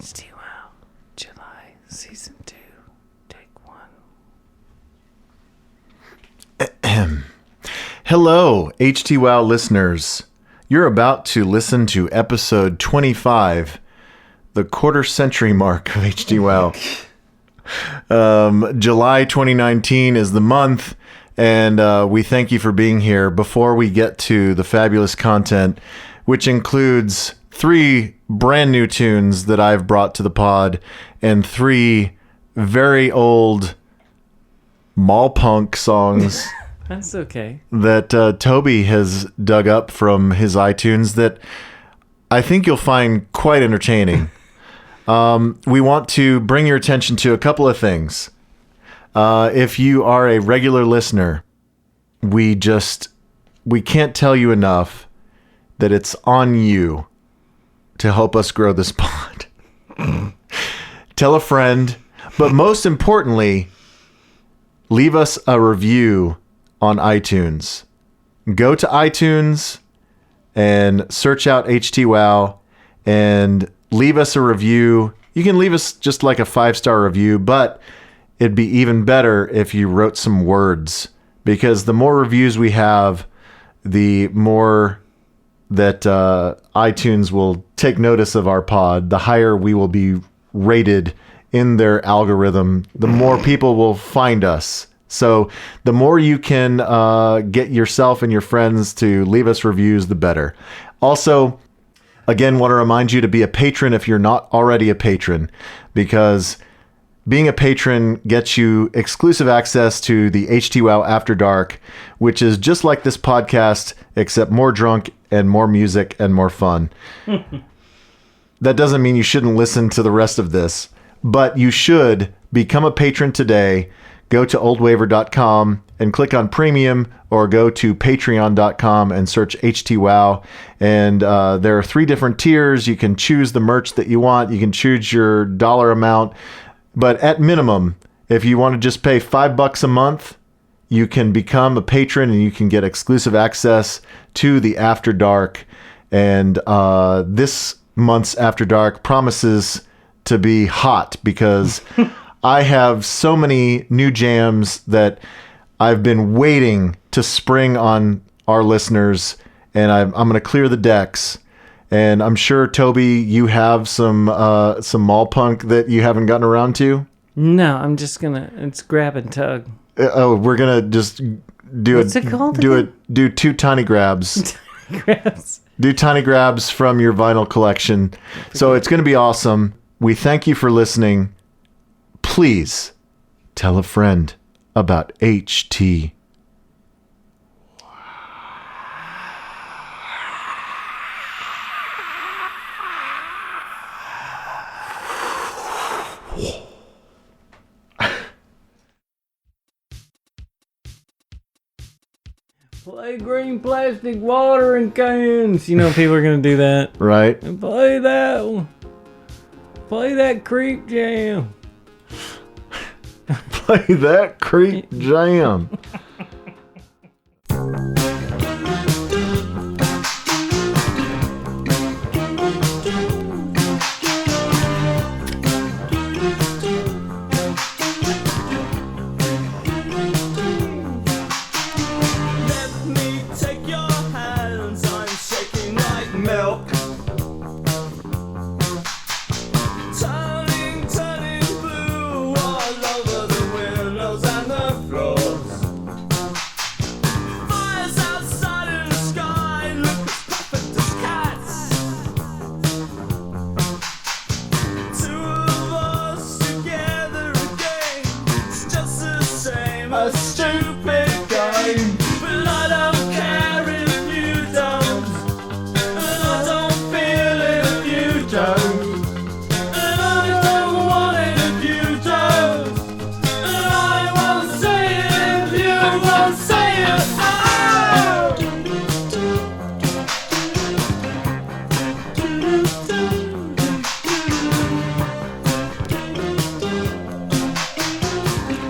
Htwow July Season 2, Take 1. Hello, HTWOW listeners. You're about to listen to episode 25, the quarter century mark of HTWOW. July 2019 is the month, and we thank you for being here. Before we get to the fabulous content, which includes 3 brand new tunes that I've brought to the pod and 3 very old mall punk songs That's okay. that Toby has dug up from his iTunes that I think you'll find quite entertaining. We want to bring your attention to a couple of things. If you are a regular listener, we can't tell you enough that it's on you to help us grow this pod. Tell a friend, but most importantly, leave us a review on iTunes. Go to iTunes and search out HTWOW and leave us a review. You can leave us just like a 5-star review, but it'd be even better if you wrote some words, because the more reviews we have, the more that iTunes will take notice of our pod, the higher we will be rated in their algorithm, the more people will find us. So the more you can get yourself and your friends to leave us reviews, the better. Also, again, want to remind you to be a patron if you're not already a patron, because being a patron gets you exclusive access to the HTWOW After Dark, which is just like this podcast, except more drunk and more music and more fun. That doesn't mean you shouldn't listen to the rest of this, but you should become a patron today. Go to oldwaver.com and click on premium, or go to patreon.com and search HTWOW. And there are 3 different tiers. You can choose the merch that you want. You can choose your dollar amount. But at minimum, if you want to just pay $5 a month, you can become a patron and you can get exclusive access to the After Dark. And this month's After Dark promises to be hot, because I have so many new jams that I've been waiting to spring on our listeners, and I'm going to clear the decks. And I'm sure, Toby, you have some mall punk that you haven't gotten around to. No, I'm just gonna. It's grab and tug. We're gonna just do What's it called? Do 2 tiny grabs. Grabs. Do tiny grabs from your vinyl collection. So it's gonna be awesome. We thank you for listening. Please tell a friend about HT. Play green plastic watering cans. You know people are gonna do that, Right? and play that one. Play that creep jam. Play that creep jam.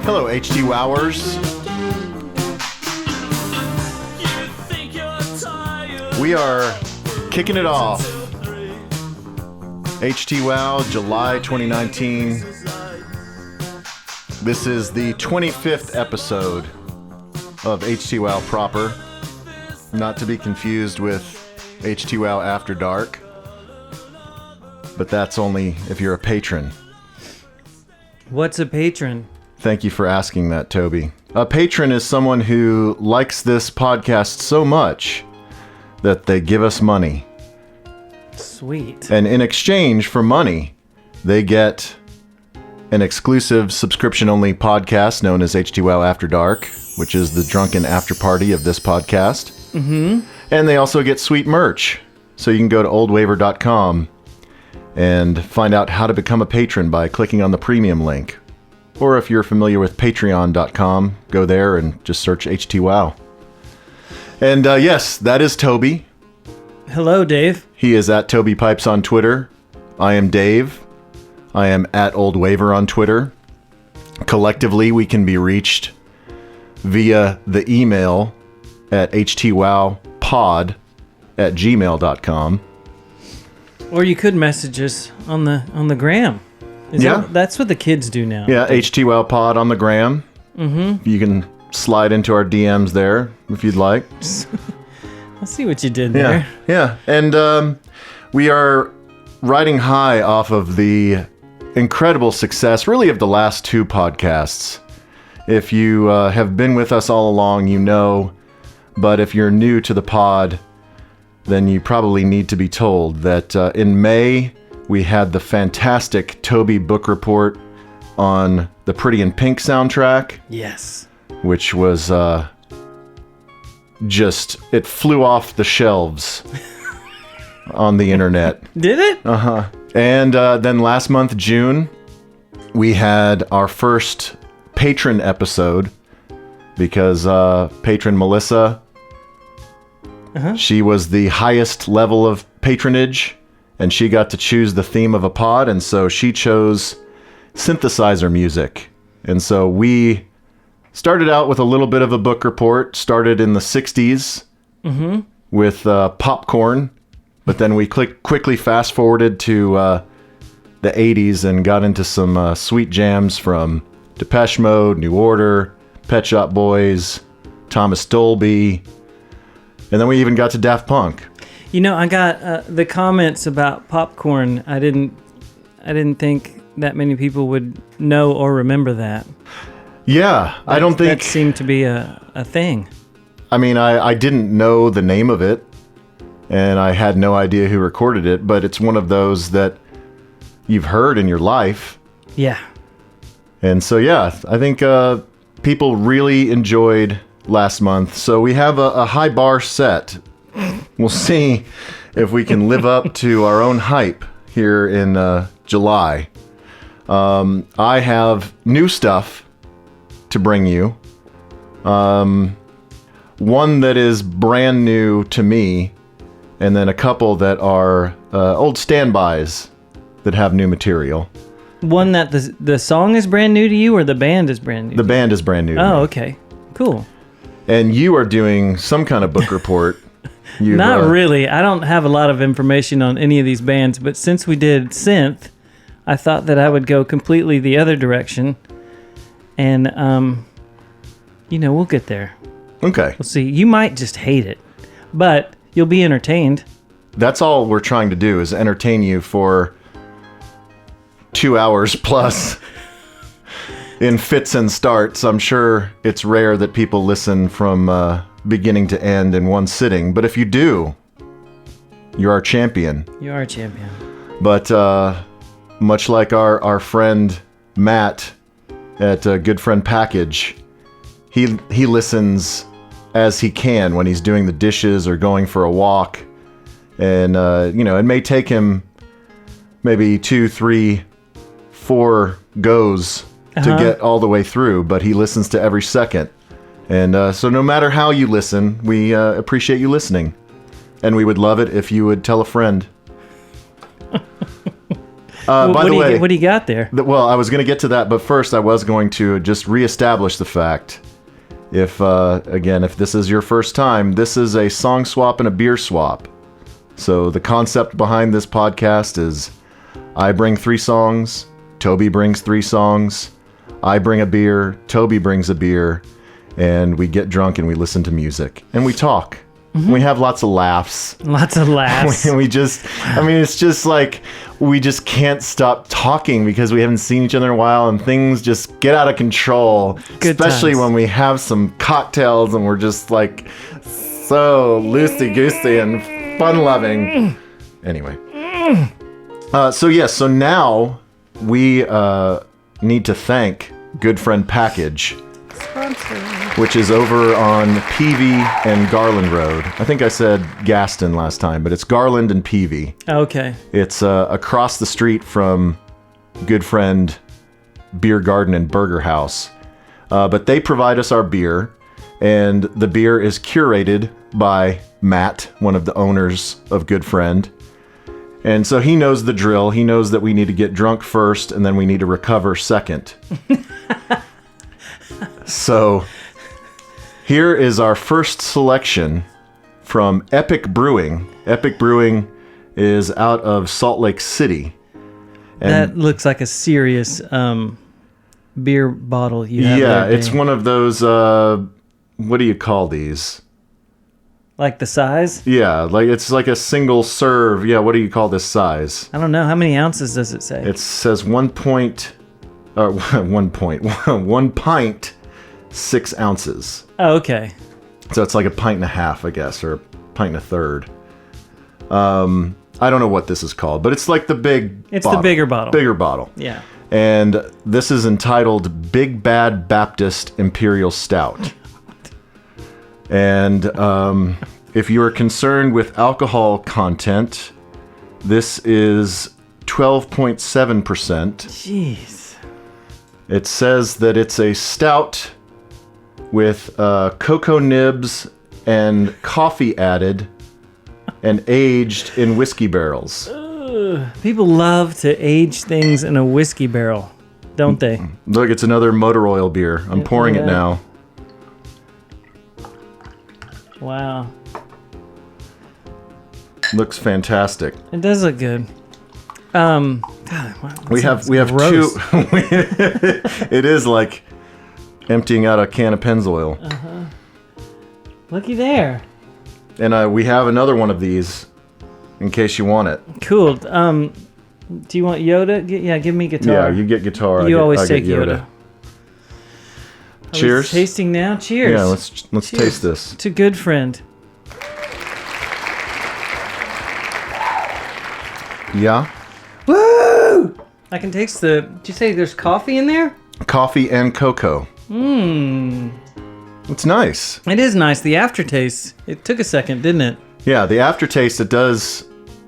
Hello, HTWOWers. We are kicking it off. HTWOW July 2019. This is the 25th episode of HTWOW proper, not to be confused with HTWOW After Dark, but that's only if you're a patron. What's a patron? Thank you for asking that, Toby. A patron is someone who likes this podcast so much that they give us money. Sweet. And in exchange for money, they get an exclusive subscription-only podcast known as HTWOW After Dark, which is the drunken after party of this podcast. Mm-hmm. And they also get sweet merch. So you can go to oldwaver.com and find out how to become a patron by clicking on the premium link. Or if you're familiar with patreon.com, go there and just search HTWOW. And yes, that is Toby. Hello, Dave. He is at Toby Pipes on Twitter. I am Dave. I am at Old Waver on Twitter. Collectively, we can be reached via the email at HTWOWpod@gmail.com. Or you could message us on the gram. That's what the kids do now. Yeah, HTWOWpod on the gram. Mm-hmm. You can slide into our DMs there if you'd like. I see what you did there. Yeah. And we are riding high off of the incredible success, really, of the last two podcasts. If you have been with us all along, you know. But if you're new to the pod, then you probably need to be told that in May, we had the fantastic Toby book report on the Pretty in Pink soundtrack. Yes. Which was it flew off the shelves on the internet. Did it? Uh-huh. And then last month, June, we had our first patron episode because patron Melissa, she was the highest level of patronage, and she got to choose the theme of a pod, and so she chose synthesizer music. And so we started out with a little bit of a book report, started in the 60s with popcorn, but then we quickly fast-forwarded to the 80s and got into some sweet jams from Depeche Mode, New Order, Pet Shop Boys, Thomas Dolby, and then we even got to Daft Punk. You know, I got the comments about popcorn. I didn't think that many people would know or remember that. Yeah, I don't think... That seemed to be a thing. I mean, I didn't know the name of it, and I had no idea who recorded it, but it's one of those that you've heard in your life. Yeah. And so, yeah, I think people really enjoyed last month. So we have a high bar set. We'll see if we can live up to our own hype here in July. I have new stuff to bring you. One that is brand new to me, and then a couple that are old standbys that have new material. One that the song is brand new to you, or the band is brand new? The band is brand new to me. Okay. Cool. And you are doing some kind of book report. Not really. I don't have a lot of information on any of these bands, but since we did synth, I thought that I would go completely the other direction. And, we'll get there. Okay. We'll see. You might just hate it, but you'll be entertained. That's all we're trying to do, is entertain you for 2 hours plus in fits and starts. I'm sure it's rare that people listen from beginning to end in one sitting, but if you do, you're our champion. You are a champion. But much like our friend Matt at Goodfriend Package, he listens as he can when he's doing the dishes or going for a walk, and it may take him maybe 2, 3, 4 goes to get all the way through, but he listens to every second. And so no matter how you listen, we appreciate you listening. And we would love it if you would tell a friend. By the way, what do you got there? Well, I was going to get to that, but first I was going to just reestablish the fact. If this is your first time, this is a song swap and a beer swap. So the concept behind this podcast is I bring 3 songs. Toby brings 3 songs. I bring a beer. Toby brings a beer. And we get drunk and we listen to music. And we talk. We have lots of laughs. Lots of laughs. It's just like we just can't stop talking because we haven't seen each other in a while and things just get out of control. Good especially times. when we have some cocktails and we're just like so loosey-goosey and fun-loving. Anyway. So now we need to thank Goodfriend Package, which is over on Peavy and Garland Road. I think I said Gaston last time, but it's Garland and Peavy. Okay. It's across the street from Goodfriend Beer Garden and Burger House. But they provide us our beer, and the beer is curated by Matt, one of the owners of Goodfriend. And so he knows the drill. He knows that we need to get drunk first, and then we need to recover second. So here is our first selection from Epic Brewing. Epic Brewing is out of Salt Lake City. And that looks like a serious beer bottle you have there, it's Dan. one of those, what do you call these? Like the size? Yeah, like it's like a single serve. Yeah, what do you call this size? I don't know. How many ounces does it say? It says 1 pint, 6 ounces. Oh, okay. So it's like a pint and a half, I guess, or a pint and a third. I don't know what this is called, but it's like the big It's bottle. the bigger bottle. Bigger bottle. Yeah. And this is entitled Big Bad Baptist Imperial Stout. And if you are concerned with alcohol content, this is 12.7%. Jeez. It says that it's a stout with cocoa nibs and coffee added and aged in whiskey barrels. People love to age things in a whiskey barrel, don't they? Look, it's another motor oil beer. I'm pouring it yeah. now. Wow. Looks fantastic. It does look good. God, wow, We have gross. 2. It is like emptying out a can of Pennzoil. Looky there. And we have another one of these in case you want it. Cool. Do you want Yoda? Give me guitar. Yeah, you get guitar. You I always get take Yoda. Yoda. Are we Cheers. tasting now. Cheers. Yeah, let's Cheers. taste this. To Goodfriend. Yeah, Woo! I can taste the. Did you say there's coffee in there? coffee and cocoa. Mmm. It's nice. It is nice. The aftertaste. It took a second, didn't it? Yeah, the aftertaste it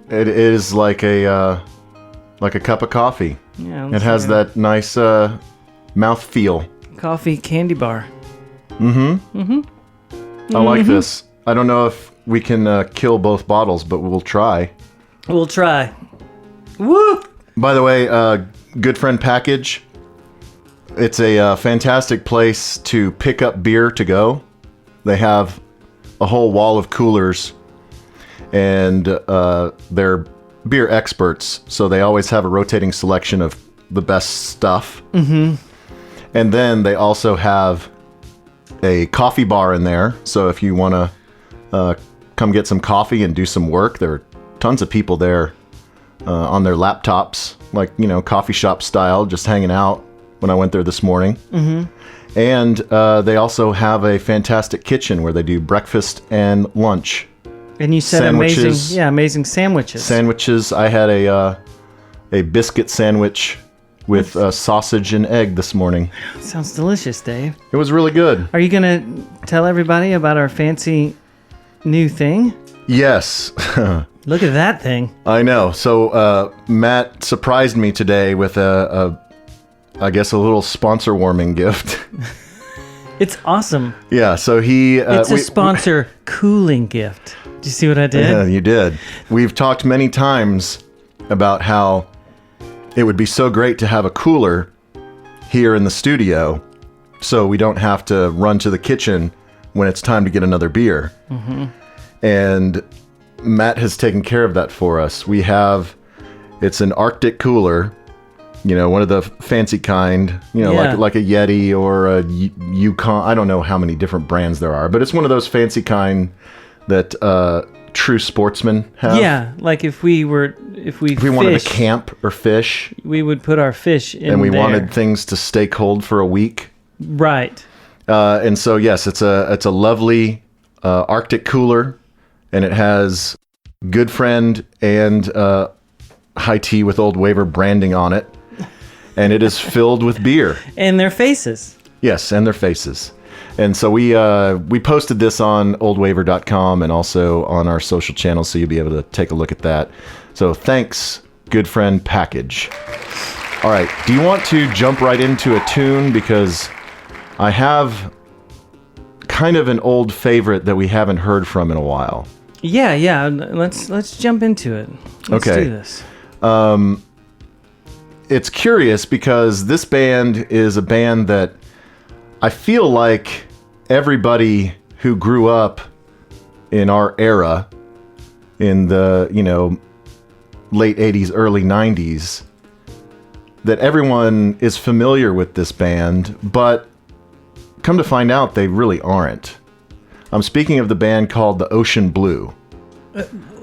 is like a cup of coffee. Yeah. It has that nice mouth feel. coffee candy bar. I like this. I don't know if we can kill both bottles, but we'll try. We'll try. Woo! By the way, Goodfriend Package. It's a fantastic place to pick up beer to go. They have a whole wall of coolers, and they're beer experts, so they always have a rotating selection of the best stuff. Mm-hmm. And then they also have a coffee bar in there, so if you want to come get some coffee and do some work, there are tons of people there on their laptops, like, coffee shop style, just hanging out when I went there this morning. Mm-hmm. And they also have a fantastic kitchen where they do breakfast and lunch. And you said Sandwiches. amazing sandwiches. Sandwiches. I had a biscuit sandwich with sausage and egg this morning. Sounds delicious, Dave. It was really good. Are you going to tell everybody about our fancy new thing? Yes. Look at that thing. I know. So Matt surprised me today with I guess a little sponsor warming gift. It's awesome. Yeah, so It's a sponsor cooling gift. Did you see what I did? Yeah, you did. We've talked many times about how it would be so great to have a cooler here in the studio so we don't have to run to the kitchen when it's time to get another beer. Mm-hmm. And Matt has taken care of that for us. We have It's an Arctic cooler, one of the fancy kind, like a Yeti or a Yukon. I don't know how many different brands there are, but it's one of those fancy kind that true sportsmen have. Yeah, like if we wanted to camp or fish, we would put our fish in and we there. wanted things to stay cold for a week. Right. And so yes, it's a lovely Arctic cooler, and it has Goodfriend and High Tea with Old Waver branding on it, and it is filled with beer and their faces. Yes, and their faces. And so we posted this on oldwaver.com and also on our social channels, so you'll be able to take a look at that. So thanks, Goodfriend Package. All right, do you want to jump right into a tune? Because I have kind of an old favorite that we haven't heard from in a while. Yeah. Let's jump into it. Let's do this. It's curious because this band is a band that I feel like everybody who grew up in our era in the, late 80s, early 90s, that everyone is familiar with this band, but come to find out they really aren't. I'm speaking of the band called the Ocean Blue.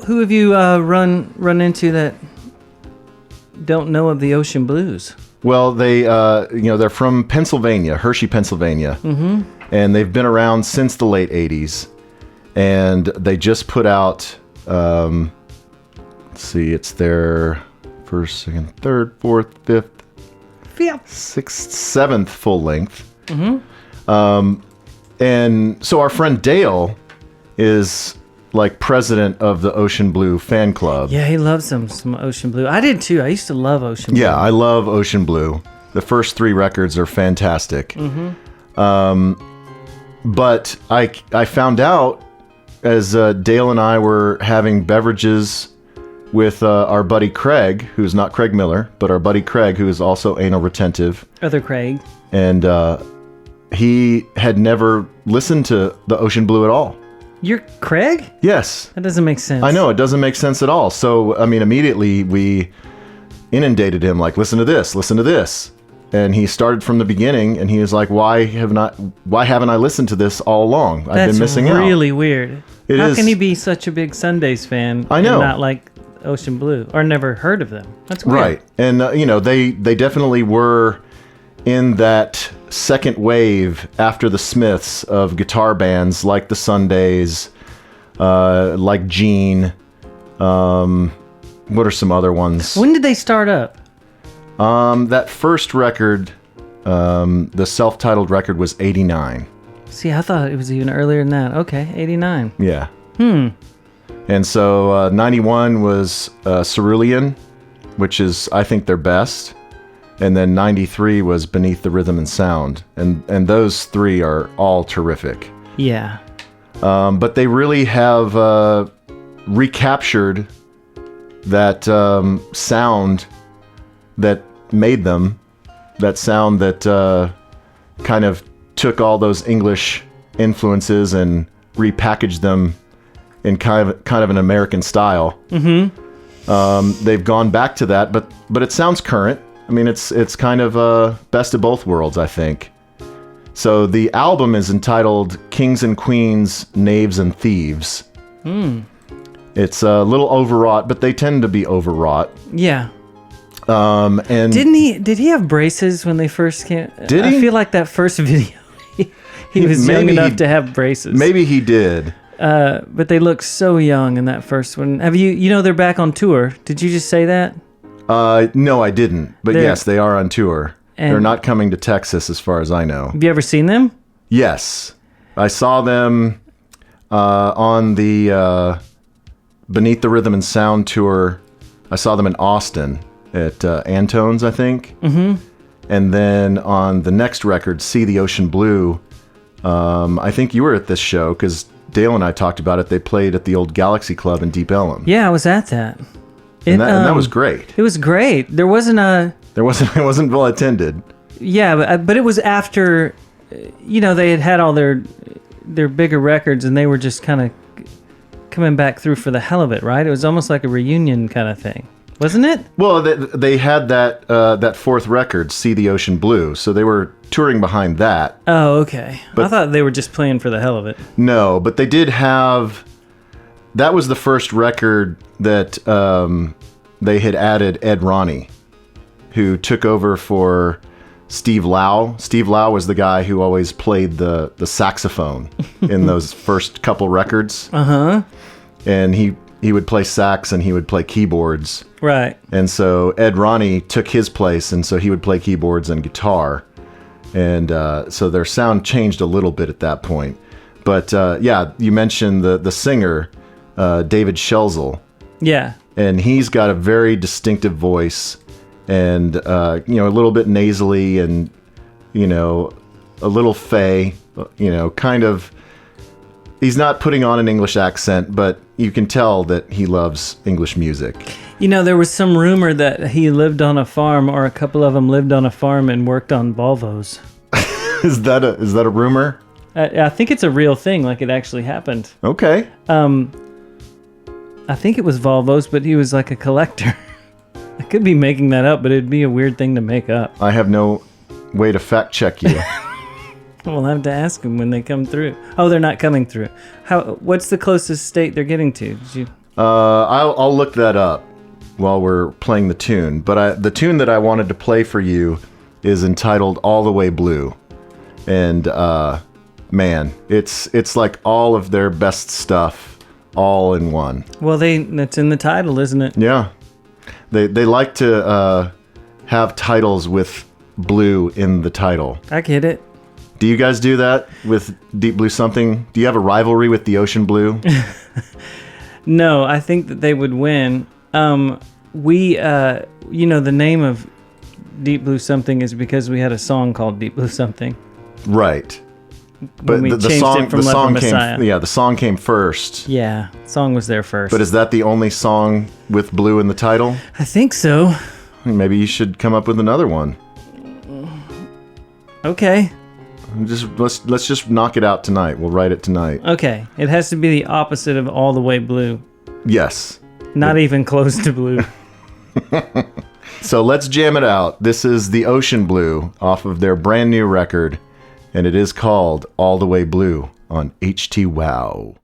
Who have you run into that don't know of the Ocean Blues? Well, they're from Pennsylvania, Hershey, Pennsylvania, and they've been around since the late 80s, and they just put out, it's their first, second, third, fourth, fifth, sixth, seventh full length. And so our friend Dale is like president of the Ocean Blue fan club. Yeah, he loves some Ocean Blue. I did too. I used to love Ocean Blue. Yeah, I love Ocean Blue. The first 3 records are fantastic. But I found out as Dale and I were having beverages with our buddy Craig, who's not Craig Miller, but our buddy Craig, who is also anal retentive. Other Craig. And he had never listened to the Ocean Blue at all. You're Craig? Yes. That doesn't make sense. I know, it doesn't make sense at all. So, immediately we inundated him, like, listen to this. And he started from the beginning, and he was like, why haven't I listened to this all along? I've been missing out. That's really weird. It How is. can he be such a big Sundays fan I know. and not like Ocean Blue or never heard of them? That's weird. Right. And, they definitely were in that second wave after the Smiths of guitar bands like the Sundays, like Gene. What are some other ones? When did they start up? That first record, the self-titled record, was 89. See, I thought it was even earlier than that. Okay, 89. Yeah. And so 91 was Cerulean, which is, I think, their best. And then 93 was Beneath the Rhythm and Sound. And those 3 are all terrific. Yeah. But they really have recaptured that sound that made them, that sound that kind of took all those English influences and repackaged them in kind of an American style. They've gone back to that, but it sounds current. It's kind of best of both worlds, I think. So the album is entitled Kings and Queens, Knaves and Thieves. It's a little overwrought, but they tend to be overwrought. Yeah. And did he have braces when they first came? Did he? I feel like that first video, he was young enough to have braces. Maybe he did. But they look so young in that first one. Have they're back on tour. Did you just say that? No, I didn't. But yes, they are on tour. They're not coming to Texas as far as I know. Have you ever seen them? Yes. I saw them on the Beneath the Rhythm and Sound tour. I saw them in Austin at Antone's, I think. And then on the next record, See the Ocean Blue, I think you were at this show because Dale and I talked about it. They played at the old Galaxy Club in Deep Ellum. Yeah, I was at that. And that was great. It was great. It wasn't well attended. Yeah, but it was after, they had all their bigger records, and they were just kind of coming back through for the hell of it, right? It was almost like a reunion kind of thing. wasn't it? Well, they had that fourth record, See the Ocean Blue, so they were touring behind that. Oh, okay. But I thought they were just playing for the hell of it. No, but they did have... That was the first record that they had added Ed Ronnie, who took over for Steve Lau. Steve Lau was the guy who always played the saxophone in those first couple records. Uh-huh. And he would play sax and he would play keyboards. Right. And so Ed Ronnie took his place, and so he would play keyboards and guitar. And so their sound changed a little bit at that point. But yeah, you mentioned the singer, David Shelzel. Yeah. And he's got a very distinctive voice, and a little bit nasally, and a little fey, kind of. He's not putting on an English accent, but you can tell that he loves English music. There was some rumor that he lived on a farm, or a couple of them lived on a farm and worked on Volvos. Is that a rumor? I think it's a real thing, like it actually happened. Okay. I think it was Volvos, but he was like a collector. I could be making that up, but it'd be a weird thing to make up. I have no way to fact check you. We'll have to ask them when they come through. Oh, they're not coming through. What's the closest state they're getting to? Did you? I'll look that up while we're playing the tune. But the tune that I wanted to play for you is entitled "All the Way Blue," and man, it's like all of their best stuff all in one. Well, that's in the title, isn't it? Yeah, they like to have titles with blue in the title. I get it. Do you guys do that with Deep Blue Something? Do you have a rivalry with the Ocean Blue? No, I think that they would win. The name of Deep Blue Something is because we had a song called Deep Blue Something. Right. But the song came first. Yeah, song was there first. But is that the only song with blue in the title? I think so. Maybe you should come up with another one. Okay. Let's just knock it out tonight. We'll write it tonight. Okay. It has to be the opposite of All the Way Blue. Yes. Not even close to blue. So let's jam it out. This is the Ocean Blue off of their brand new record, and it is called All the Way Blue on HTWOW.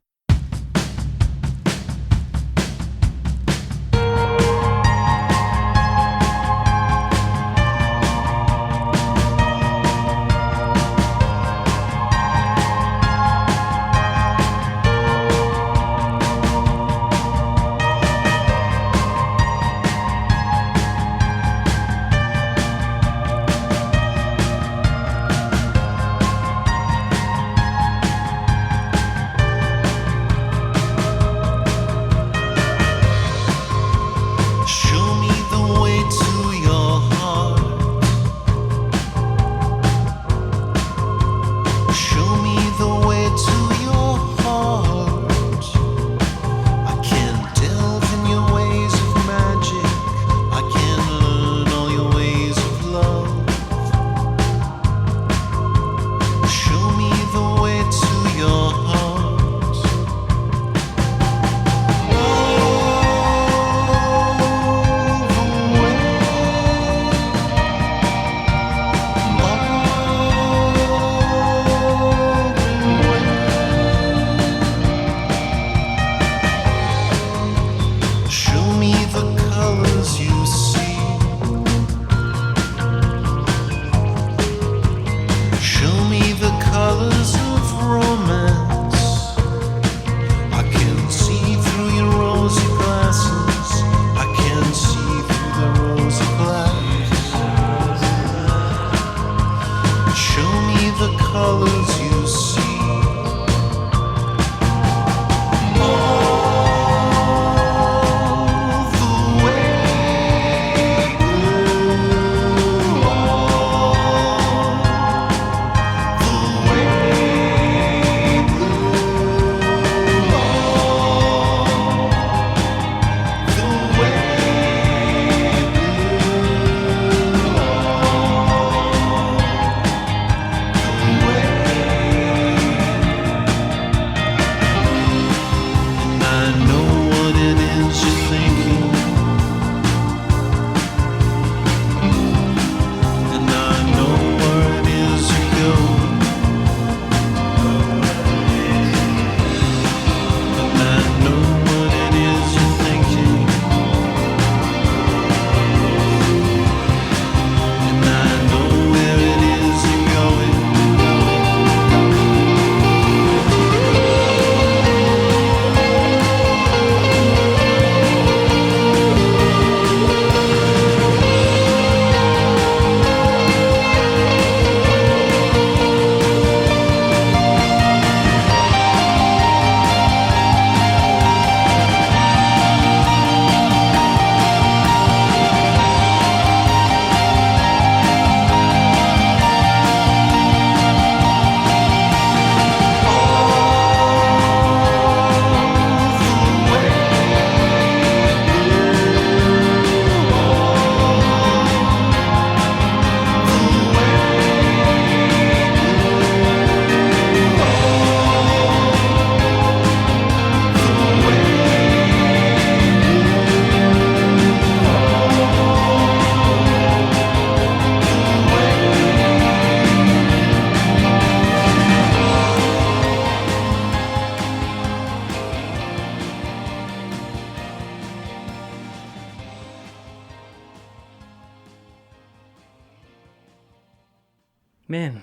Man,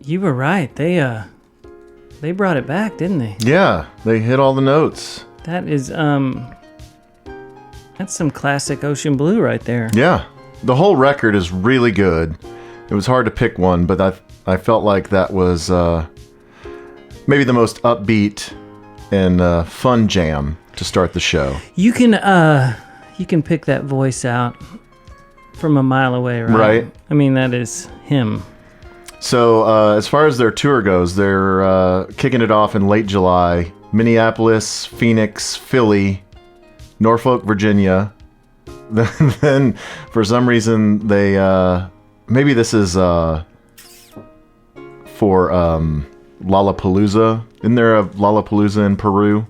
you were right. They brought it back, didn't they? Yeah, they hit all the notes. That is that's some classic Ocean Blue right there. Yeah, the whole record is really good. It was hard to pick one, but I felt like that was maybe the most upbeat and fun jam to start the show. You can pick that voice out from a mile away, right? Right. I mean, that is him. So as far as their tour goes, they're kicking it off in late July. Minneapolis, Phoenix, Philly, Norfolk, Virginia. Then for some reason they maybe this is for Lollapalooza. Isn't there a Lollapalooza in Peru?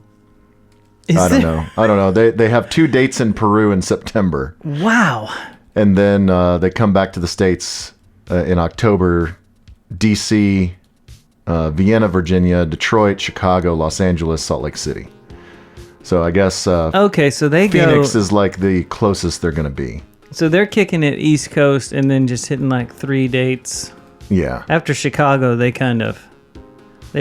I don't know. They have 2 dates in Peru in September. Wow. And then they come back to the States in October. DC, Vienna, Virginia, Detroit, Chicago, Los Angeles, Salt Lake City. So I guess okay, so Phoenix is like the closest they're going to be. So they're kicking it East Coast and then just hitting like 3 dates. Yeah. After Chicago, they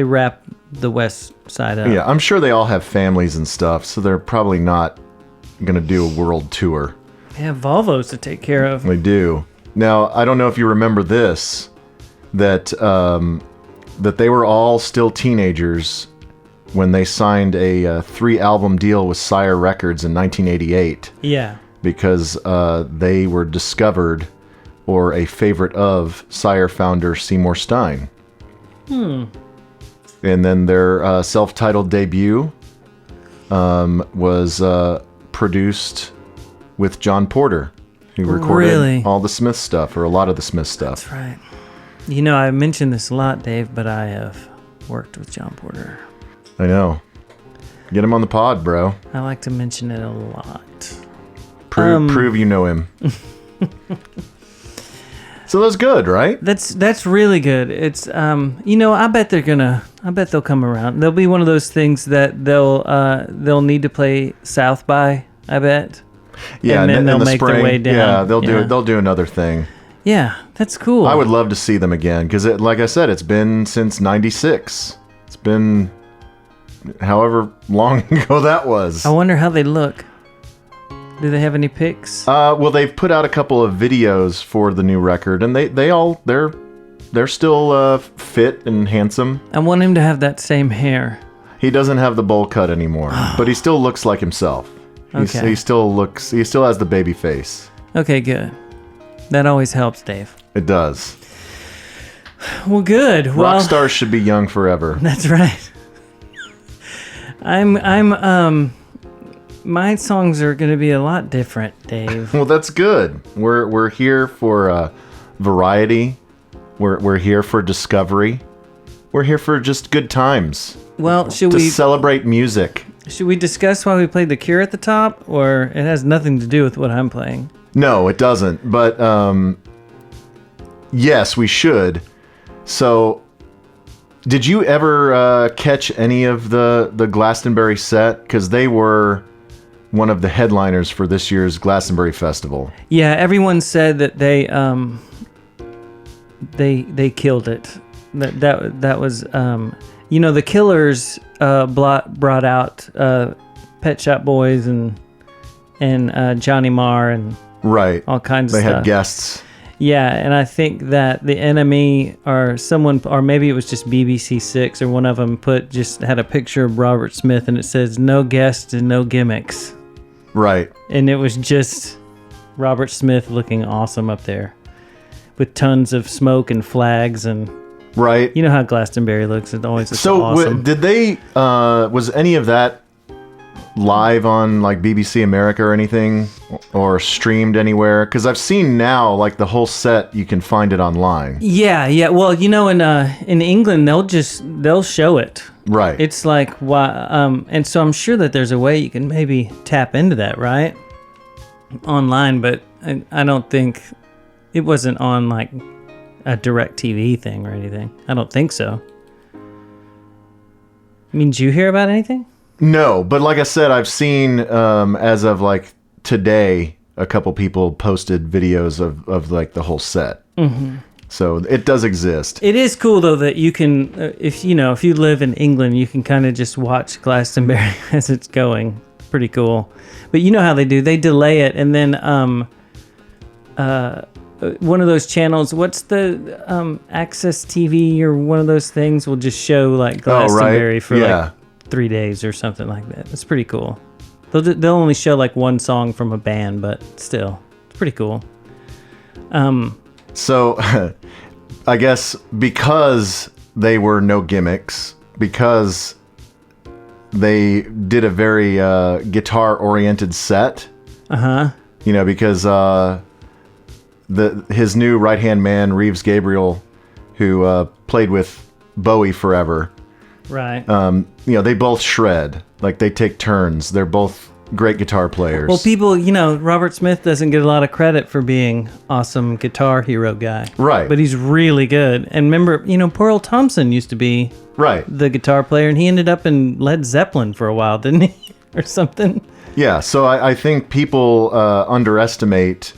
wrap the west side up. Yeah, I'm sure they all have families and stuff, so they're probably not going to do a world tour. They have Volvos to take care of. They do. Now, I don't know if you remember this, that they were all still teenagers when they signed a 3-album deal with Sire Records in 1988. Yeah. Because they were discovered or a favorite of Sire founder Seymour Stein. And then their self-titled debut was produced with John Porter, who recorded all the Smith stuff, or a lot of the Smith stuff. That's right. You know, I mentioned this a lot, Dave, but I have worked with John Porter. I know. Get him on the pod, bro. I like to mention it a lot. Prove you know him. So that's good, right? That's really good. It's I bet they'll come around. There'll be one of those things that they'll need to play South by, I bet. Yeah, and then they'll make spring, their way down. Yeah, they'll do another thing. Yeah, that's cool. I would love to see them again because, like I said, it's been since '96. It's been however long ago that was. I wonder how they look. Do they have any pics? Well, they've put out a couple of videos for the new record, and they're still fit and handsome. I want him to have that same hair. He doesn't have the bowl cut anymore, but he still looks like himself. Okay. He still has the baby face. Okay, good. That always helps, Dave. It does. Well, good. Rock stars should be young forever. That's right. My songs are going to be a lot different, Dave. Well, that's good. We're here for variety. We're here for discovery. We're here for just good times. Well, should we celebrate music? Should we discuss why we played The Cure at the top, or it has nothing to do with what I'm playing? No, it doesn't. But yes, we should. So, did you ever catch any of the Glastonbury set? Because they were one of the headliners for this year's Glastonbury Festival. Yeah, everyone said that they killed it. That was the Killers brought out Pet Shop Boys and Johnny Marr and right, all kinds of stuff. They had guests. Yeah, and I think that the Enemy or someone, or maybe it was just BBC Six or one of them had a picture of Robert Smith and it says no guests and no gimmicks. Right. And it was just Robert Smith looking awesome up there with tons of smoke and flags and right. You know how Glastonbury looks. It always looks awesome. Did they was any of that live on like BBC America or anything, or streamed anywhere? Because I've seen now like the whole set, you can find it online. Yeah. Well, in England they'll show it. Right. It's like and so I'm sure that there's a way you can maybe tap into that, right? Online, but I don't think it wasn't on like a direct TV thing or anything. I don't think so. I mean, did you hear about anything? No, but like I said, I've seen as of like today, a couple people posted videos of like the whole set. So it does exist. It is cool though that you can, if you live in England, you can kind of just watch Glastonbury as it's going. Pretty cool. But you know how they do? They delay it, and then one of those channels. What's the Access TV or one of those things will just show like Glastonbury for like 3 days or something like that. It's pretty cool. They'll only show like one song from a band, but still, it's pretty cool. So, I guess because they were no gimmicks, because they did a very guitar-oriented set. Because his new right-hand man, Reeves Gabriel, who played with Bowie forever. Right. They both shred. Like, they take turns. They're both great guitar players. Well, people, Robert Smith doesn't get a lot of credit for being awesome guitar hero guy. Right. But he's really good. And remember, poor old Thompson used to be the guitar player, and he ended up in Led Zeppelin for a while, didn't he? Or something. Yeah, so I think people underestimate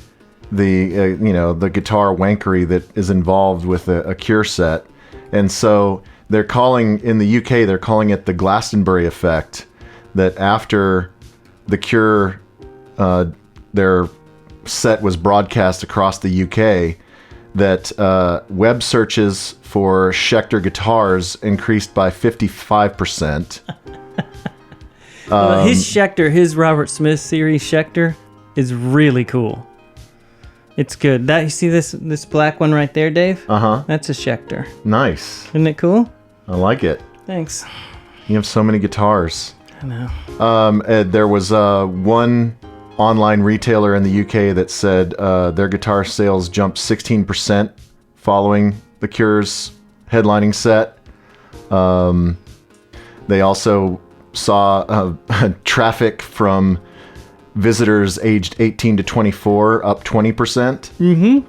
the guitar wankery that is involved with a Cure set. And so they're calling, in the UK, they're calling it the Glastonbury effect, that after the Cure, their set was broadcast across the UK, that web searches for Schecter guitars increased by 55%. His Robert Smith series Schecter is really cool. It's good. You see this black one right there, Dave? That's a Schecter. Nice. Isn't it cool? I like it. Thanks. You have so many guitars. I know. There was one online retailer in the UK that said their guitar sales jumped 16% following the Cure's headlining set. They also saw traffic from visitors aged 18 to 24 up 20%.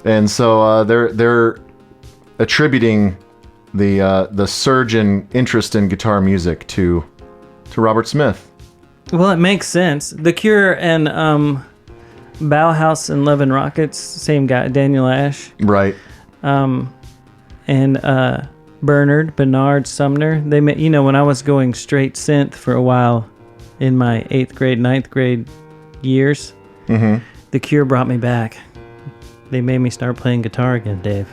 And so they're attributing the surge in interest in guitar music to Robert Smith. Well, it makes sense. The Cure and Bauhaus and Love and Rockets, same guy, Daniel Ash. Right. And Bernard Sumner. They met, when I was going straight synth for a while in my 8th grade, 9th grade years, The Cure brought me back. They made me start playing guitar again, Dave.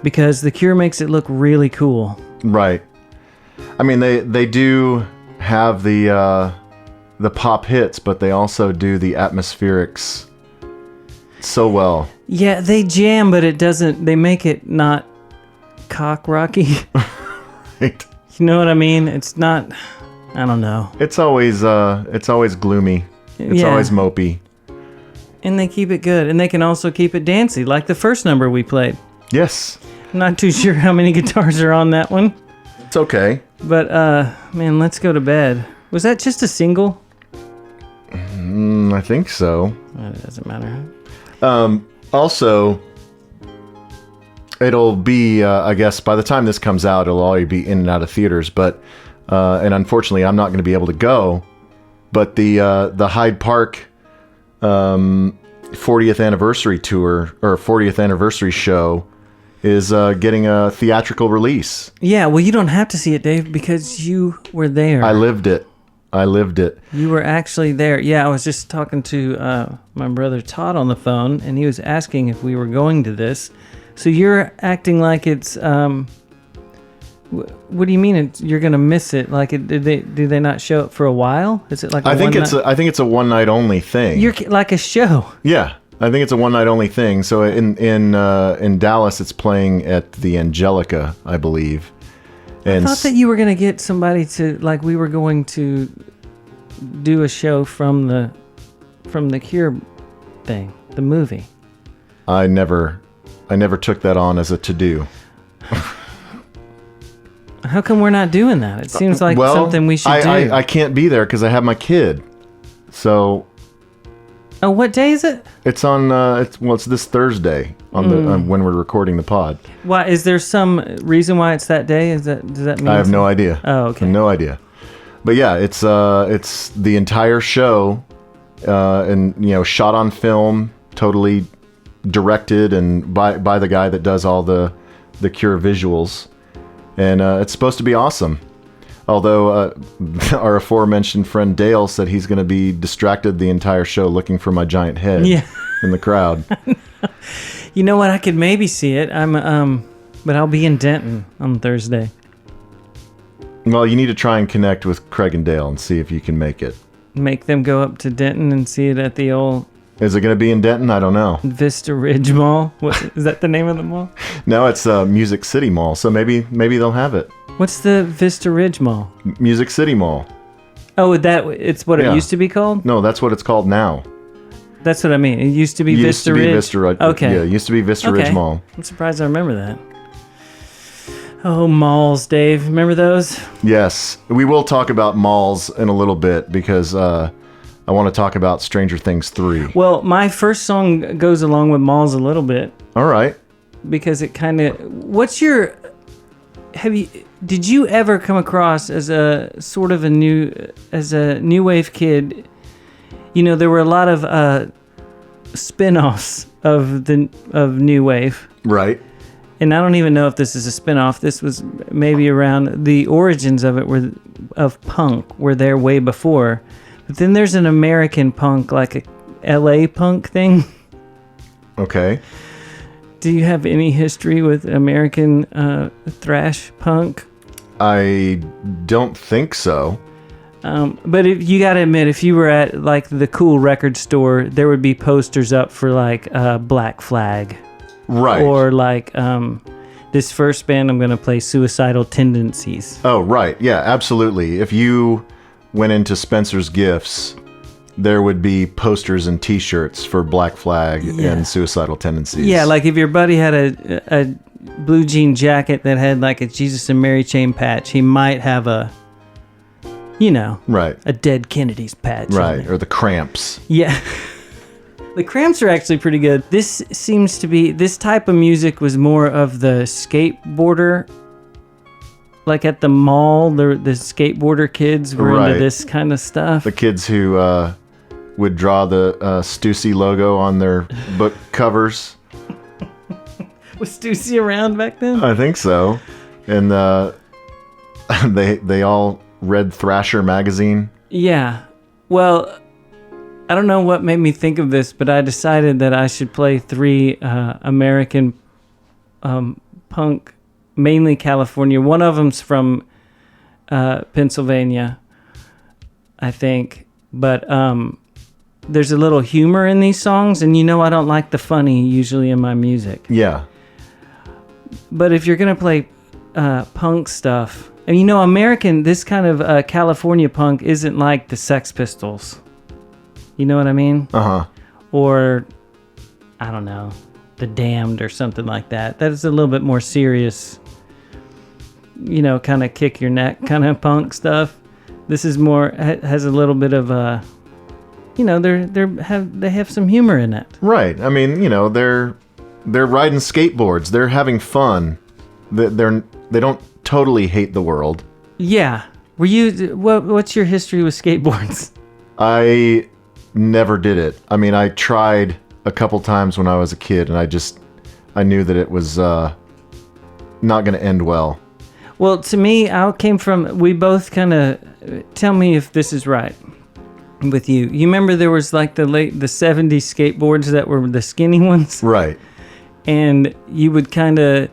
Because The Cure makes it look really cool. Right. I mean, they do have the pop hits, but they also do the atmospherics so well. Yeah, they jam, but it doesn't. They make it not cock rocky. Right. You know what I mean? It's not. I don't know. It's always gloomy. It's always mopey. And they keep it good, and they can also keep it dancey, like the first number we played. Yes. I'm not too sure how many guitars are on that one. It's okay. But man, let's go to bed. Was that just a single? I think so. It doesn't matter. Also, it'll be, I guess, by the time this comes out, it'll already be in and out of theaters. But, and unfortunately, I'm not going to be able to go. But the Hyde Park 40th anniversary tour, or 40th anniversary show, is getting a theatrical release. Yeah, well, you don't have to see it, Dave, because you were there. I lived it. You were actually there. Yeah, I was just talking to my brother Todd on the phone, and he was asking if we were going to this. So you're acting like it's... what do you mean you're going to miss it? Like, do they not show it for a while? Is it like I think it's a one night only thing. You're like a show. Yeah, I think it's a one night only thing. So in Dallas, it's playing at the Angelica, I believe. And I thought that you were going to get somebody to, like, we were going to do a show from the Cure thing, the movie. I never took that on as a to-do. How come we're not doing that? It seems like something we should do. I can't be there because I have my kid. So. Oh, what day is it? It's on. It's this Thursday on when we're recording the pod. Why is there some reason why it's that day? Does that mean? I have no idea. Oh, okay. No idea. But yeah, it's the entire show, and shot on film, totally directed and by the guy that does all the Cure visuals, and it's supposed to be awesome. Although our aforementioned friend Dale said he's going to be distracted the entire show looking for my giant head in the crowd. You know what? I could maybe see it. But I'll be in Denton on Thursday. Well, you need to try and connect with Craig and Dale and see if you can make it. Make them go up to Denton and see it at the old... Is it going to be in Denton? I don't know. Vista Ridge Mall? What, is that the name of the mall? No, it's Music City Mall, so maybe they'll have it. What's the Vista Ridge Mall? Music City Mall. Oh, it's what it used to be called? No, that's what it's called now. That's what I mean. It used to be Vista Ridge. Okay. Yeah, it used to be Vista Ridge Mall. I'm surprised I remember that. Oh, malls, Dave. Remember those? Yes. We will talk about malls in a little bit because I want to talk about Stranger Things 3. Well, my first song goes along with malls a little bit. All right. Because it kind of... Did you ever come across as a sort of a new wave kid? You know, there were a lot of spin-offs of new wave. Right. And I don't even know if this is a spin-off. This was maybe around the origins of it of punk were there way before. But then there's an American punk, like a LA punk thing. Okay. Do you have any history with American thrash punk? I don't think so. But you got to admit, if you were at like the cool record store, there would be posters up for like Black Flag. Right. Or like this first band I'm going to play, Suicidal Tendencies. Oh, right. Yeah, absolutely. If you went into Spencer's Gifts, there would be posters and T-shirts for Black Flag and Suicidal Tendencies. Yeah, like if your buddy had a blue jean jacket that had like a Jesus and Mary chain patch, he might have a Dead Kennedys patch. Right, or the Cramps. Yeah. The Cramps are actually pretty good. This seems to be, this type of music was more of the skateboarder. Like at the mall, the skateboarder kids were into this kind of stuff. The kids who would draw the Stussy logo on their book covers. Was Stussy around back then? I think so. And they all read Thrasher magazine. Yeah. Well, I don't know what made me think of this, but I decided that I should play 3 American punk, mainly California. One of them's from Pennsylvania, I think. But there's a little humor in these songs, and I don't like the funny usually in my music. Yeah. But if you're going to play punk stuff, and American, this kind of California punk isn't like the Sex Pistols. You know what I mean? Uh-huh. Or, I don't know, The Damned or something like that. That is a little bit more serious, kind of kick your neck kind of punk stuff. This is more, has a little bit of they have some humor in it. Right. I mean, they're riding skateboards. They're having fun. They don't totally hate the world. Yeah. What's your history with skateboards? I never did it. I mean, I tried a couple times when I was a kid, and I knew that it was not going to end well. Well, to me, we both kind of, tell me if this is right with you. You remember there was like the 70s skateboards that were the skinny ones? Right. And you would kind of,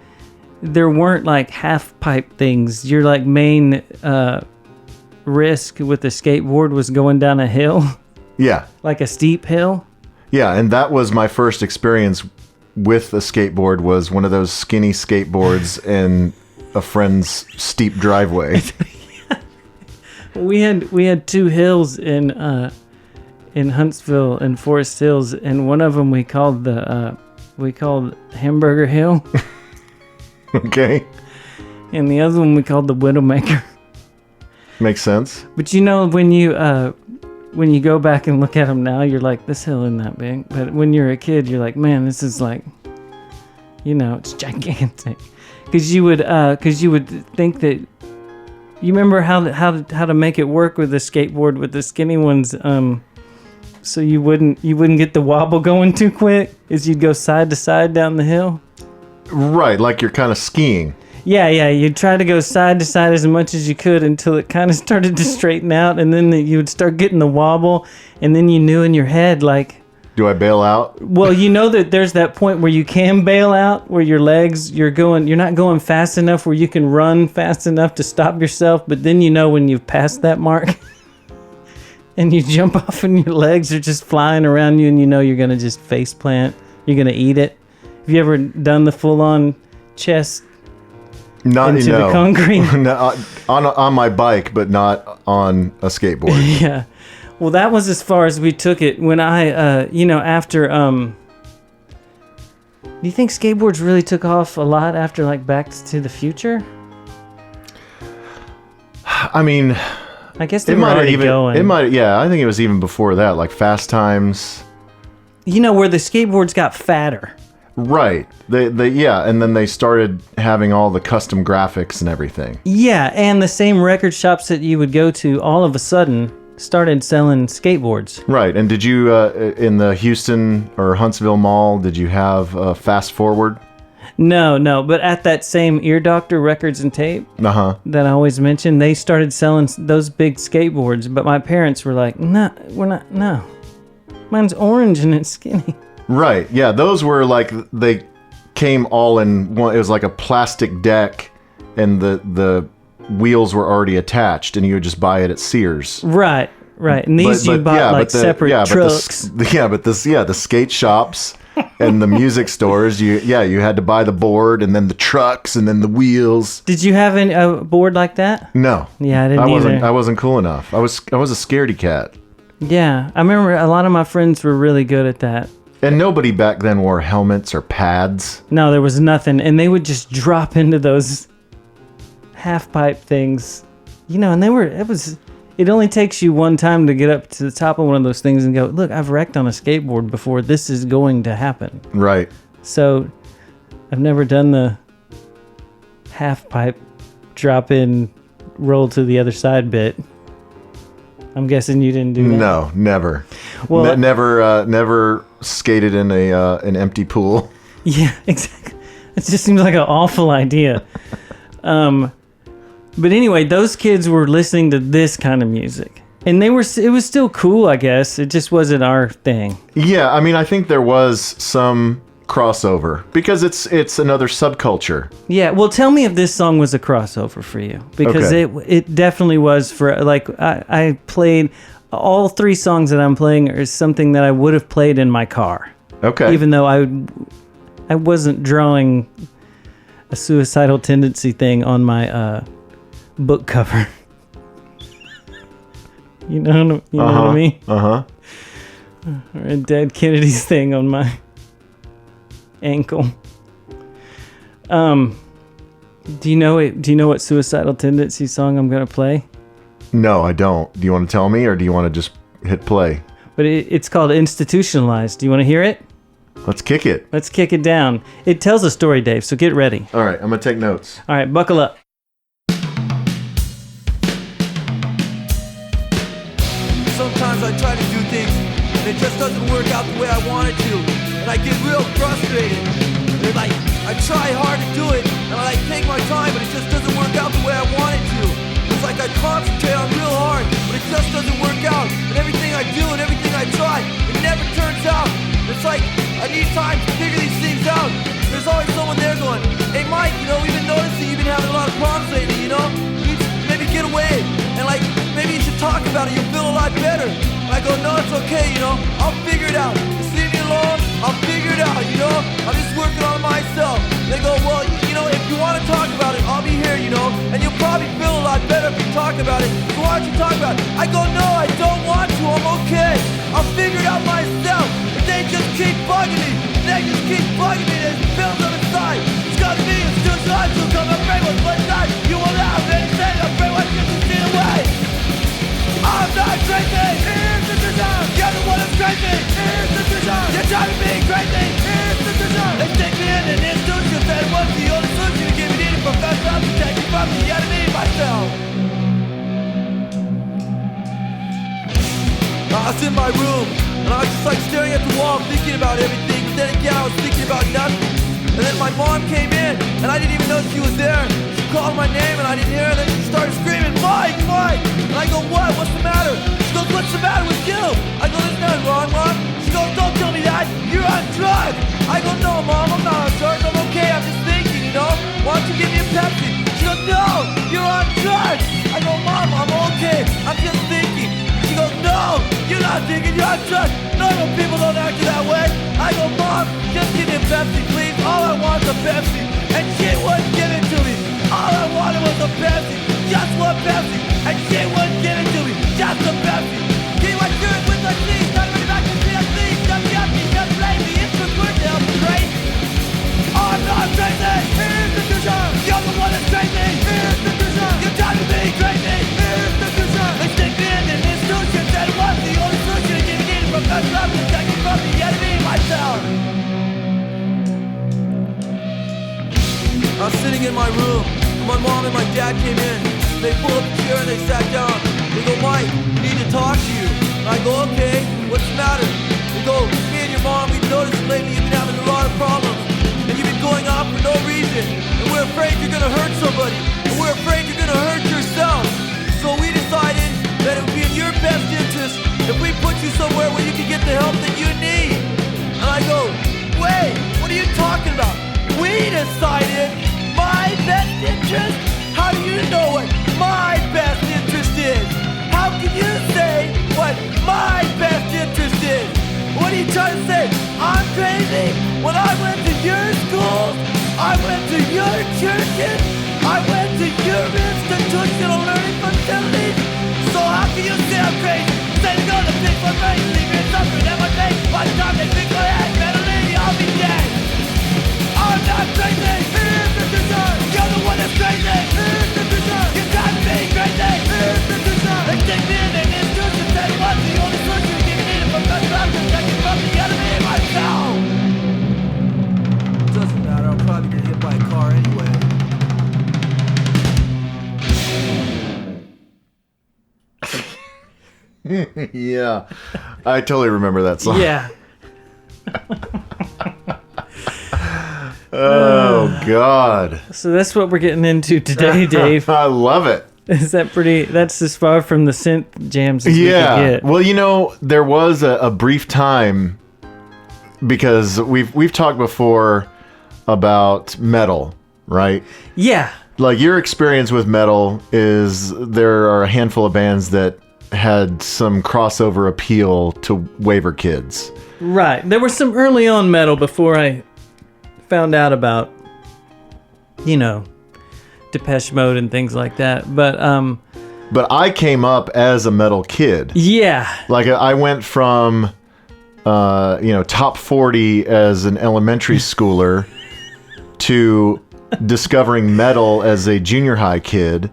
there weren't like half pipe things. Your like main risk with the skateboard was going down a hill. Yeah. Like a steep hill? Yeah, and that was my first experience with a skateboard, was one of those skinny skateboards in a friend's steep driveway. We had 2 hills in Huntsville and Forest Hills, and one of them we called Hamburger Hill. Okay. And the other one we called the Widowmaker. Makes sense. But when you go back and look at them now, you're like, this hill isn't that big. But when you're a kid, you're like, man, this is like, it's gigantic. Because you would think that, you remember how to make it work with the skateboard with the skinny ones. so you wouldn't get the wobble going too quick, is you'd go side to side down the hill. Right, like you're kind of skiing. Yeah, you'd try to go side to side as much as you could until it kind of started to straighten out, and then you would start getting the wobble, and then you knew in your head, like... Do I bail out? Well, you know that there's that point where you can bail out, where your legs, you're not going fast enough where you can run fast enough to stop yourself, but then you know when you've passed that mark, and you jump off and your legs are just flying around you, and you know you're going to just face plant, you're going to eat it. Have you ever done the full-on chest... Not into the concrete? on my bike, but not on a skateboard. Yeah. Well, that was as far as we took it. When I, after, do you think skateboards really took off a lot after, like, Back to the Future? I mean... I guess they were already going. It might, yeah, I think it was even before that, like Fast Times. Where the skateboards got fatter. Right. Yeah, and then they started having all the custom graphics and everything. Yeah, and the same record shops that you would go to all of a sudden started selling skateboards. Right. And did you, in the Houston or Huntsville Mall, did you have Fast Forward? No, but at that same Ear Doctor Records and Tape that I always mention, they started selling those big skateboards, but my parents were like, no. Mine's orange and it's skinny. Right, yeah, those were like, they came all in one, it was like a plastic deck, and the wheels were already attached, and you would just buy it at Sears. Right, and these you bought separate trucks. The skate shops and the music stores, you had to buy the board, and then the trucks, and then the wheels. Did you have a board like that? No. Yeah, I didn't either. I wasn't cool enough. I was a scaredy cat. Yeah, I remember a lot of my friends were really good at that. And nobody back then wore helmets or pads. No, there was nothing. And they would just drop into those half-pipe things. And it only takes you one time to get up to the top of one of those things and go, look, I've wrecked on a skateboard before. This is going to happen. Right. So I've never done the half-pipe drop-in, roll to the other side bit. I'm guessing you didn't do that. No, never. Well, never skated in an empty pool. Yeah, exactly. It just seems like an awful idea. But anyway, those kids were listening to this kind of music, and it was still cool, I guess. It just wasn't our thing. Yeah, I mean, I think there was some crossover because it's another subculture. Yeah, well, tell me if this song was a crossover for you, because it definitely was. For like, I played all three songs that I'm playing are something that I would have played in my car. Okay. Even though I wasn't drawing a suicidal tendency thing on my book cover. You know what I mean? Or a Dead Kennedys thing on my ankle. Do you know what Suicidal Tendency song I'm gonna play? No, I don't. Do you want to tell me, or do you want to just hit play? But it's called Institutionalized. Do you want to hear it? Let's kick it. Let's kick it down. It tells a story, Dave, so get ready. All right, I'm gonna take notes. All right, buckle up. Sometimes I try to do things and it just doesn't work out the way I want it to, and I get real frustrated. And like, I try hard to do it, and I take my time, but it just doesn't work out the way I want it to. It's like I concentrate on real hard, but it just doesn't work out. And everything I do and everything I try, it never turns out. It's like I need time to figure these things out. There's always someone there going, hey Mike, we've been noticing you've been having a lot of problems lately, you need to maybe get away, and like, maybe you should talk about it, you'll feel a lot better. And I go, no, it's okay, I'll figure it out. Just leave me alone, I'll figure it out, I'm just working on myself. They go, well, if you want to talk about it, I'll be here, and you'll probably feel a lot better if you talk about it. So why don't you talk about it? I go, no, I don't want to, I'm okay. I'll figure it out myself. But they just keep bugging me. There's pills on the side. It's gotta be institutionalized to come and bring what's left side. You will not have anything, I'm afraid what you can steal away. I'm not crazy, institution. You're the one that's crazy, institution. You're trying to be crazy, institution. They stick me in an institution, said what's the only solution to give me the professor to take me from the enemy myself. was in my room, and I was just like staring at the wall, thinking about everything. But then again, I was thinking about nothing. And then my mom came in, and I didn't even know she was there. She called my name, and I didn't hear her. And then she started screaming, Mike, Mike! And I go, what? What's the matter? She goes, what's the matter with you? I go, there's nothing wrong, Mom. She goes, don't tell me that. You're on drugs. I go, no, Mom, I'm not on drugs. I'm okay. I'm just thinking, you know. Why don't you give me a Pepsi? She goes, no, you're on drugs. I go, Mom, I'm okay. I'm just thinking. She goes, no, you're not thinking. You're on drugs. Normal people don't act that way. I go, Mom, just give me a Pepsi, please. All I want is a Pepsi. And she wouldn't give it to me. All I wanted was a Pepsi. Just one Pepsi. And she wouldn't give it to me. Just a Pepsi. See what you're doing with the things. Not really back to CFC. Just yucky. Just lazy. It's the good now. Crazy. I'm not crazy. Institution. You're the one that's crazy. Institution. You're driving me crazy. Institution. They stick me in an institution. Said it was the only solution to getting in from that love. Protecting from the enemy myself. I was sitting in my room, and my mom and my dad came in. They pulled up a chair and they sat down. They go, Mike, we need to talk to you. And I go, okay, what's the matter? They go, me and your mom, we've noticed lately you've been having a lot of problems. And you've been going off for no reason. And we're afraid you're gonna hurt somebody. And we're afraid you're gonna hurt yourself. So we decided that it would be in your best interest if we put you somewhere where you can get the help that you need. And I go, wait, what are you talking about? We decided my best interest? How do you know what my best interest is? How can you say what my best interest is? What are you trying to say? I'm crazy? When I went to your schools, I went to your churches, I went to your institutional learning facilities. So how can you say I'm crazy? Say to go to pick my brain, leave me suffering at my face. By the time they pick my head, better lady, I'll be dead. I'm not crazy. You're the one that's crazy. You got me crazy. They take me in an institution. Say what's the only solution to getting in from that love. Protecting from the enemy myself. Doesn't matter. I'll probably get hit by a car anyway. Yeah, I totally remember that song. Yeah. Oh, God. So that's what we're getting into today, Dave. I love it. Is that pretty? That's as far from the synth jams as we could get. Well, you know, there was a brief time, because we've talked before about metal, right? Yeah. Like, your experience with metal is there are a handful of bands that had some crossover appeal to waiver kids. Right. There was some early on metal before I found out about, you know, Depeche Mode and things like that. But I came up as a metal kid. Yeah. Like, I went from top 40 as an elementary schooler to discovering metal as a junior high kid.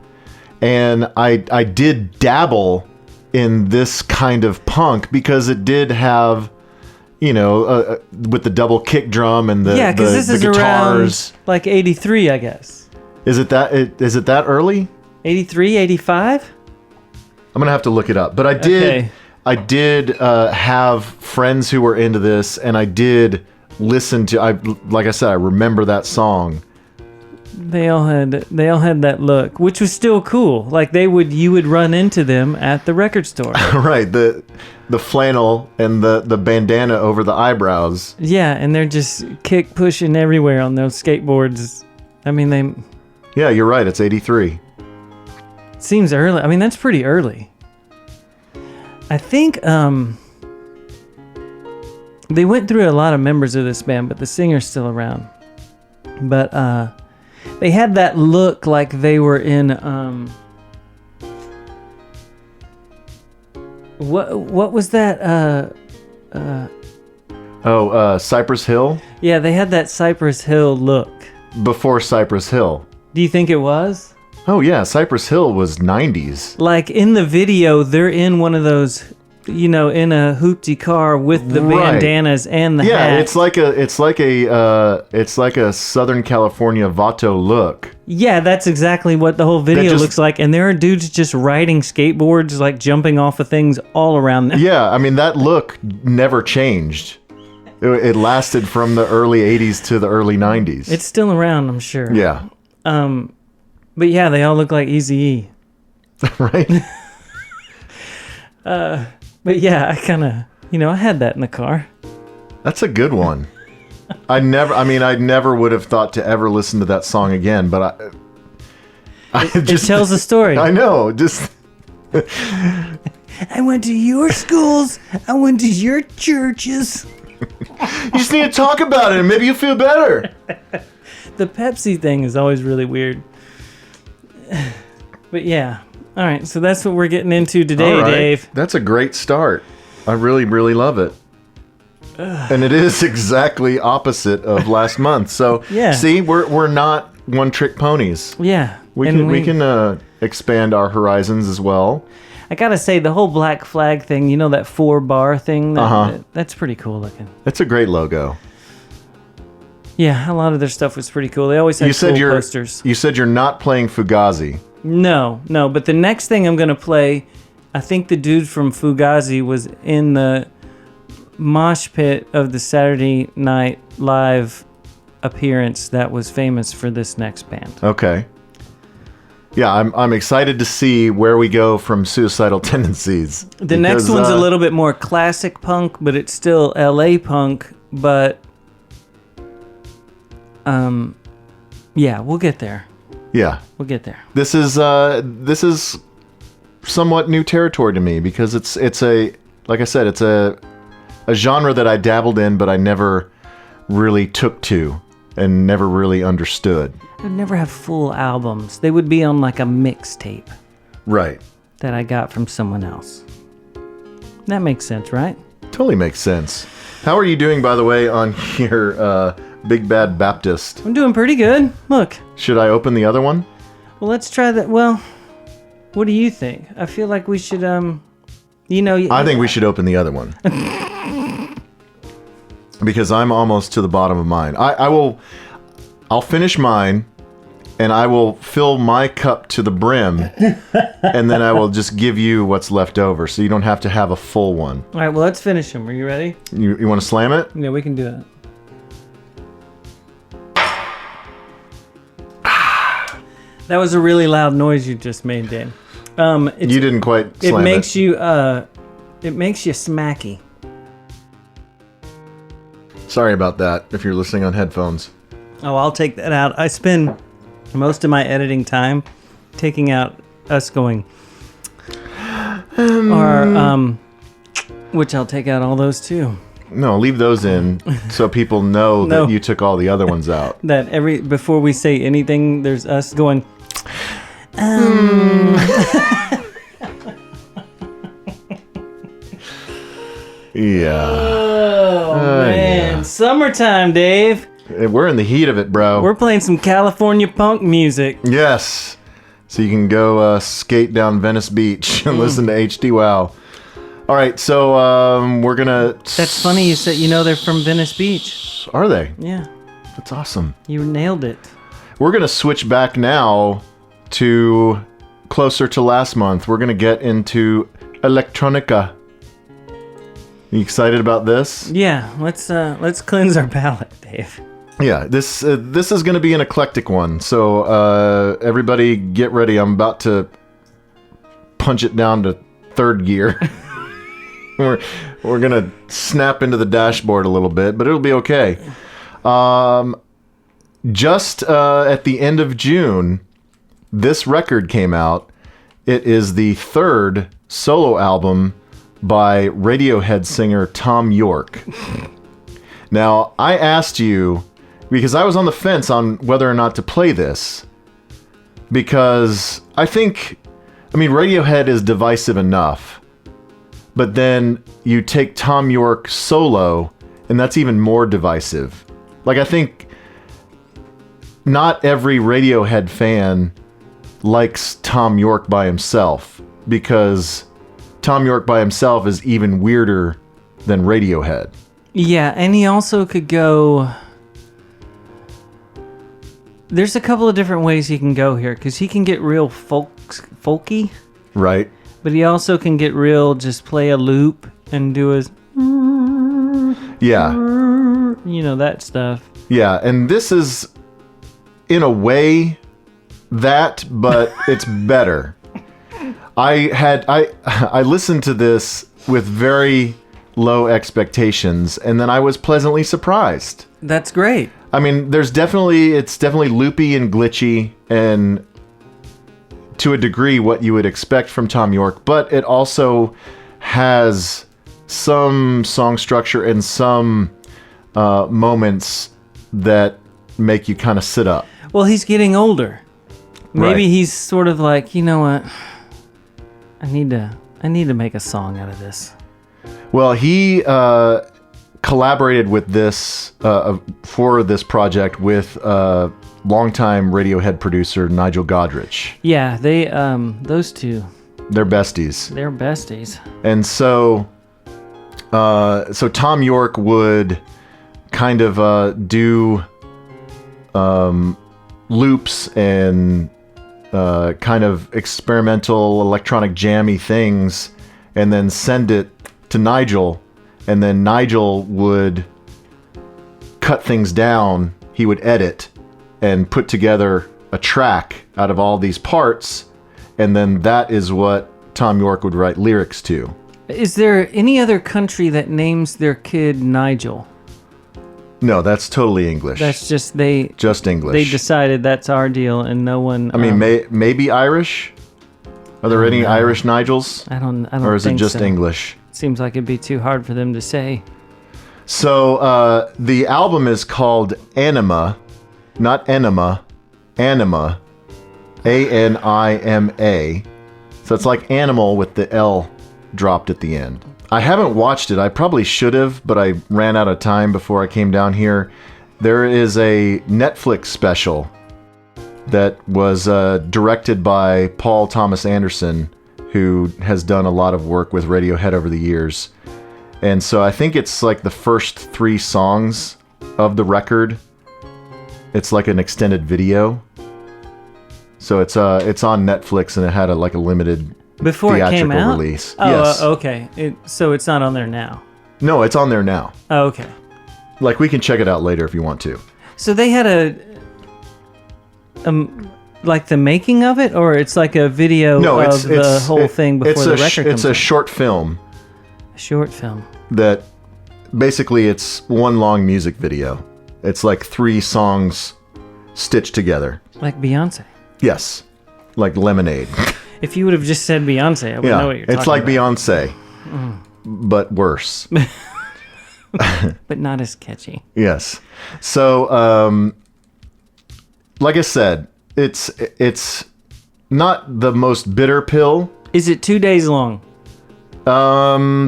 And I did dabble in this kind of punk because it did have, with the double kick drum and the because this is guitars. Around like 83, I guess. Is it that early? 83, 85? I'm gonna have to look it up. But I did have friends who were into this, and I did listen to. Like I said, I remember that song. They all had that look, which was still cool. Like you would run into them at the record store. Right, the flannel and the bandana over the eyebrows. Yeah, and they're just kick pushing everywhere on those skateboards. I mean, Yeah, you're right. It's 83. Seems early. I mean, that's pretty early. I think they went through a lot of members of this band, but the singer's still around. But they had that look like they were in what was that Cypress Hill? Yeah, they had that Cypress Hill look. Before Cypress Hill. Do you think it was? Oh yeah, Cypress Hill was 90s. Like in the video, they're in one of those in a hoopty car with the bandanas and the hat. Yeah, it's like a Southern California Vato look. Yeah, that's exactly what the whole video looks like. And there are dudes just riding skateboards, like jumping off of things all around them. Yeah, I mean, that look never changed. It lasted from the early 80s to the early 90s. It's still around, I'm sure. Yeah. But yeah, they all look like Eazy-E. Right? But yeah, I kind of, I had that in the car. That's a good one. I never would have thought to ever listen to that song again, but it tells a story. I know, just... I went to your schools. I went to your churches. You just need to talk about it and maybe you'll feel better. The Pepsi thing is always really weird. But yeah. All right, so that's what we're getting into today, Dave. That's a great start. I really, really love it. And it is exactly opposite of last month. So, yeah. See, we're not one-trick ponies. Yeah. We can expand our horizons as well. I gotta say, the whole Black Flag thing, that 4-bar thing, that's pretty cool looking. It's a great logo. Yeah, a lot of their stuff was pretty cool. They always had cool posters. You said you're not playing Fugazi. No, but the next thing I'm gonna play, I think the dude from Fugazi was in the mosh pit of the Saturday Night Live appearance that was famous for this next band. Okay. Yeah, I'm excited to see where we go from Suicidal Tendencies. The next one's a little bit more classic punk, but it's still LA punk, but yeah, we'll get there. Yeah. We'll get there. This is somewhat new territory to me because it's a genre that I dabbled in but I never really took to and never really understood. I'd never have full albums. They would be on like a mixtape. Right. That I got from someone else. That makes sense, right? Totally makes sense. How are you doing, by the way, on your Big Bad Baptist? I'm doing pretty good. Look. Should I open the other one? Well, let's try that. Well, what do you think? I feel like we should, I think we should open the other one. Because I'm almost to the bottom of mine. I'll finish mine, and I will fill my cup to the brim, and then I will just give you what's left over, so you don't have to have a full one. All right, well, let's finish them. Are you ready? You want to slam it? Yeah, we can do it. That was a really loud noise you just made, Dan. You didn't quite slam it. It makes you smacky. Sorry about that, if you're listening on headphones. Oh, I'll take that out. I spend most of my editing time taking out us going, which I'll take out all those too. No, leave those in so people know that you took all the other ones out. That before we say anything, there's us going, Yeah. Oh, man. Yeah. Summertime, Dave. We're in the heat of it, bro. We're playing some California punk music. Yes. So you can go skate down Venice Beach and listen to HTWOW. All right, so we're going to... That's funny you said, they're from Venice Beach. Are they? Yeah. That's awesome. You nailed it. We're going to switch back now to closer to last month. We're going to get into electronica. You excited about this? Yeah, let's cleanse our palate, Dave. Yeah, this is going to be an eclectic one. So everybody get ready. I'm about to punch it down to third gear. We're going to snap into the dashboard a little bit, but it'll be okay. Just at the end of June, this record came out. It is the third solo album by Radiohead singer Thom Yorke. Now, I asked you, because I was on the fence on whether or not to play this, because Radiohead is divisive enough, but then you take Thom Yorke solo, and that's even more divisive. Like, I think not every Radiohead fan likes Thom Yorke by himself, because Thom Yorke by himself is even weirder than Radiohead. Yeah, and he also could go... There's a couple of different ways he can go here, because he can get real folky. Right. But he also can get real, just play a loop and do his... Yeah. You know, that stuff. Yeah, and this is, in a way, that, but it's better. I listened to this with very low expectations, and then I was pleasantly surprised. That's great. I mean, it's definitely loopy and glitchy, and to a degree what you would expect from Thom Yorke, but it also has some song structure and some moments that make you kind of sit up. Well, he's getting older. Maybe Right. he's sort of like, you know what? I need to make a song out of this. Well, he collaborated with this for this project with longtime Radiohead producer Nigel Godrich. Yeah, they those two, They're besties. they're besties. And so Thom Yorke would kind of do loops and kind of experimental electronic jammy things, and then send it to Nigel, and then Nigel would cut things down. He would edit and put together a track out of all these parts, and then that is what Thom Yorke would write lyrics to. Is there any other country that names their kid Nigel? No, that's totally English. That's just just English. They decided that's our deal, and no one. I mean, maybe Irish. Are there any Irish Nigels? I don't. Or is it think just so. English? Seems like it'd be too hard for them to say. So the album is called Anima, not Enema, Anima, Anima. So it's like animal with the L dropped at the end. I haven't watched it. I probably should have, but I ran out of time before I came down here. There is a Netflix special that was directed by Paul Thomas Anderson, who has done a lot of work with Radiohead over the years. And so I think it's like the first 3 songs of the record. It's like an extended video. So it's on Netflix, and it had a limited Before it came theatrical out? release. Oh, Yes. Okay. So it's not on there now. No, it's on there now. Oh, okay. Like, we can check it out later if you want to. So they had like the making of it, or it's like a video of the whole thing before the record comes It's a out? short film A short film. that basically it's one long music video. It's like 3 songs stitched together. Like Beyonce. Yes. Like Lemonade. If you would have just said Beyonce, I would know what you're talking it's like about. Beyonce, but worse. But not as catchy. Yes. So, like I said, it's not the most bitter pill. Is it 2 days long?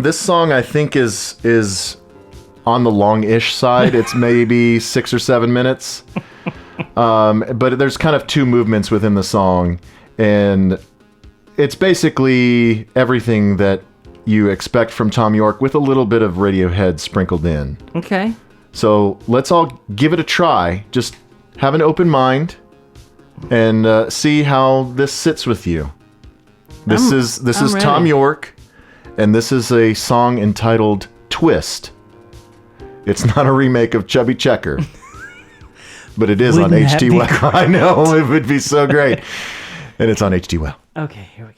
This song I think is on the long-ish side. It's maybe 6 or 7 minutes. But there's kind of 2 movements within the song, and it's basically everything that you expect from Thom Yorke with a little bit of Radiohead sprinkled in. Okay. So let's all give it a try. Just have an open mind and see how this sits with you. This is ready. Thom Yorke, and this is a song entitled Twist. It's not a remake of Chubby Checker, but it is on Wouldn't that be HTWOW. I know, it would be so great. And it's on HTWOW. Okay, here we go.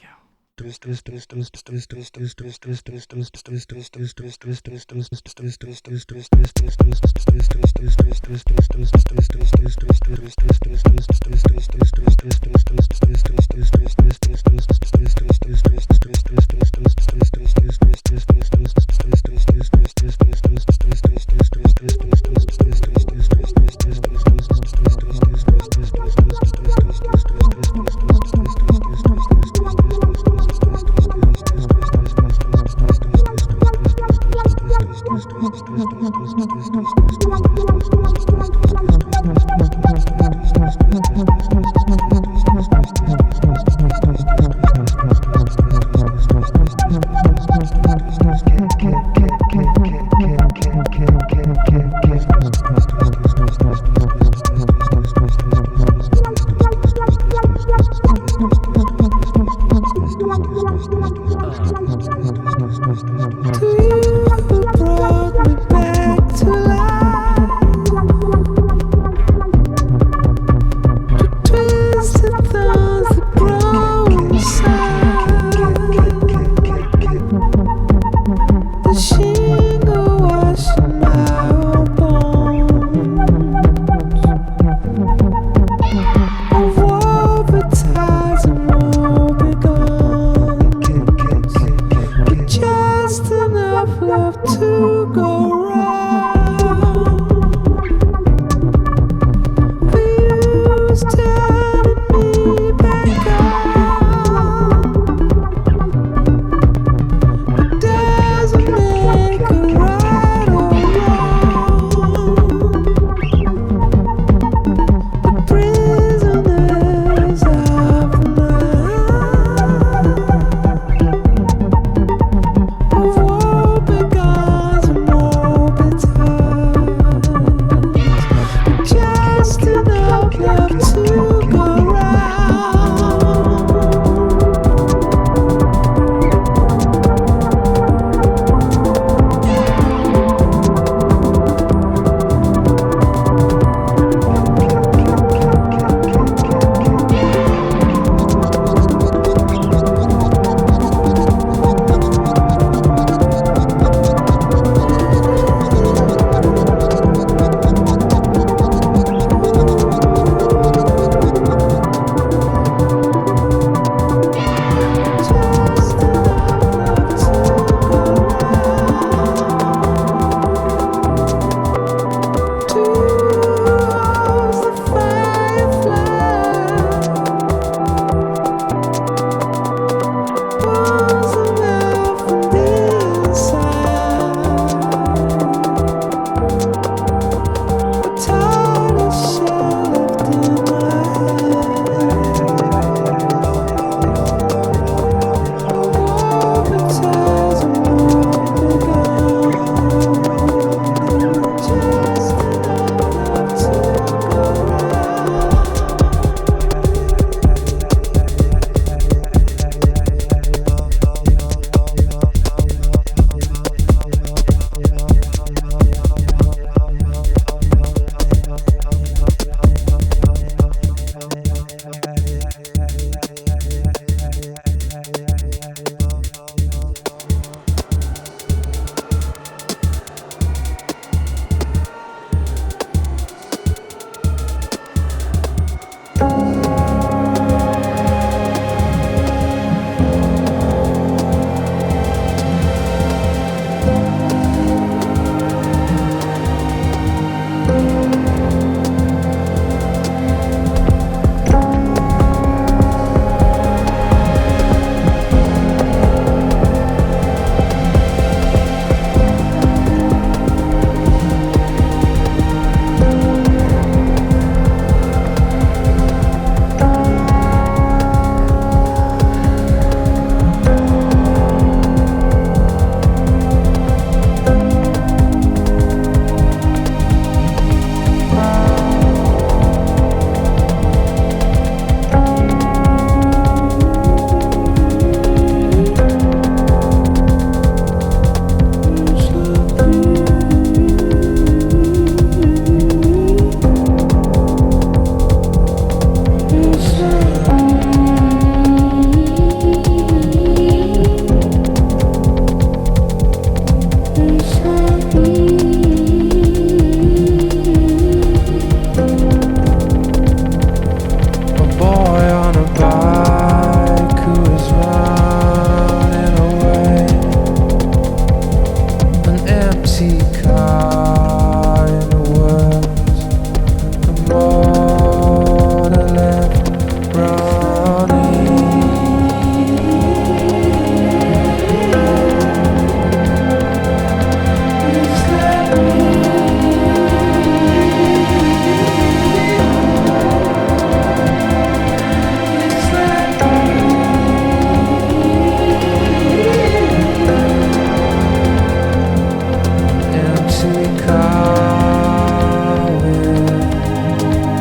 to recall it.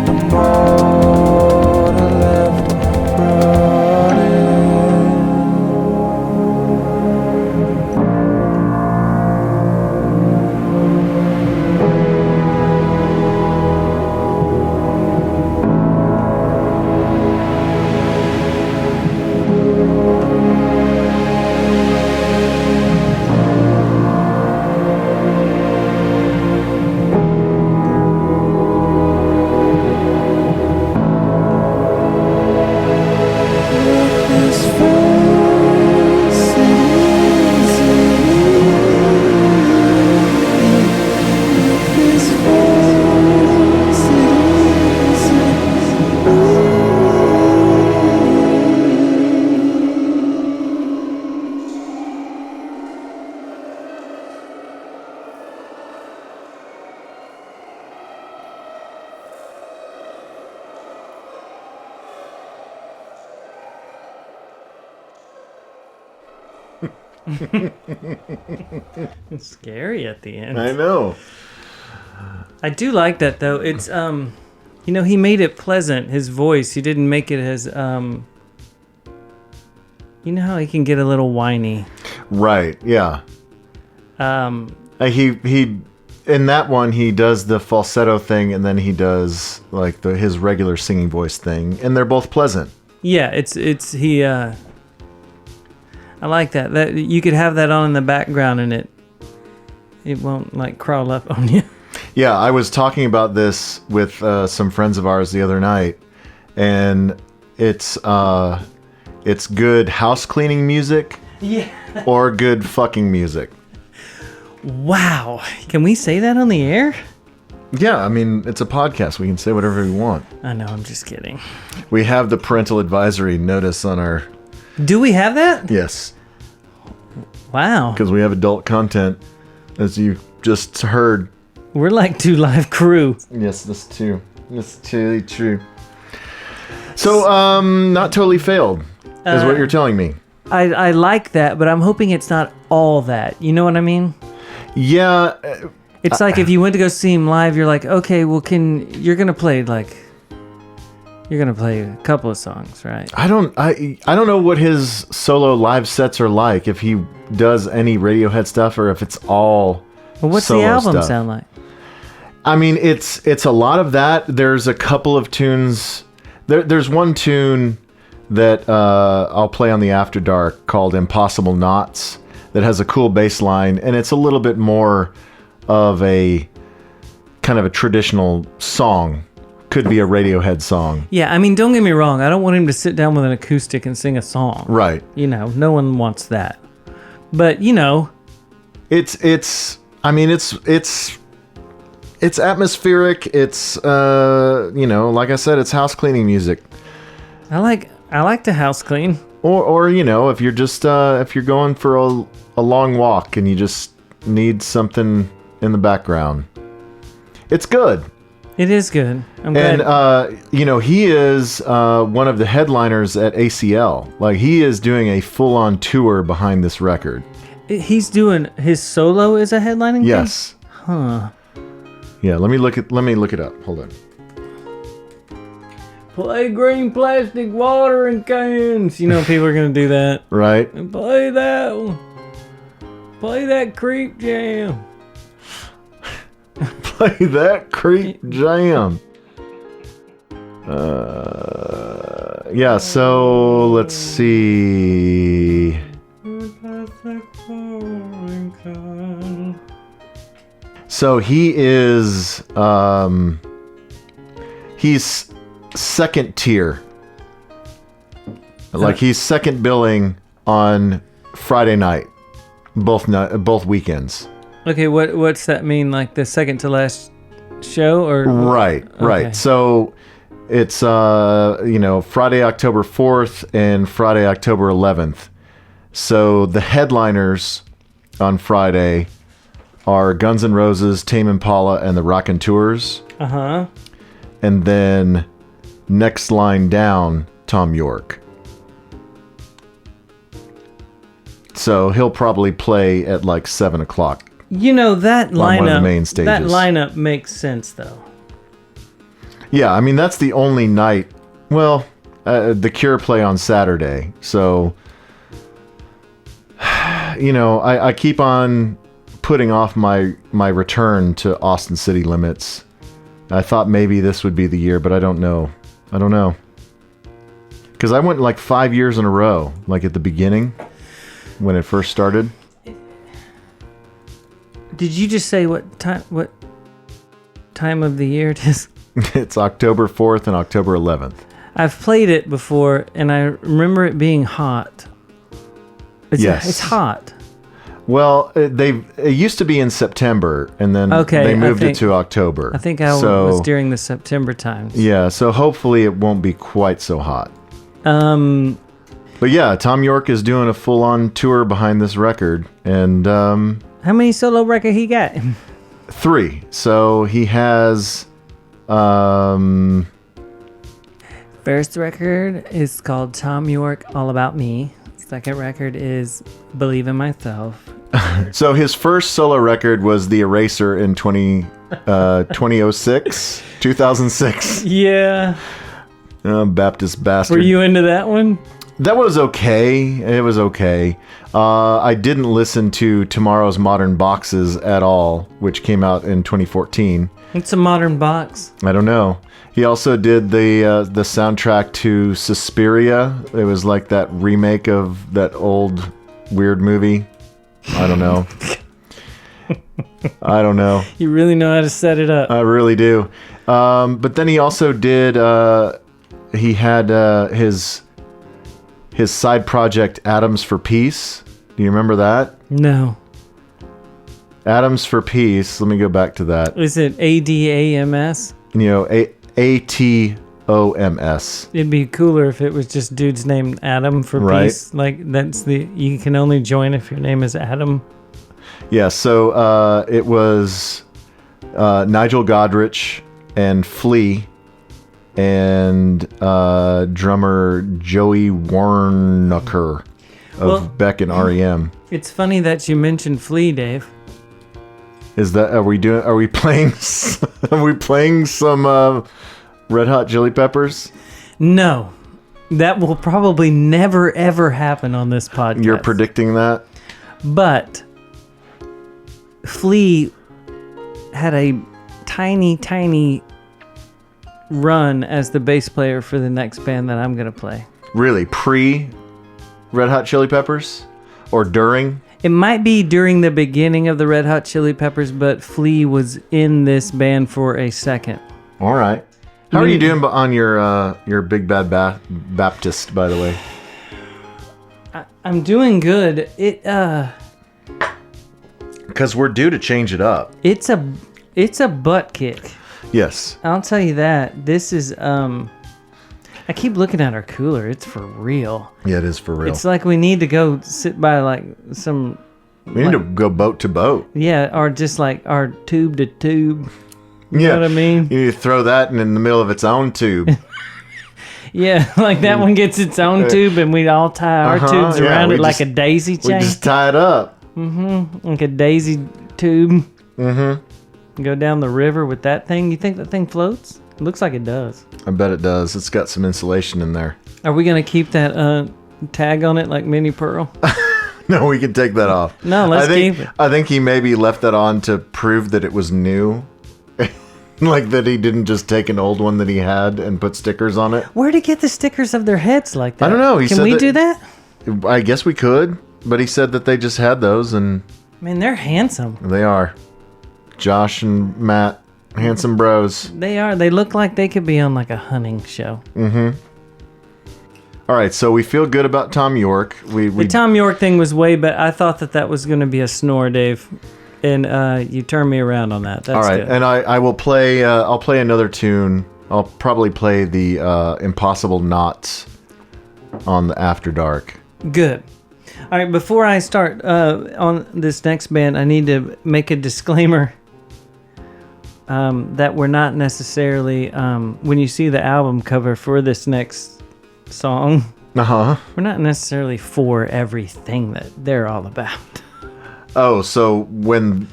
The more I left brought it. It's scary at the end. I know. I do like that though. It's he made it pleasant. His voice. He didn't make it as you know how he can get a little whiny. Right. Yeah. He in that one he does the falsetto thing and then he does like his regular singing voice thing, and they're both pleasant. Yeah. It's he. I like that. That you could have that on in the background and it won't like crawl up on you. Yeah, I was talking about this with some friends of ours the other night, and it's good house cleaning music, or good fucking music. Wow, can we say that on the air? Yeah, I mean it's a podcast. We can say whatever we want. I know. I'm just kidding. We have the parental advisory notice on our. Do we have that? Yes. Wow. Because we have adult content, as you just heard. We're like 2 Live crew. Yes, that's true. That's totally true. So, not totally failed, is what you're telling me. I like that, but I'm hoping it's not all that. You know what I mean? Yeah. It's like if you went to go see him live, you're like, okay, well, you're gonna play a couple of songs, right? I don't know what his solo live sets are like. If he does any Radiohead stuff, or if it's all. Well, what's the solo album stuff. sound like? I mean, it's a lot of that. There's a couple of tunes. There's one tune that I'll play on the After Dark called "Impossible Knots" that has a cool bass line, and it's a little bit more of a kind of a traditional song. Could be a Radiohead song. Yeah, I mean, don't get me wrong. I don't want him to sit down with an acoustic and sing a song. Right. You know, no one wants that. But, you know. It's atmospheric. It's, like I said, it's house cleaning music. I like to house clean. Or if you're just, if you're going for a long walk and you just need something in the background. It's good. It is good. I'm glad. And, he is one of the headliners at ACL. Like, he is doing a full-on tour behind this record. He's doing his solo is a headlining Yes. thing? Huh. Yeah, let me look it up. Hold on. Play green plastic watering cans. You know people are going to do that. Right. And play that one. Play that creep jam. Play that creep jam. Yeah, so let's see. So he is he's second tier. Like he's second billing on Friday night, both weekends. Okay, what's that mean? Like the second to last show, or right? Okay. So it's Friday October 4th and Friday October 11th. So the headliners on Friday are Guns N' Roses, Tame Impala, and the Raconteurs. Uh-huh. And then next line down, Thom Yorke. So he'll probably play at like 7 o'clock You know, that one of the lineup, main stages. that lineup makes sense, though. Yeah, I mean, that's the only night. Well, the Cure play on Saturday. So, you know, I keep on putting off my return to Austin City Limits. I thought maybe this would be the year, but I don't know. Because I went like 5 years in a row, like at the beginning when it first started. Did you just say what time of the year it is? It's October 4th and October 11th. I've played it before, and I remember it being hot. Yes. It's hot. Well, it used to be in September, and then they moved it to October. I think I was during the September times. Yeah, so hopefully it won't be quite so hot. But yeah, Thom Yorke is doing a full-on tour behind this record, and how many solo records he got? 3. So he has First record is called Thom Yorke, All About Me. Second record is Believe in Myself. So his first solo record was The Eraser in 2006. Yeah. Baptist bastard. Were you into that one? That was okay. It was okay. I didn't listen to Tomorrow's Modern Boxes at all, which came out in 2014. It's a modern box. I don't know. He also did the soundtrack to Suspiria. It was like that remake of that old weird movie. I don't know. You really know how to set it up. I really do. But then he also did. He had his side project Atoms for Peace. Do you remember that? No. Atoms for Peace. Let me go back to that. Is it ADAMS? You know, ATOMS. It'd be cooler if it was just dude's name Adam for peace. Like you can only join if your name is Adam. Yeah, so it was Nigel Godrich and Flea and drummer Joey Warnaker of Beck and REM. It's funny that you mentioned Flea, Dave. Are we playing some Red Hot Chili Peppers? No. That will probably never ever happen on this podcast. You're predicting that? But Flea had a tiny run as the bass player for the next band that I'm going to play. Really? Pre Red Hot Chili Peppers? Or during? It might be during the beginning of the Red Hot Chili Peppers, but Flea was in this band for a second. All right. How are you doing on your Big Bad Baptist, by the way? I'm doing good. Because we're due to change it up. It's a butt kick. Yes. I'll tell you that. This is I keep looking at our cooler. It's for real. Yeah, it is for real. It's like we need to go sit by like some... We need to go boat to boat. Yeah, or just like our tube to tube. You know what I mean? You need to throw that in the middle of its own tube. Yeah, like that one gets its own tube and we all tie our tubes around it like a daisy chain. We just tie it up. Mm-hmm. Like a daisy tube. Mm-hmm. Go down the river with that thing. You think that thing floats? It looks like it does. I bet it does. It's got some insulation in there. Are we going to keep that tag on it like Minnie Pearl? No, we can take that off. No, let's keep it. I think he maybe left that on to prove that it was new. Like that he didn't just take an old one that he had and put stickers on it. Where'd he get the stickers of their heads like that? I don't know. Can we do that? I guess we could, but he said that they just had those and... Man, they're handsome. They are. Josh and Matt, handsome bros. They are. They look like they could be on like a hunting show. Mm-hmm. All right, so we feel good about Thom Yorke. The Thom Yorke thing was way better. I thought that was going to be a snore, Dave. And you turned me around on that. That's all right, good. And I will play. I'll play another tune. I'll probably play the Impossible Knots on the After Dark. Good. All right. Before I start on this next band, I need to make a disclaimer that we're not necessarily. When you see the album cover for this next song, we're not necessarily for everything that they're all about. Oh, so when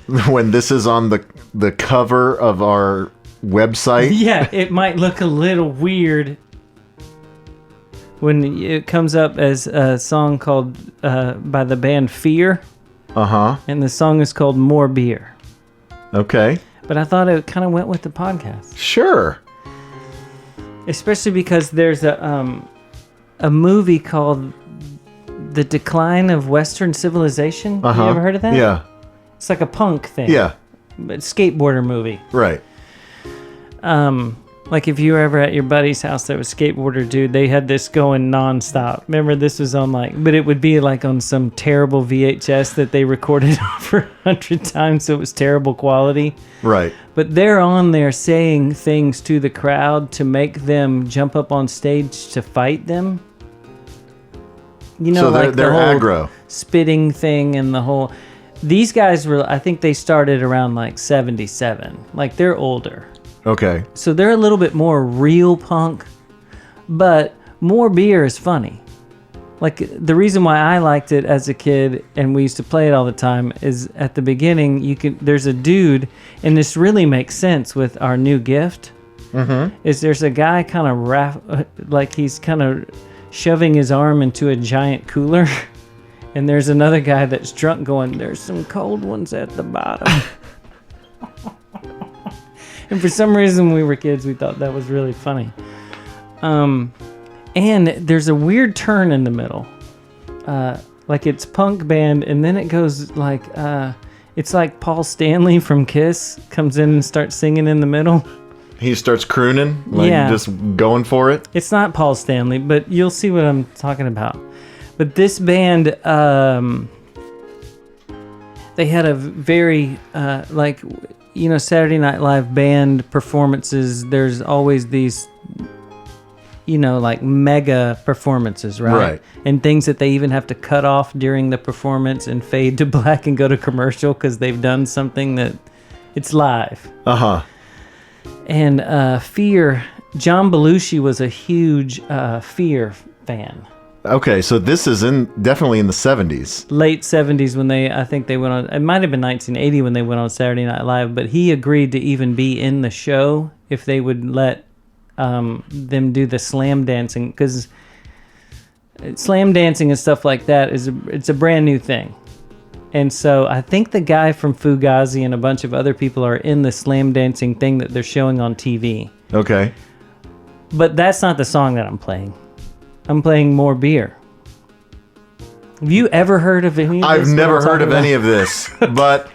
this is on the cover of our website? Yeah, it might look a little weird when it comes up as a song called by the band Fear. Uh-huh. And the song is called More Beer. Okay. But I thought it kind of went with the podcast. Sure. Especially because there's a movie called The Decline of Western Civilization. Uh-huh. You ever heard of that? Yeah. It's like a punk thing. Yeah. Skateboarder movie. Right. Like if you were ever at your buddy's house that was skateboarder dude, they had this going nonstop. Remember this was on but it would be like on some terrible VHS that they recorded over 100 times, so it was terrible quality. Right. But they're on there saying things to the crowd to make them jump up on stage to fight them. You know, so like they're the whole aggro. spitting thing and the whole... These guys were, I think they started around like 77. Like they're older. Okay. So they're a little bit more real punk, but More Beer is funny. Like the reason why I liked it as a kid and we used to play it all the time is at the beginning there's a dude, and this really makes sense with our new gift. Mm-hmm. Is there's a guy kind of like he's kind of shoving his arm into a giant cooler, and there's another guy that's drunk going, "There's some cold ones at the bottom." And for some reason, when we were kids, we thought that was really funny. And there's a weird turn in the middle. Like it's punk band, and then it goes like... it's like Paul Stanley from Kiss comes in and starts singing in the middle. He starts crooning, like Yeah. just going for it. It's not Paul Stanley, but you'll see what I'm talking about. But this band... they had a very... You know, Saturday Night Live band performances, there's always these, you know, like mega performances, right? Right. And things that they even have to cut off during the performance and fade to black and go to commercial because they've done something that it's live. Uh-huh. And Fear, John Belushi was a huge Fear fan. Okay, so this is definitely in the 70s. Late 70s when I think they went on, it might have been 1980 when they went on Saturday Night Live, but he agreed to even be in the show if they would let them do the slam dancing, because slam dancing and stuff like that it's a brand new thing. And so I think the guy from Fugazi and a bunch of other people are in the slam dancing thing that they're showing on TV. Okay. But that's not the song that I'm playing. I'm playing More Beer. Have you ever heard of any of this? I've never heard of any of this, but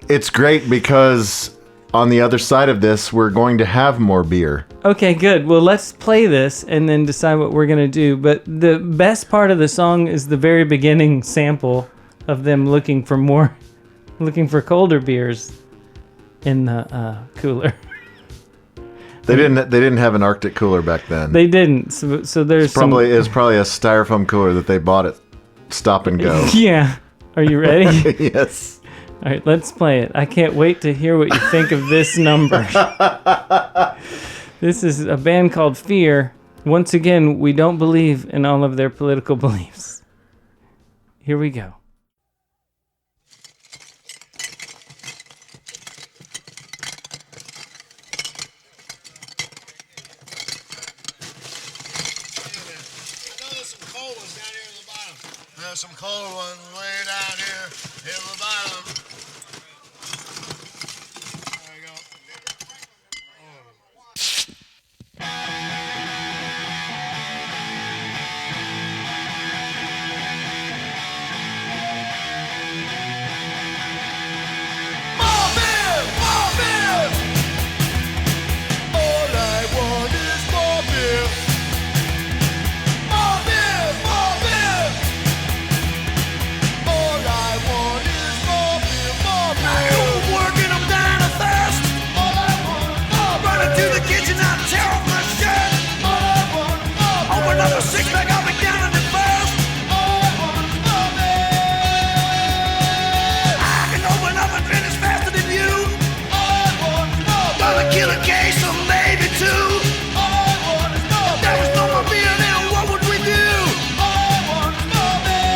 it's great because on the other side of this, we're going to have more beer. Okay, good. Well, let's play this and then decide what we're going to do. But the best part of the song is the very beginning sample of them looking for colder beers in the cooler. They didn't have an Arctic cooler back then. They didn't. So there's It's probably a styrofoam cooler that they bought at Stop and Go. Yeah. Are you ready? Yes. All right, let's play it. I can't wait to hear what you think of this number. This is a band called Fear. Once again, we don't believe in all of their political beliefs. Here we go. There's some cold ones way down here in the bottom. There we go. More beer! More beer! All I want is more beer. More beer! More beer! All I want is more beer, more beer. I go to work and I'm dying of thirst. All I want is more beer. Running to the kitchen, I tear off my shirt. All I want is more beer. Open up a six-pack, I'll be down in it first. All I want is more beer. I can open up and finish faster than you. All I want is more beer. Gonna kill a case or maybe two. All I want is more beer. If there was no more beer, then what would we do? All I want is more beer.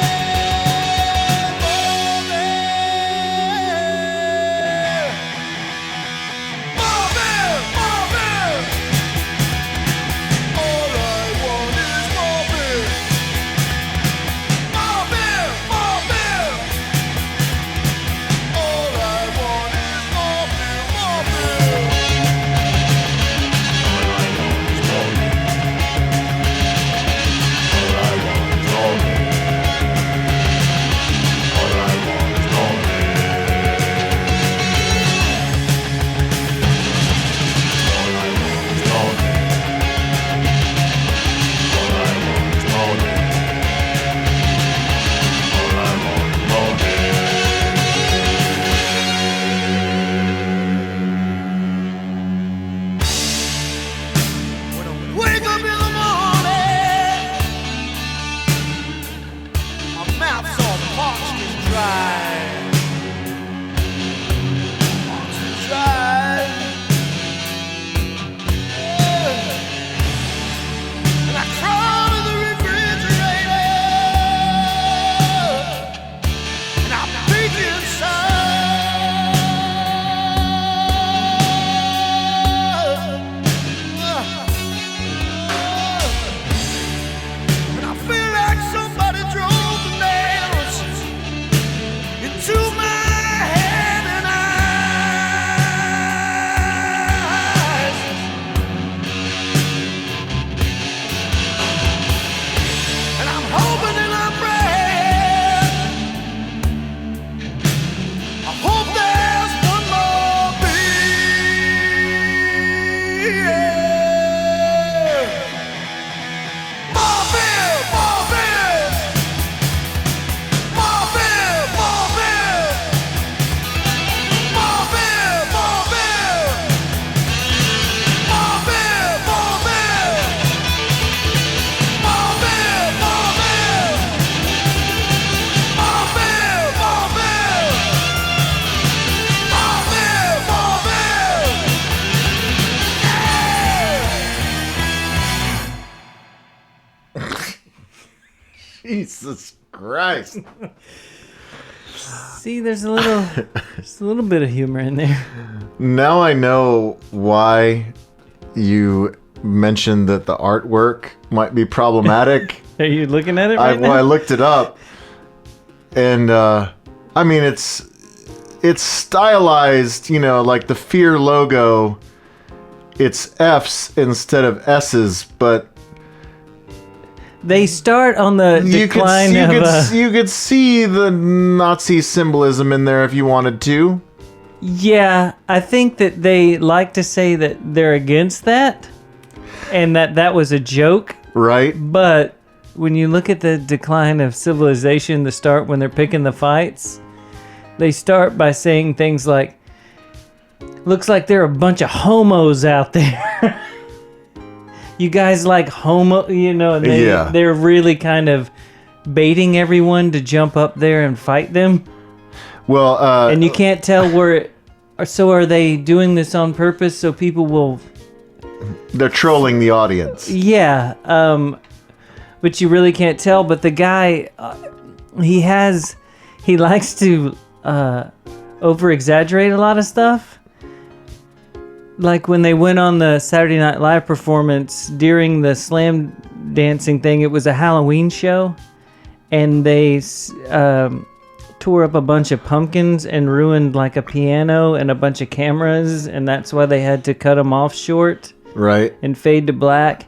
Jesus Christ. See, there's a little bit of humor in there. Now I know why you mentioned that the artwork might be problematic. Are you looking at it right now? I looked it up, and I mean it's stylized, you know, like the Fear logo. It's F's instead of S's, but they start on the decline you could see the Nazi symbolism in there if you wanted to. Yeah, I think that they like to say that they're against that, and that was a joke. Right. But when you look at the decline of civilization, the start when they're picking the fights, they start by saying things like, looks like there are a bunch of homos out there. You guys like homo, you know, and they're really kind of baiting everyone to jump up there and fight them. Well, and you can't tell so are they doing this on purpose so people will... They're trolling the audience. Yeah, but you really can't tell. But the guy, he likes to over-exaggerate a lot of stuff. Like when they went on the Saturday Night Live performance during the slam dancing thing, it was a Halloween show, and they tore up a bunch of pumpkins and ruined like a piano and a bunch of cameras, and that's why they had to cut them off short. Right. And fade to black.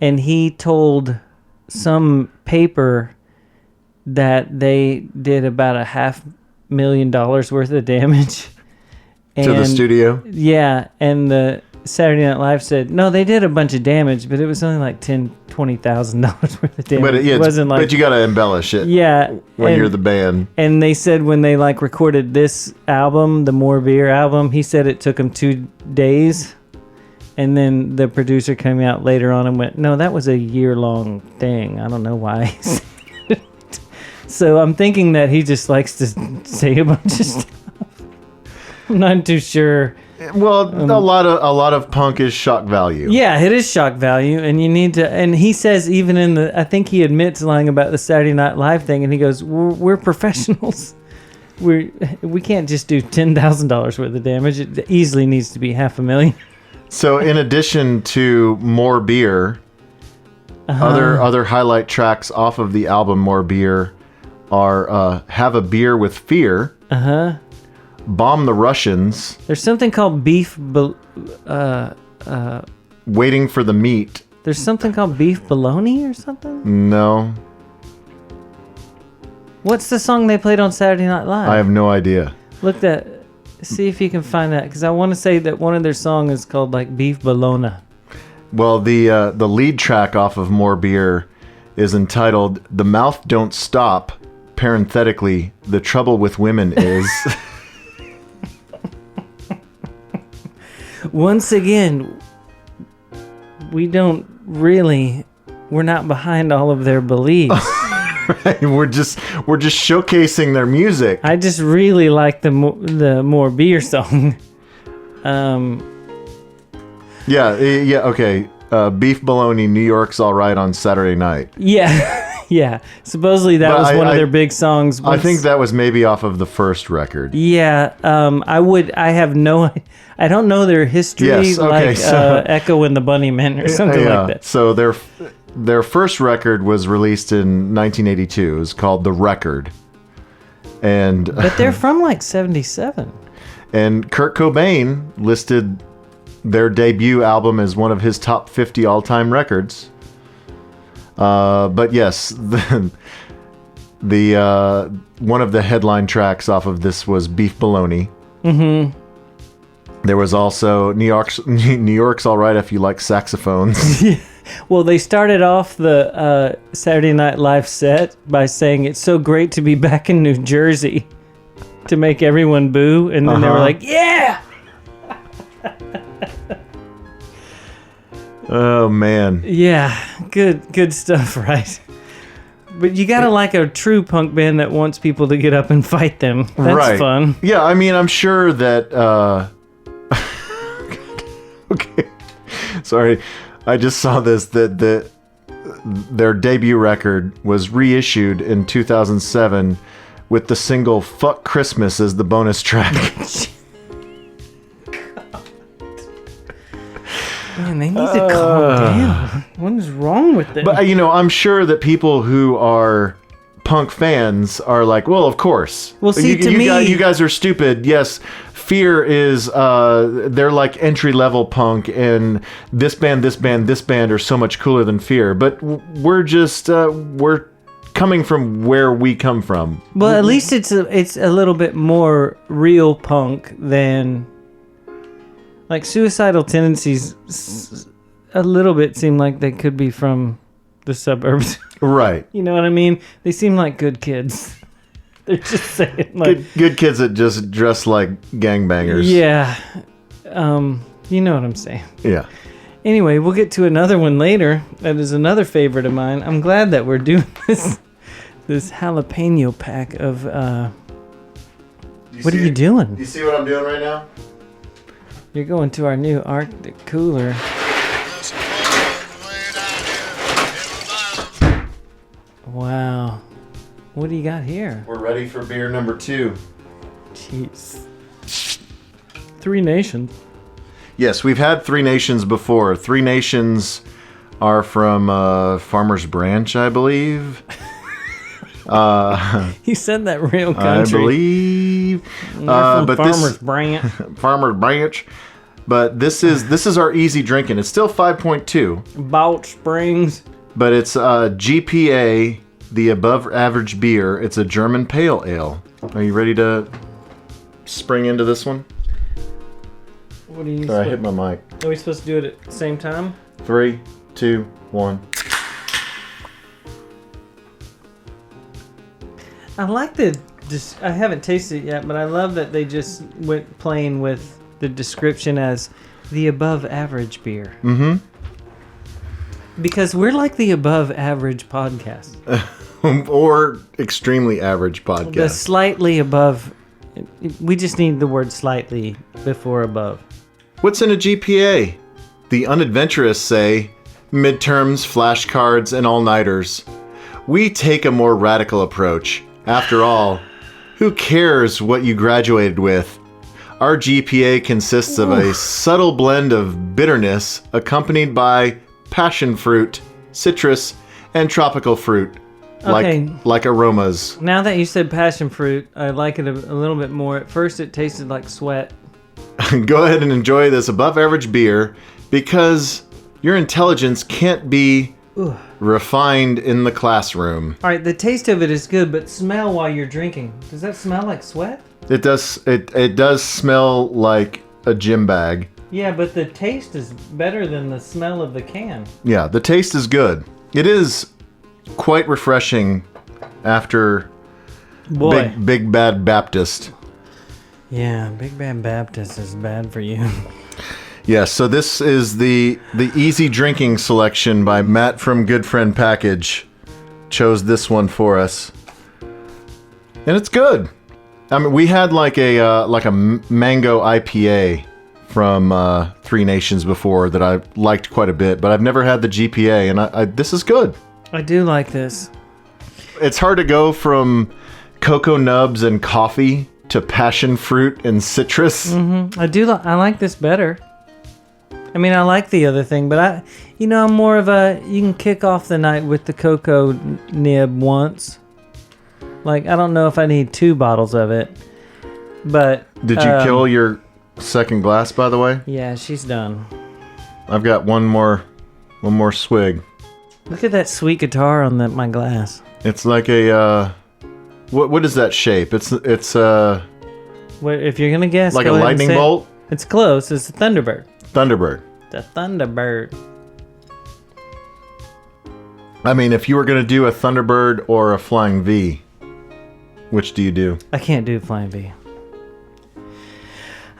And he told some paper that they did about $500,000 worth of damage. To the studio? Yeah, and the Saturday Night Live said, no, they did a bunch of damage, but it was only like $20,000 worth of damage. But it wasn't like... But you got to embellish it. Yeah. When you're the band. And they said when they like recorded this album, the More Beer album, he said it took them 2 days. And then the producer came out later on and went, no, that was a year-long thing. I don't know why he said it. So I'm thinking that he just likes to say a bunch of stuff. I'm not too sure. Well, a lot of punk is shock value. Yeah, it is shock value, and you need to. And he says even in the, I think he admits lying about the Saturday Night Live thing, and he goes, "We're professionals. We can't just do $10,000 worth of damage. It easily needs to be $500,000." So, in addition to More Beer, other highlight tracks off of the album More Beer are "Have a Beer with Fear." Bomb the Russians. There's something called Waiting for the Meat. There's something called Beef Bologna or something? No. What's the song they played on Saturday Night Live? I have no idea. See if you can find that, because I want to say that one of their songs is called like Beef Bologna. Well, the lead track off of More Beer is entitled "The Mouth Don't Stop." Parenthetically, the trouble with women is. Once again, we're not behind all of their beliefs. Right, we're just showcasing their music. I just really like the More Beer song. Yeah, okay. Beef Bologna, New York's All Right on Saturday Night. Yeah. Yeah, supposedly that was one of their big songs. I think that was maybe off of the first record. Yeah, I don't know their history, yes, okay, like Echo and the Bunnymen or something like that. So their first record was released in 1982. It was called The Record. But they're from like 77. And Kurt Cobain listed their debut album as one of his top 50 all-time records. But yes, the one of the headline tracks off of this was Beef Bologna. Mm-hmm. There was also New York's All Right if you like saxophones. Yeah. Well, they started off the Saturday Night Live set by saying it's so great to be back in New Jersey, to make everyone boo, and then they were like, yeah. Oh man. Yeah, good stuff, right? But you gotta like a true punk band that wants people to get up and fight them. That's fun. Yeah, I mean, I'm sure that. Okay, sorry, I just saw this that their debut record was reissued in 2007 with the single Fuck Christmas as the bonus track. Man, they need to calm down. What is wrong with them? But, I'm sure that people who are punk fans are like, well, of course. Well, see, you guys are stupid. Yes, Fear is, they're like entry-level punk, and this band are so much cooler than Fear. But we're just, we're coming from where we come from. Well, at least it's a little bit more real punk than... Like, Suicidal Tendencies a little bit seem like they could be from the suburbs. Right. You know what I mean? They seem like good kids. They're just saying, like... Good kids that just dress like gangbangers. Yeah. You know what I'm saying. Yeah. Anyway, we'll get to another one later. That is another favorite of mine. I'm glad that we're doing this jalapeno pack of... What are you doing? You see what I'm doing right now? You're going to our new Arctic cooler. Wow. What do you got here? We're ready for beer number 2. Jeez. 3 Nations. Yes, we've had 3 Nations before. 3 Nations are from Farmer's Branch, I believe. You said that real country. I believe. From Farmer's Branch. Farmer's Branch. But this is our easy drinking. It's still 5.2. Balch Springs. But it's GPA, the above average beer. It's a German pale ale. Are you ready to spring into this one? What are you Sorry, I hit my mic. Are we supposed to do it at the same time? 3, 2, 1. I like I haven't tasted it yet, but I love that they just went plain with the description as the above average beer. Mm-hmm. Because we're like the above average podcast. Or extremely average podcast. The slightly above. We just need the word slightly before above. What's in a GPA? The unadventurous say midterms, flashcards, and all-nighters. We take a more radical approach. After all, who cares what you graduated with? Our GPA consists of a subtle blend of bitterness accompanied by passion fruit, citrus, and tropical fruit, like aromas. Now that you said passion fruit, I like it a little bit more. At first, it tasted like sweat. Go ahead and enjoy this above-average beer because your intelligence can't be refined in the classroom. All right, the taste of it is good, but smell while you're drinking. Does that smell like sweat? It does. It does smell like a gym bag. Yeah, but the taste is better than the smell of the can. Yeah, the taste is good. It is quite refreshing after Big Bad Baptist. Yeah, Big Bad Baptist is bad for you. Yeah, so this is the easy drinking selection by Matt from Goodfriend Package. Chose this one for us. And it's good. I mean, we had like a mango IPA from 3 Nations before that I liked quite a bit, but I've never had the GPA, and this is good. I do like this. It's hard to go from cocoa nubs and coffee to passion fruit and citrus. Mm-hmm. I like this better. I mean, I like the other thing, but I'm more of you can kick off the night with the cocoa nib once. Like, I don't know if I need 2 bottles of it, but... Did you kill your second glass, by the way? Yeah, she's done. I've got one more swig. Look at that sweet guitar on my glass. It's like a, what is that shape? It's What, if you're going to guess, like a go ahead and lightning say it. bolt? It's close. It's a Thunderbird. Thunderbird. The Thunderbird. I mean, if you were going to do a Thunderbird or a Flying V, which do you do? I can't do Flying V.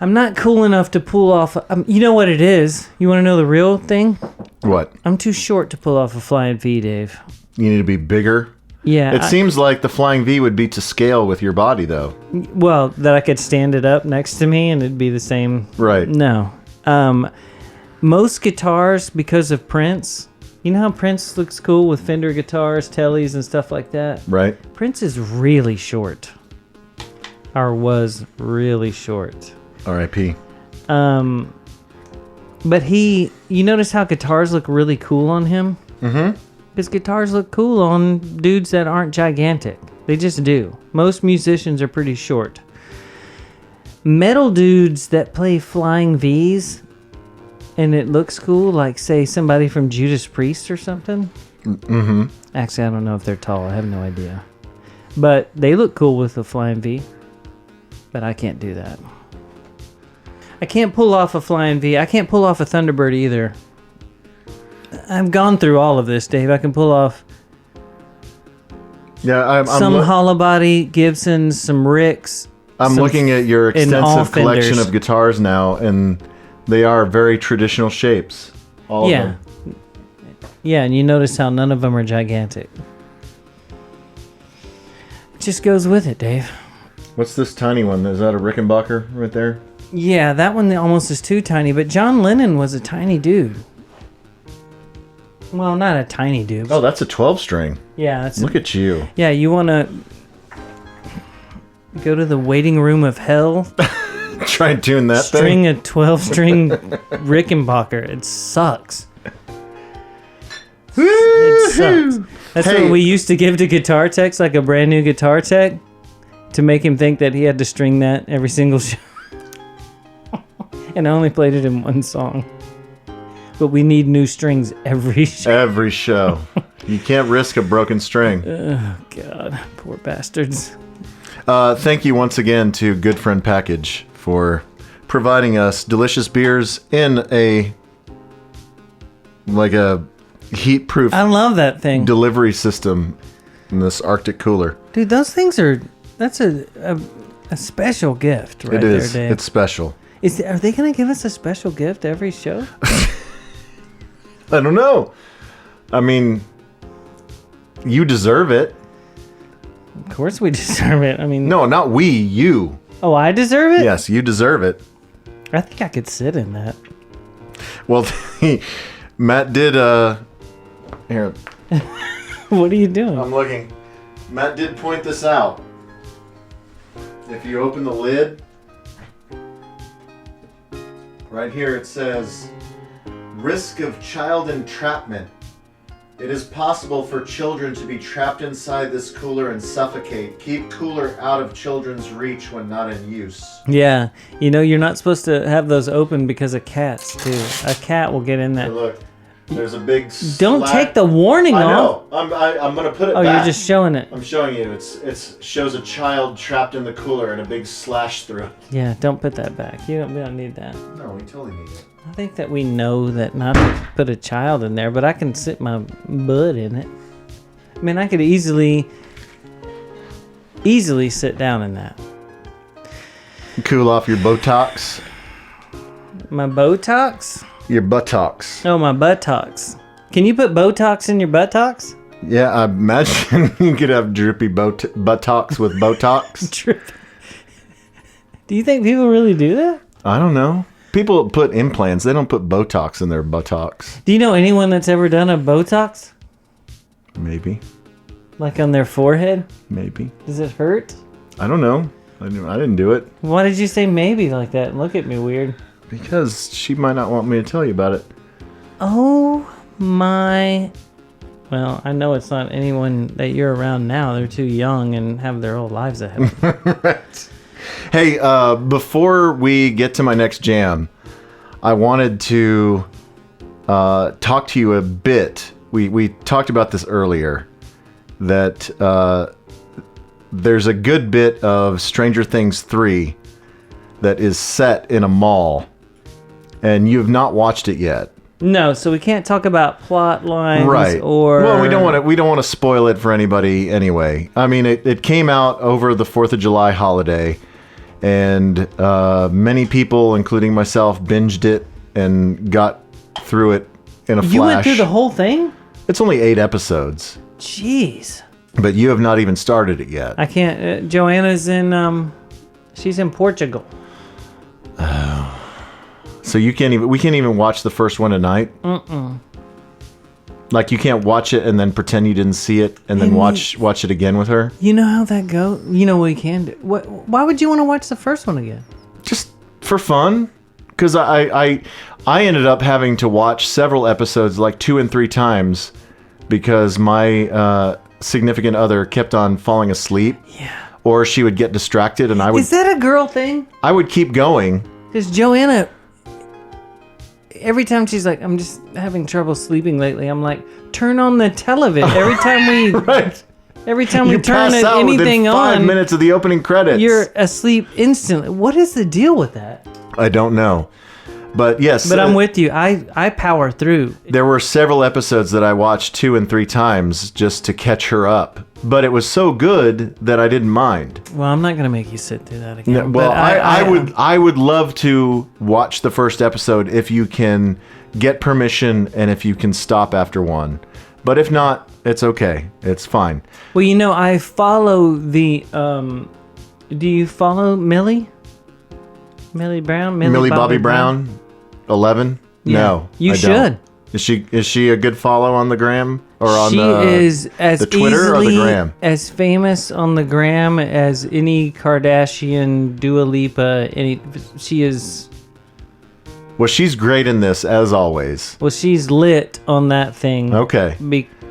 I'm not cool enough to pull off... you know what it is? You want to know the real thing? What? I'm too short to pull off a Flying V, Dave. You need to be bigger? Yeah. It seems like the Flying V would be to scale with your body, though. Well, that I could stand it up next to me and it'd be the same... Right. No. Most guitars, because of Prince, You know how Prince looks cool with Fender guitars, Tellys, and stuff like that? Right. Prince is really short. Or was really short. R.I.P. But you notice how guitars look really cool on him? Mm-hmm. Because guitars look cool on dudes that aren't gigantic. They just do. Most musicians are pretty short. Metal dudes that play flying V's and it looks cool, like, say, somebody from Judas Priest or something. Mm-hmm. Actually, I don't know if they're tall. I have no idea. But they look cool with a flying V. But I can't do that. I can't pull off a flying V. I can't pull off a Thunderbird either. I've gone through all of this, Dave. I can pull off Yeah, some hollow body Gibsons, some Ricks. I'm looking at your extensive collection Fenders. of guitars now, and they are very traditional shapes. All of them. Yeah, and you notice how none of them are gigantic. It just goes with it, Dave. What's this tiny one? Is that a Rickenbacker right there? Yeah, that one almost is too tiny, but John Lennon was a tiny dude. Well, not a tiny dude. Oh, that's a 12-string. Yeah, that's Look at you. Yeah, you want to go to the waiting room of hell, Try and tune that string thing. a 12-string Rickenbacker. It sucks. It sucks. That's Hey. what we used to give to guitar techs, like a brand new guitar tech, to make him think that he had to string that every single show. And I only played it in one song. But we need new strings every show. Every show. You can't risk a broken string. Oh, God. Poor bastards. Thank you once again to Goodfriend Package for providing us delicious beers in a heat-proof I love that thing. delivery system in this Arctic cooler. Dude, those things that's a special gift right It is. there, Dave. It's special. Are they going to give us a special gift every show? I don't know. I mean, you deserve it. Of course we deserve it. I mean... No, not we, you. Oh, I deserve it? Yes, you deserve it. I think I could sit in that. Well, Matt did, here, What are you doing? I'm looking. Matt did point this out. If you open the lid, right here it says, risk of child entrapment. It is possible for children to be trapped inside this cooler and suffocate. Keep cooler out of children's reach when not in use. Yeah. You know, you're not supposed to have those open because of cats, too. A cat will get in Hey, that. look, there's a big Don't take the warning I off. know. I'm gonna put it Oh, back. you're just showing it. I'm showing you. It shows a child trapped in the cooler and a big slash through it. Yeah, don't put that back. We don't need that. No, we totally need it. I think that we know that not to put a child in there, but I can sit my butt in it. I mean, I could easily sit down in that. Cool off your Botox. My Botox? Your buttocks. Oh, my buttocks. Can you put Botox in your buttocks? Yeah, I imagine you could have droopy buttocks with Botox. Do you think people really do that? I don't know. People put implants. They don't put Botox in their buttocks. Do you know anyone that's ever done a Botox? Maybe. Like on their forehead? Maybe. Does it hurt? I don't know. I didn't do it. Why did you say maybe like that? Look at me weird. Because she might not want me to tell you about it. Oh my. Well, I know it's not anyone that you're around now. They're too young and have their whole lives ahead of them. Right. Hey, before we get to my next jam, I wanted to talk to you a bit. We talked about this earlier, that there's a good bit of Stranger Things 3 that is set in a mall, and you have not watched it yet. No, so we can't talk about plot lines, Right. or Well, we don't want to spoil it for anybody anyway. I mean, it came out over the 4th of July holiday, and many people, including myself, binged it and got through it in a flash. You went through the whole thing? It's only 8 episodes, Jeez. but you have not even started it yet. I can't. Joanna's in. She's in Portugal. So we can't even watch the first one tonight. Like you can't watch it and then pretend you didn't see it and then And watch it again with her. You know how that goes? You know what we can do? Why would you want to watch the first one again? Just for fun. Because I ended up having to watch several episodes like 2 and 3 times because my significant other kept on falling asleep. Yeah. Or she would get distracted and I would... Is that a girl thing? I would keep going. Because Joanna, every time she's like, I'm just having trouble sleeping lately, I'm like, turn on the television. Every time we... Right. Every time we You turn pass out anything within 5 on, minutes of the opening credits. you're asleep instantly. What is the deal with that? I don't know. But yes. But I'm with you. I power through. There were several episodes that I watched 2 and 3 times just to catch her up. But it was so good that I didn't mind. Well, I'm not going to make you sit through that again. No, well, but I would love to watch the first episode if you can get permission and if you can stop after one. But if not, it's okay. It's fine. Well, you know, I follow the... do you follow Millie? Millie Brown? Millie Bobby Brown? 11? Yeah. No. You I should. Don't. Is she a good follow on the gram? Or on She the is as the Twitter or the easily gram? as famous on the gram as any Kardashian, Dua Lipa, she is... Well, she's great in this, as always. Well, she's lit on that thing. Okay.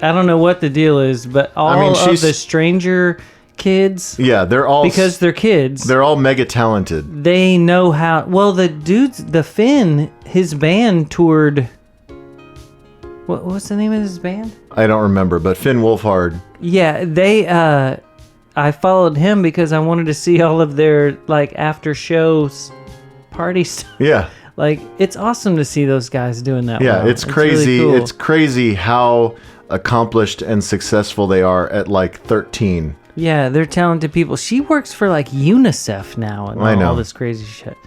I don't know what the deal is, but all of the Stranger kids, Yeah, they're all... because they're kids, They're all mega talented. they know how... Well, the Finn, his band toured... What's the name of his band? I don't remember, but Finn Wolfhard. Yeah, I followed him because I wanted to see all of their, like, after shows party stuff. Yeah. Like, it's awesome to see those guys doing that. Yeah, well. it's crazy. Really cool. It's crazy how accomplished and successful they are at like 13. Yeah, they're talented people. She works for like UNICEF now and I know. all this crazy shit.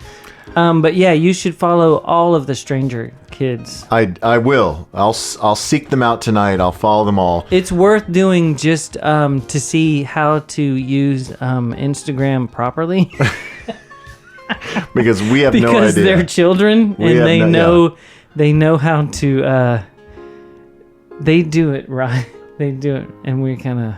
But yeah, you should follow all of the Stranger kids. I will. I'll seek them out tonight. I'll follow them all. It's worth doing just to see how to use Instagram properly. Because we have no idea. Because they're children and they know how to they do it right. They do it, and we kind of,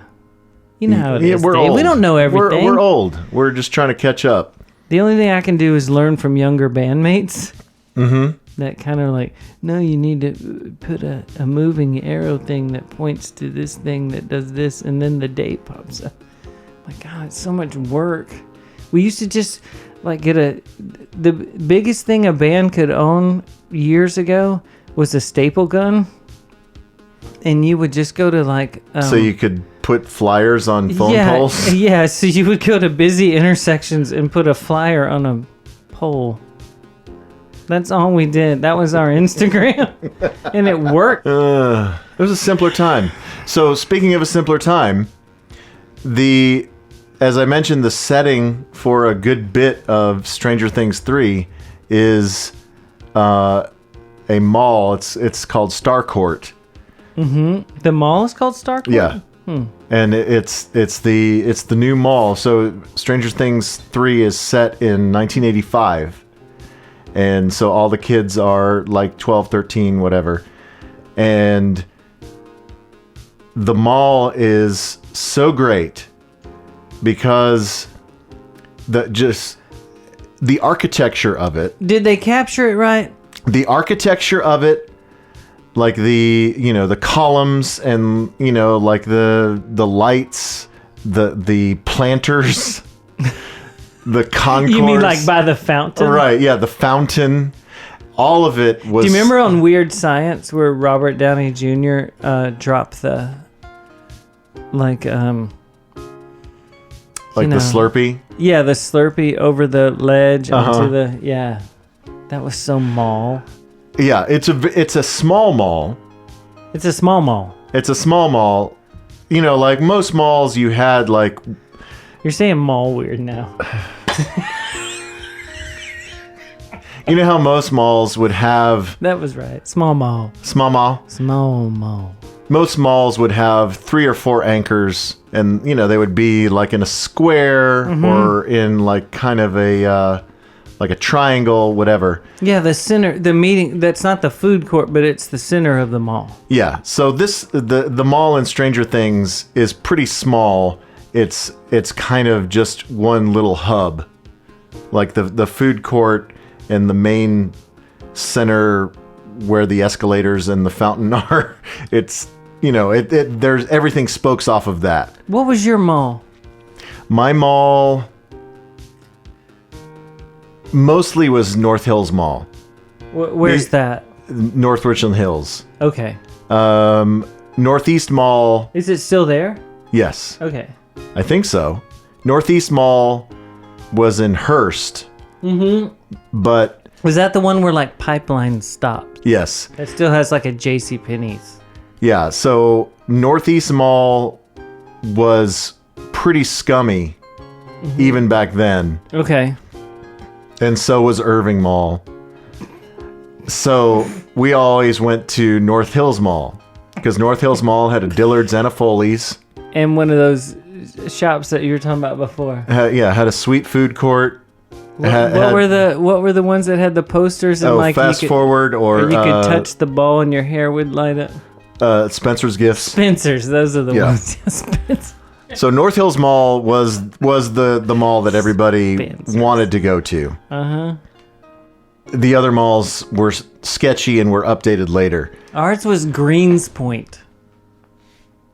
you know how it is. We're Dave. old. We don't know everything. We're old. We're just trying to catch up. The only thing I can do is learn from younger bandmates. Mm-hmm. That kind of like, no, you need to put a moving arrow thing that points to this thing that does this, and then the date pops up. My God, it's so much work. We used to just like the biggest thing a band could own years ago was a staple gun. And you would just go to like... so you could put flyers on phone poles? Yeah, so you would go to busy intersections and put a flyer on a pole. That's all we did. That was our Instagram. And it worked. It was a simpler time. So speaking of a simpler time, as I mentioned, the setting for a good bit of Stranger Things 3 is a mall. It's called Starcourt. Mm-hmm. The mall is called Starcourt? Yeah. And it's the new mall. So Stranger Things 3 is set in 1985. And so all the kids are like 12, 13, whatever. And the mall is so great because the architecture of it. Did they capture it right? The architecture of it, like the columns and like the lights, the planters, the concourse. You mean like by the fountain? Right, yeah, the fountain. All of it was... Do you remember on Weird Science where Robert Downey Jr. Dropped the... Like the Slurpee? Yeah, the Slurpee over the ledge onto the... Yeah. That was so mall. Yeah, it's a small mall. It's a small mall. It's a small mall. Like most malls you had like... You're saying mall weird now. You know how most malls would have... That was right. Small mall. Small mall? Small mall. Most malls would have 3 or 4 anchors, and they would be like in a square or in like kind of a like a triangle, whatever. Yeah, the center, the meeting, that's not the food court, but it's the center of the mall. Yeah. So the mall in Stranger Things is pretty small. It's kind of just one little hub. Like the food court and the main center where the escalators and the fountain are. It's, there's everything spokes off of that. What was your mall? My mall mostly was North Hills Mall. Where's that? North Richland Hills. Okay. Northeast Mall. Is it still there? Yes. Okay. I think so. Northeast Mall was in Hearst. Mm-hmm. But... Was that the one where, like, pipeline stopped? Yes. It still has, like, a JCPenney's. Yeah, so Northeast Mall was pretty scummy even back then. Okay. And so was Irving Mall. So we always went to North Hills Mall because North Hills Mall had a Dillard's and a Foley's. And one of those shops that you were talking about before. Had a sweet food court. What were the ones that had the posters and like Fast Forward or you could touch the ball and your hair would light up? Spencer's Gifts. Spencer's, those are the ones. Spencer. So North Hills Mall was the mall that everybody Spencer's. wanted to go to. Uh-huh. The other malls were sketchy and were updated later. Ours was Greenspoint.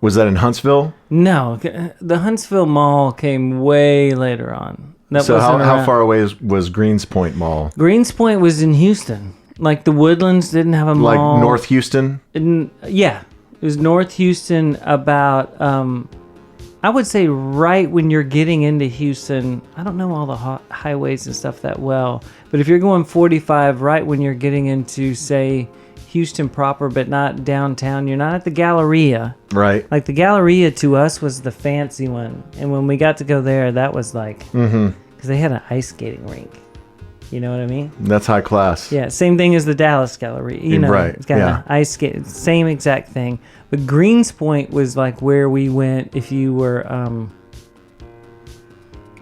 Was that in Huntsville? No, the Huntsville Mall came way later on. So how far away was Greenspoint Mall? Greenspoint was in Houston. Like the Woodlands didn't have a mall. Like North Houston? Yeah. It was North Houston about, I would say right when you're getting into Houston. I don't know all the highways and stuff that well. But if you're going 45 right when you're getting into, say, Houston proper, but not downtown, you're not at the Galleria. Right. Like the Galleria to us was the fancy one. And when we got to go there, that was like, because they had an ice skating rink. You know what I mean? That's high class. Yeah, same thing as the Dallas Gallery. You know, right. It's got an ice skate, same exact thing. But Greenspoint was like where we went if you were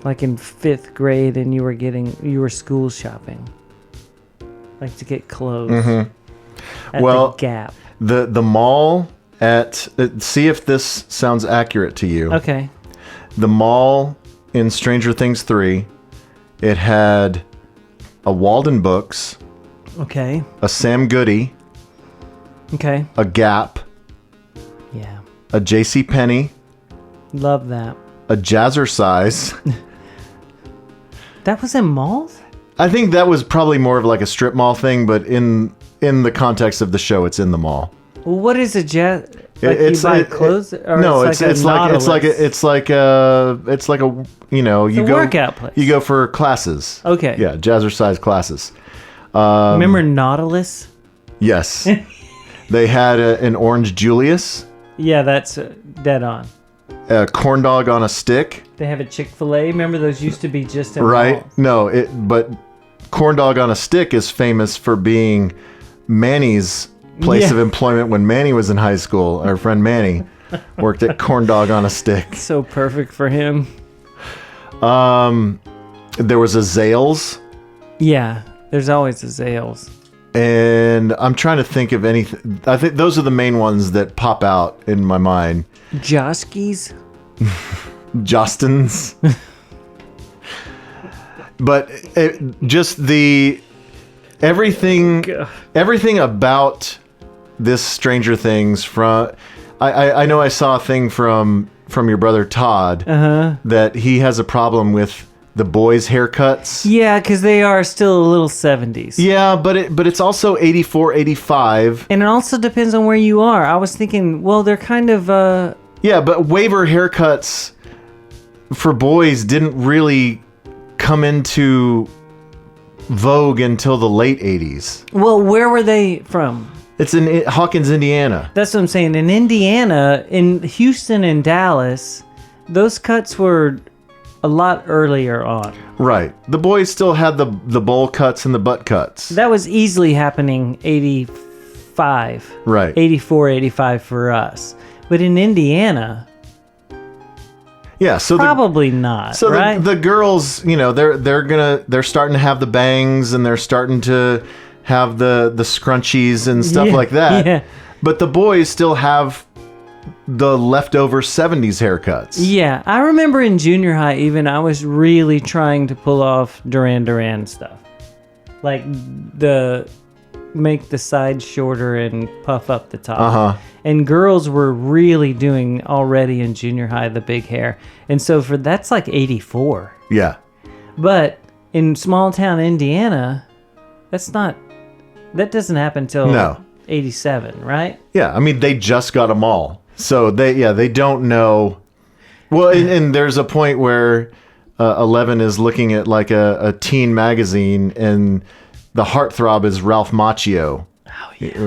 like in 5th grade and you were school shopping, like to get clothes. Mm-hmm. At well, the Gap. The mall at see if this sounds accurate to you. Okay. The mall in Stranger Things 3, it had a Walden Books, Okay. a Sam Goody, Okay. a Gap, Yeah. a JCPenney, Love that. a Jazzercise. That was in malls? I think that was probably more of like a strip mall thing, but in the context of the show, it's in the mall. Well, what is a jazz? Like you buy clothes? Or No, it's a like a you know, you a go workout place. You go for classes. Okay. Yeah, Jazzercise classes. Remember Nautilus? Yes. They had an Orange Julius, Yeah, that's dead on. a corn dog on a stick. They have a Chick-fil-A. Remember those used to be just in Right? malls? No, but corn dog on a stick is famous for being Manny's place Yeah. of employment when Manny was in high school. Our friend Manny worked at corn dog on a stick. So perfect for him. There was a Zales, Yeah, there's always a Zales. and I'm trying to think of anything. I think those are the main ones that pop out in my mind. Joskies? Justin's. But just everything about this Stranger Things from I know I saw a thing from your brother Todd that he has a problem with the boys' haircuts. Yeah, because they are still a little 70s. Yeah, but it's also 84, 85. And it also depends on where you are. I was thinking, well, they're kind of... Yeah, but waiver haircuts for boys didn't really come into vogue until the late 80s. Well, where were they from? It's in Hawkins, Indiana. That's what I'm saying. In Indiana, in Houston and Dallas, those cuts were a lot earlier on. Right. The boys still had the bowl cuts and the butt cuts. That was easily happening 85. Right. 84, 85 for us. But in Indiana... Yeah, so Probably not. So right? the girls, they're starting to have the bangs and they're starting to have the scrunchies and stuff like that. Yeah. But the boys still have the leftover 70s haircuts. Yeah, I remember in junior high even I was really trying to pull off Duran Duran stuff. Like make the sides shorter and puff up the top. Uh-huh. And girls were really doing already in junior high the big hair. And so that's like 84. Yeah. But in small town Indiana, that doesn't happen till 87, right? Yeah, I mean they just got them all. So they don't know. Well, and there's a point where 11 is looking at like a teen magazine and the heartthrob is Ralph Macchio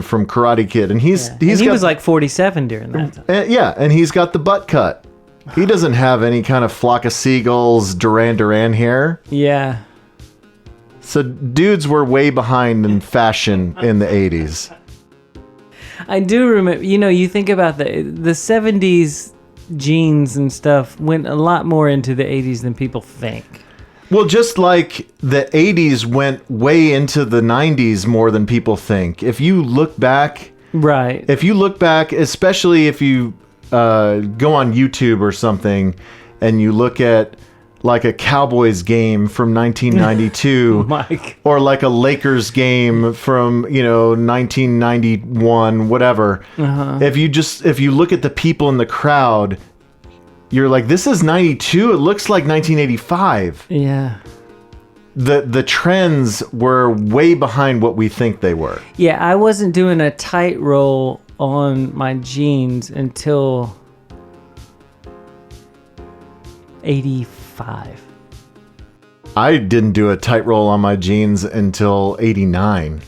from Karate Kid. And he was like 47 during that time. And he's got the butt cut. He doesn't have any kind of Flock of Seagulls Duran Duran hair. Yeah. So dudes were way behind in fashion in the 80s. I do remember, you think about the 70s jeans and stuff went a lot more into the 80s than people think. Well, just like the 80s went way into the 90s more than people think. If you look back... Right. If you look back, especially if you go on YouTube or something, and you look at like a Cowboys game from 1992, Mike. or like a Lakers game from 1991, whatever. Uh-huh. If you look at the people in the crowd, you're like, this is 92. It looks like 1985. Yeah. The trends were way behind what we think they were. Yeah, I wasn't doing a tight roll on my jeans until 85. I didn't do a tight roll on my jeans until 89.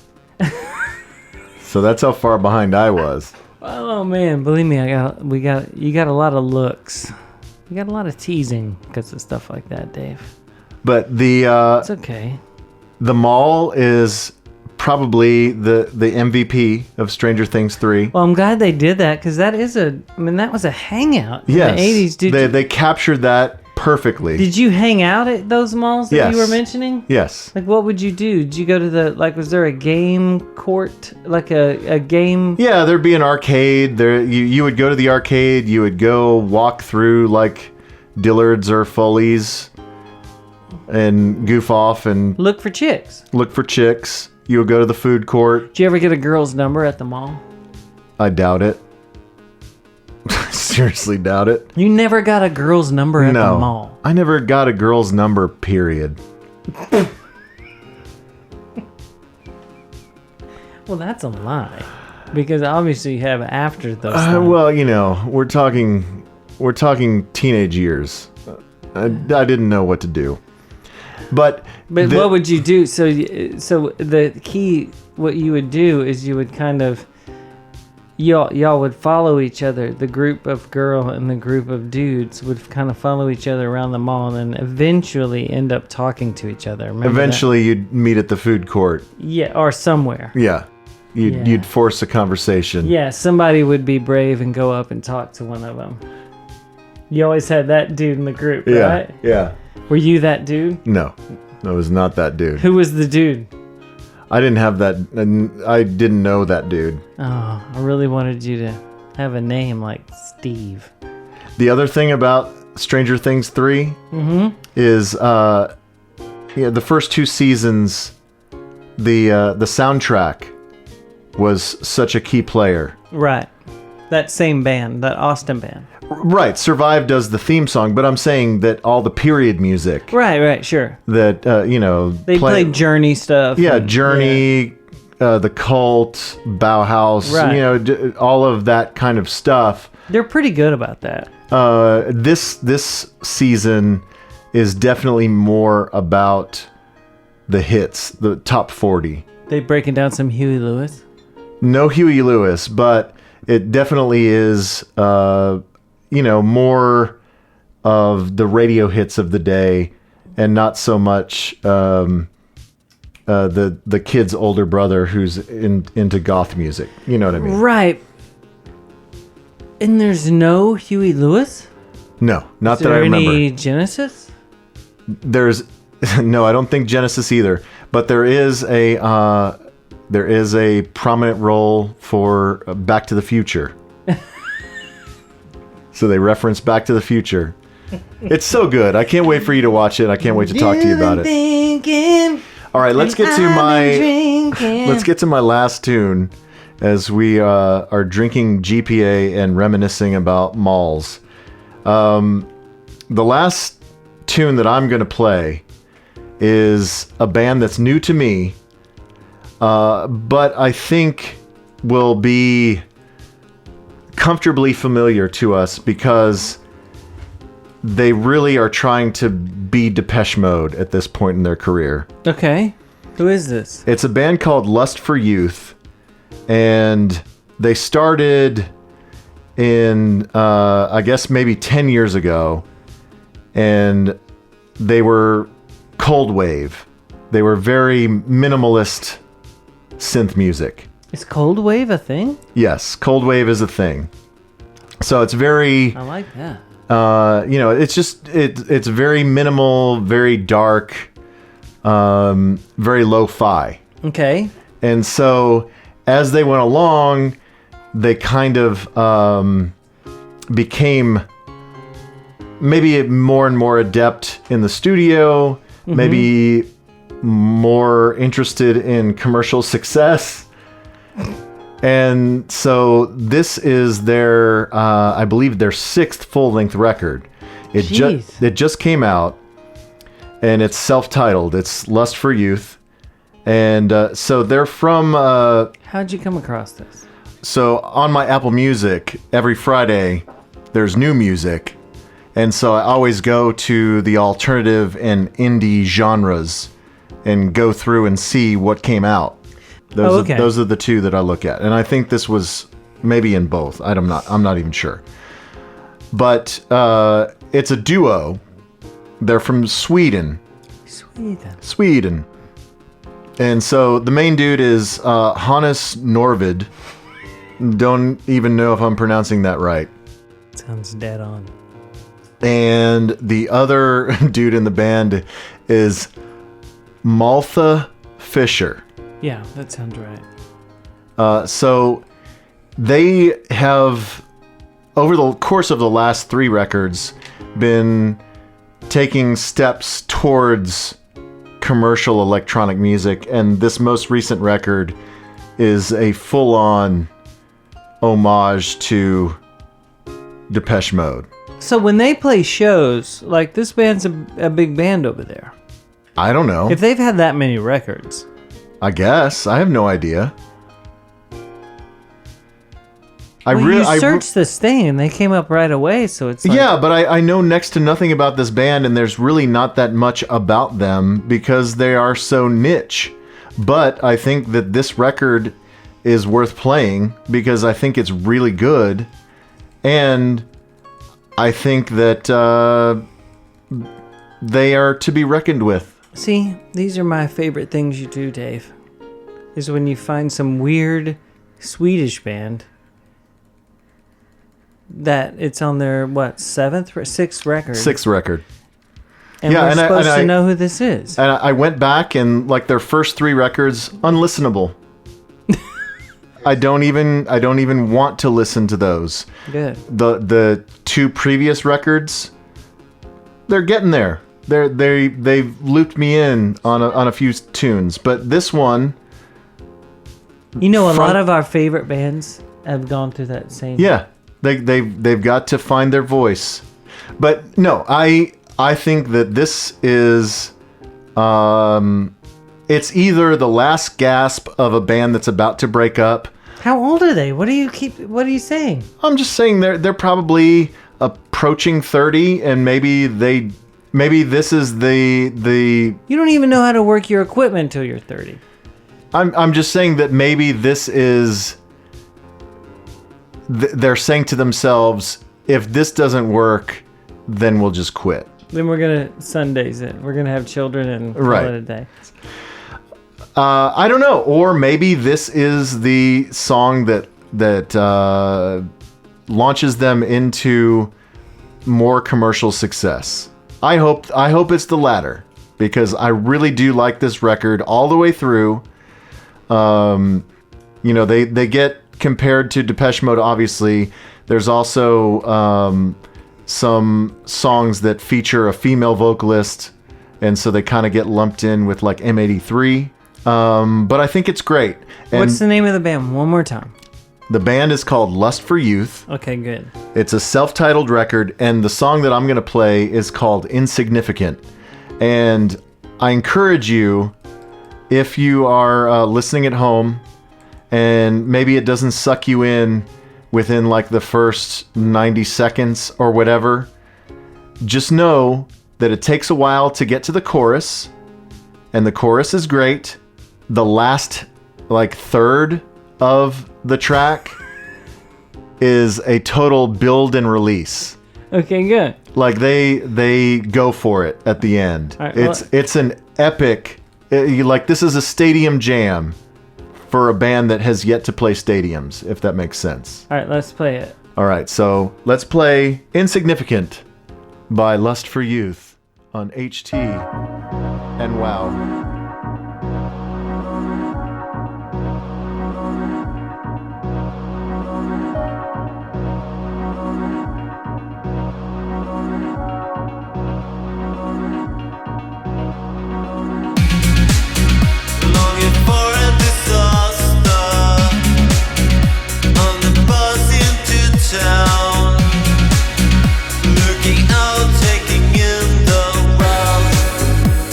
So that's how far behind I was. Oh man, believe me, you got a lot of looks. You got a lot of teasing because of stuff like that, Dave. But It's okay. The mall is probably the MVP of Stranger Things 3. Well, I'm glad they did that because that was a hangout in Yes, the 80s. they captured that perfectly. Did you hang out at those malls that you were mentioning? Yes. Like, what would you do? Did you go to was there a game court? Like a game? Yeah, there'd be an arcade. You would go to the arcade. You would go walk through like Dillard's or Foley's and goof off and Look for chicks. You would go to the food court. Did you ever get a girl's number at the mall? I doubt it. Seriously doubt it. You never got a girl's number at the mall? I never got a girl's number, period. Well, that's a lie. Because obviously you have after those things. Well, we're talking teenage years. I didn't know what to do. But what would you do? So the key, what you would do is you would kind of... Y'all would follow each other. The group of girl and the group of dudes would kind of follow each other around the mall and then eventually end up talking to each other. Remember eventually you'd meet at the food court. Yeah, or somewhere. Yeah. You'd force a conversation. Yeah, somebody would be brave and go up and talk to one of them. You always had that dude in the group, right? Yeah. Were you that dude? No, I was not that dude. Who was the dude? I didn't have that. I didn't know that dude. Oh, I really wanted you to have a name like Steve. The other thing about Stranger Things 3 is, the first 2 seasons, the soundtrack was such a key player. Right. That same band, that Austin band. Right. Survive does the theme song, but I'm saying that all the period music. Right, sure. That, They played Journey stuff. Yeah, Journey, The Cult, Bauhaus, right. All of that kind of stuff. They're pretty good about that. This season is definitely more about the hits, the top 40. They breaking down some Huey Lewis? No Huey Lewis, but it definitely is, more of the radio hits of the day and not so much the kid's older brother who's into goth music. You know what I mean? Right. And there's no Huey Lewis? No, not Is that I there remember. any Genesis? There's no, I don't think Genesis either. But there is a prominent role for Back to the Future. So they reference Back to the Future. It's so good. I can't wait for you to watch it. I can't wait to talk to you about it. All right, let's get to my last tune as we are drinking GPA and reminiscing about malls. The last tune that I'm going to play is a band that's new to me, but I think will be comfortably familiar to us because they really are trying to be Depeche Mode at this point in their career. Okay. Who is this? It's a band called Lust for Youth, and they started in, I guess, maybe 10 years ago, and they were cold wave. They were very minimalist synth music. Is Cold Wave a thing? Yes, cold wave is a thing. So it's very... I like that. It's just it's very minimal, very dark, very lo-fi. Okay. And so as they went along, they kind of became maybe more and more adept in the studio, maybe more interested in commercial success. And so this is their, I believe, their 6th full-length record. It just came out, and it's self-titled. It's Lust for Youth. And so they're from... How'd you come across this? So on my Apple Music, every Friday, there's new music. And so I always go to the alternative and indie genres and go through and see what came out. Those are the two that I look at, and I think this was maybe in both. I'm not even sure. But it's a duo. They're from Sweden. Sweden. And so the main dude is Hannes Norvid. Don't even know if I'm pronouncing that right. Sounds dead on. And the other dude in the band is Maltha Fisher. Yeah, that sounds right. So they have, over the course of the last 3 records, been taking steps towards commercial electronic music, and this most recent record is a full-on homage to Depeche Mode. So when they play shows, like this band's a big band over there. I don't know. If they've had that many records. I guess. I have no idea. You searched this thing and they came up right away, so it's like... Yeah, but I know next to nothing about this band, and there's really not that much about them because they are so niche. But I think that this record is worth playing because I think it's really good, and I think that they are to be reckoned with. See, these are my favorite things you do, Dave. Is when you find some weird Swedish band that it's on their, 6th record? 6th record. And we're supposed to know who this is. And I went back and like their first 3 records, unlistenable. I don't even want to listen to those. Good. The 2 previous records, they're getting there. They've looped me in on a few tunes, but this one, a lot of our favorite bands have gone through that same. Yeah, they've got to find their voice, but no, I think that this is, it's either the last gasp of a band that's about to break up. How old are they? What are you saying? I'm just saying they're probably approaching 30, and maybe this is the. You don't even know how to work your equipment until you're 30. I'm just saying that maybe this is. They're saying to themselves, if this doesn't work, then we'll just quit. Then we're gonna Sundays it. We're gonna have children and call it a day. I don't know, or maybe this is the song that launches them into more commercial success. I hope it's the latter, because I really do like this record all the way through. They get compared to Depeche Mode, obviously. There's also some songs that feature a female vocalist, and so they kind of get lumped in with like M83. But I think it's great. And what's the name of the band? One more time. the band is called Lust for Youth. Okay, good. It's a self-titled record, and the song that I'm going to play is called Insignificant. And I encourage you, if you are listening at home, and maybe it doesn't suck you in within like the first 90 seconds or whatever, just know that it takes a while to get to the chorus, and the chorus is great. The last like third of the track is a total build and release. Okay, good. Like they go for it at the end. All right, it's an epic, like this is a stadium jam for a band that has yet to play stadiums, if that makes sense. All right, let's play it. All right, so let's play Insignificant by Lust for Youth on HT and WOW. Longing for a disaster on the bus into town, looking out, taking in the world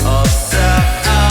of sound.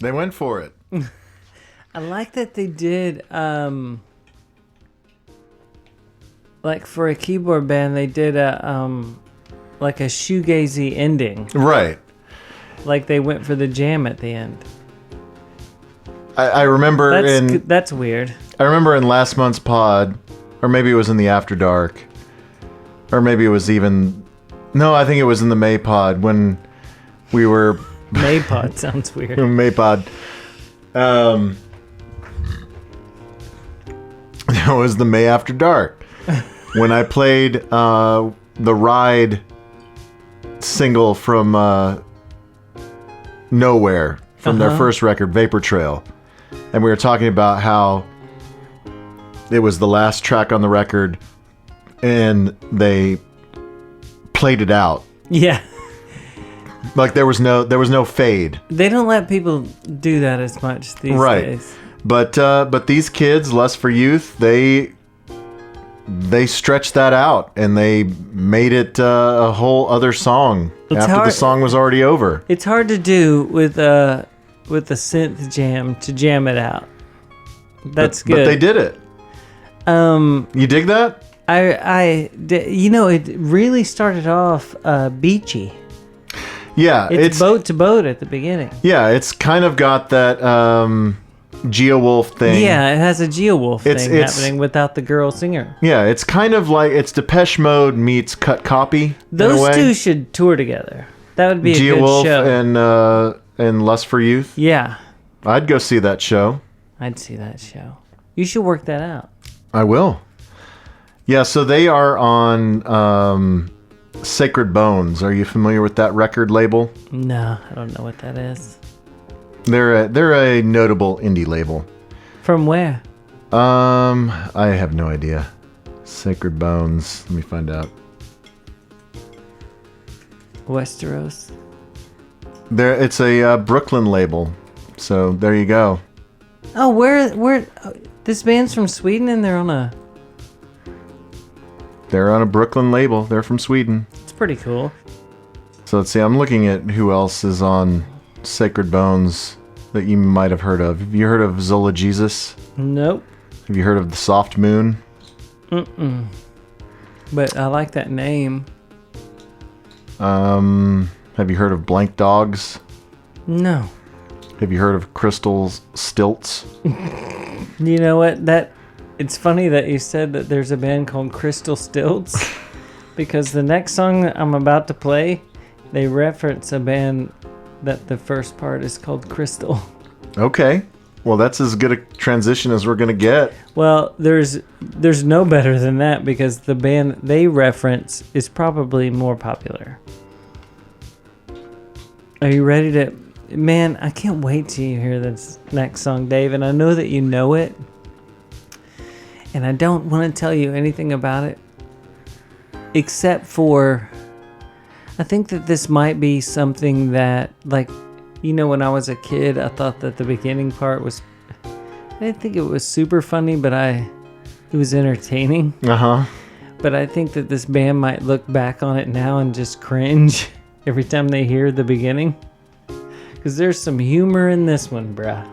They went for it. I like that they did, like for a keyboard band, they did like a shoegazy ending. Right. Like they went for the jam at the end. I remember That's weird. I remember in last month's pod, or maybe it was in the After Dark, or maybe it was even... No, I think it was in the May pod when we were... Maypod sounds weird. Maypod. It was the May After Dark when I played the Ride single from Nowhere from their first record, Vapor Trail. And we were talking about how it was the last track on the record and they played it out. Yeah. Like there was no fade. They don't let people do that as much these days. But these kids, Lust for Youth, they stretched that out and they made it a whole other song after the song was already over. It's hard to do with a synth jam to jam it out. That's good. But they did it. You dig that? It really started off beachy. Yeah, it's boat to boat at the beginning. Yeah, it's kind of got that Geowolf thing. Yeah, it has a Geowolf thing happening without the girl singer. Yeah, it's kind of like it's Depeche Mode meets Cut Copy. Those two should tour together. That would be a good show. Geowolf and Lust for Youth. Yeah, I'd go see that show. I'd see that show. You should work that out. I will. Yeah, so they are on Sacred Bones. Are you familiar with that record label? No, I don't know what that is. They're a notable indie label. From where? I have no idea. Sacred Bones. Let me find out. Westeros. It's a Brooklyn label. So there you go. Oh, where? This band's from Sweden, and they're on a Brooklyn label. They're from Sweden. It's pretty cool. So let's see. I'm looking at who else is on Sacred Bones that you might have heard of. Have you heard of Zola Jesus? Nope. Have you heard of The Soft Moon? Mm-mm. But I like that name. Have you heard of Blank Dogs? No. Have you heard of Crystal Stilts? You know what? It's funny that you said that there's a band called Crystal Stilts because the next song I'm about to play, they reference a band that the first part is called Crystal. Okay. Well, that's as good a transition as we're going to get. Well, there's no better than that because the band they reference is probably more popular. Are you ready to... Man, I can't wait till you hear this next song, Dave, and I know that you know it. And I don't want to tell you anything about it. Except for... I think that this might be something that, like... You know, when I was a kid, I thought that the beginning part was... I didn't think it was super funny, but it was entertaining. Uh-huh. But I think that this band might look back on it now and just cringe every time they hear the beginning. Because there's some humor in this one, bruh.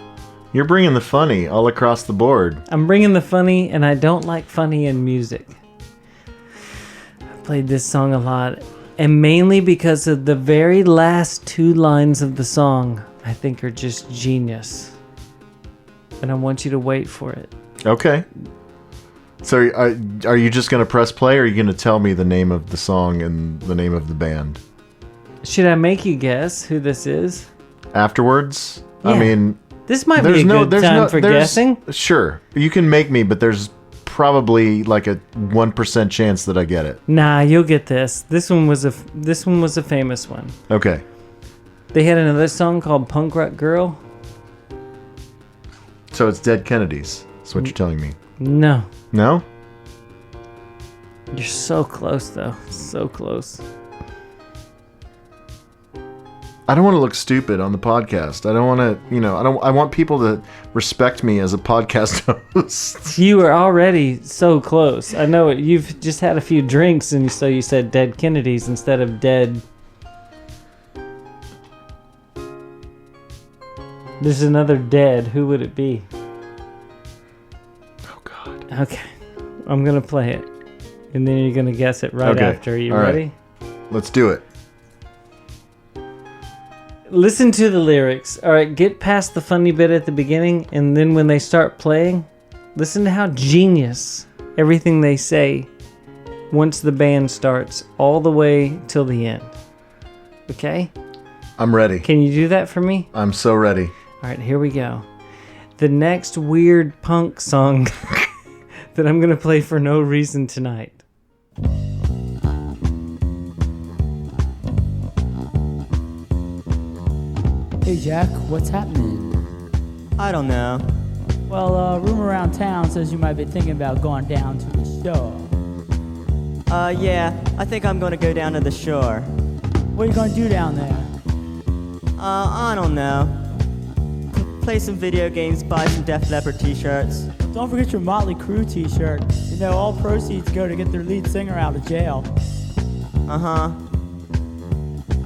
You're bringing the funny all across the board. I'm bringing the funny, and I don't like funny in music. I played this song a lot. And mainly because of the very last two lines of the song, I think are just genius. And I want you to wait for it. Okay. So are you just going to press play, or are you going to tell me the name of the song and the name of the band? Should I make you guess who this is? Afterwards? Yeah. I mean... This might be a good time for guessing. Sure. You can make me, but there's probably like a 1% chance that I get it. Nah, you'll get this. This one was a famous one. Okay. They had another song called Punk Rock Girl. So it's Dead Kennedys. That's what you're telling me. No. No? You're so close, though. So close. I don't want to look stupid on the podcast. I don't want to, I want people to respect me as a podcast host. You were already so close. I know it. You've just had a few drinks, and so you said Dead Kennedys instead of Dead. There's another dead. Who would it be? Oh, God. Okay. I'm going to play it. And then you're going to guess it right after. Are you All ready? Right. Let's do it. Listen to the lyrics. All right, get past the funny bit at the beginning, and then when they start playing, listen to how genius everything they say once the band starts all the way till the end. Okay? I'm ready. Can you do that for me? I'm so ready. All right, here we go. The next weird punk song that I'm going to play for no reason tonight. Hey Jack, what's happening? I don't know. Well, rumor around town says you might be thinking about going down to the shore. Yeah, I think I'm gonna go down to the shore. What are you gonna do down there? I don't know. Play some video games, buy some Def Leppard t-shirts. Don't forget your Motley Crue t-shirt. You know, all proceeds go to get their lead singer out of jail. Uh-huh.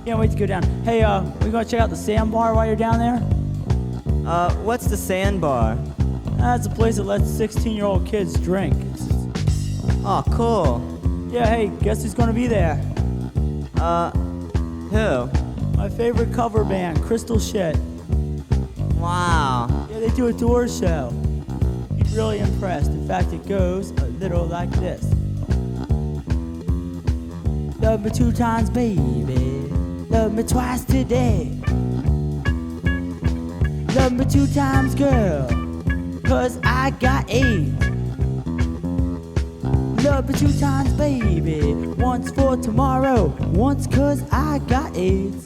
Can't wait to go down. Hey, we gonna check out the Sandbar while you're down there? What's the Sandbar? That's a place that lets 16-year-old kids drink. Oh, cool. Yeah, hey, guess who's gonna be there? Who? My favorite cover band, Crystal Shit. Wow. Yeah, they do a tour show. You'd be really impressed. In fact, it goes a little like this. Love me 2 times, baby. Love me twice today. Love me 2 times, girl. 'Cause I got AIDS. Love me 2 times, baby. Once for tomorrow. Once 'cause I got AIDS.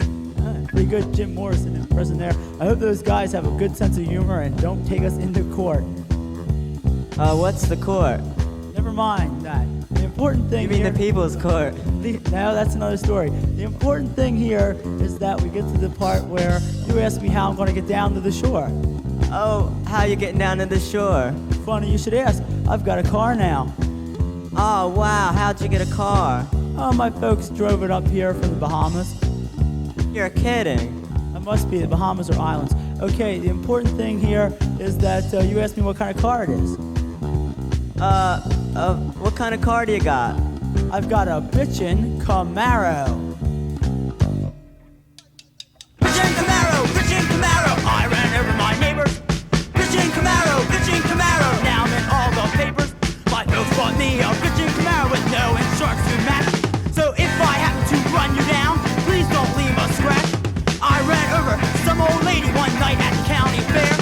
Pretty good Jim Morrison impression there. I hope those guys have a good sense of humor and don't take us into court. What's the court? Never mind that. The important thing You mean here, the People's Court? No, that's another story. The important thing here is that we get to the part where you ask me how I'm going to get down to the shore. Oh, how you getting down to the shore? Funny you should ask. I've got a car now. Oh, wow, how'd you get a car? Oh, my folks drove it up here from the Bahamas. You're kidding. It must be the Bahamas or islands. Okay, the important thing here is that you asked me what kind of car it is. What kind of car do you got? I've got a Bitchin Camaro. Bitchin Camaro, I ran over my neighbors. Bitchin Camaro, now I'm in all the papers. My folks bought me a Bitchin Camaro with no insurance to match. So if I happen to run you down, please don't leave a scratch. I ran over some old lady one night at the county fair,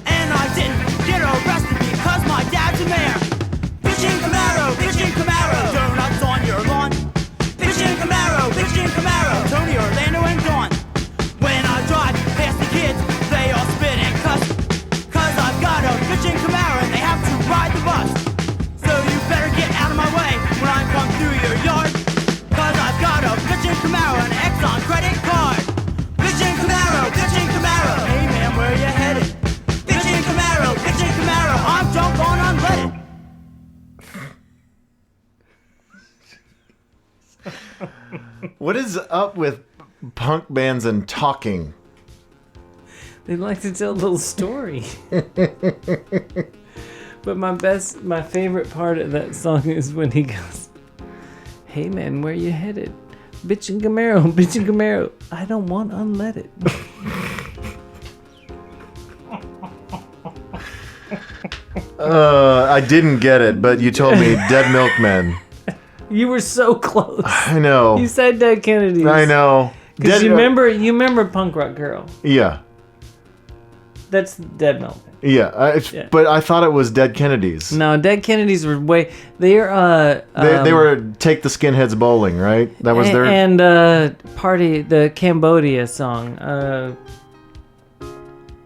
and I didn't get arrested because my dad's a mayor. Bitchin Camaro, donuts on your lawn. Bitchin Camaro, Tony, Orlando, and Dawn. When I drive past the kids, they all spit and cuss. 'Cause I've got a bitchin' Camaro and they have to ride the bus. So you better get out of my way when I come through your yard. 'Cause I've got a bitchin' Camaro and an Exxon credit card. Bitchin' Camaro, hey man, where you headed? Bitchin' Camaro, I'm drunk on unleaded. What is up with punk bands and talking? They like to tell a little story. But my favorite part of that song is when he goes, "Hey man, where you headed? Bitchin' Camaro. I don't want unleaded." I didn't get it, but you told me Dead Milkmen. You were so close. I know. You said Dead Kennedys. I know. Because you remember Punk Rock Girl. Yeah. That's Dead Milkmen. Yeah, Yeah. But I thought it was Dead Kennedys. No, Dead Kennedys were way. They're They were Take the Skinheads Bowling, right? That was their. And Party, the Cambodia song.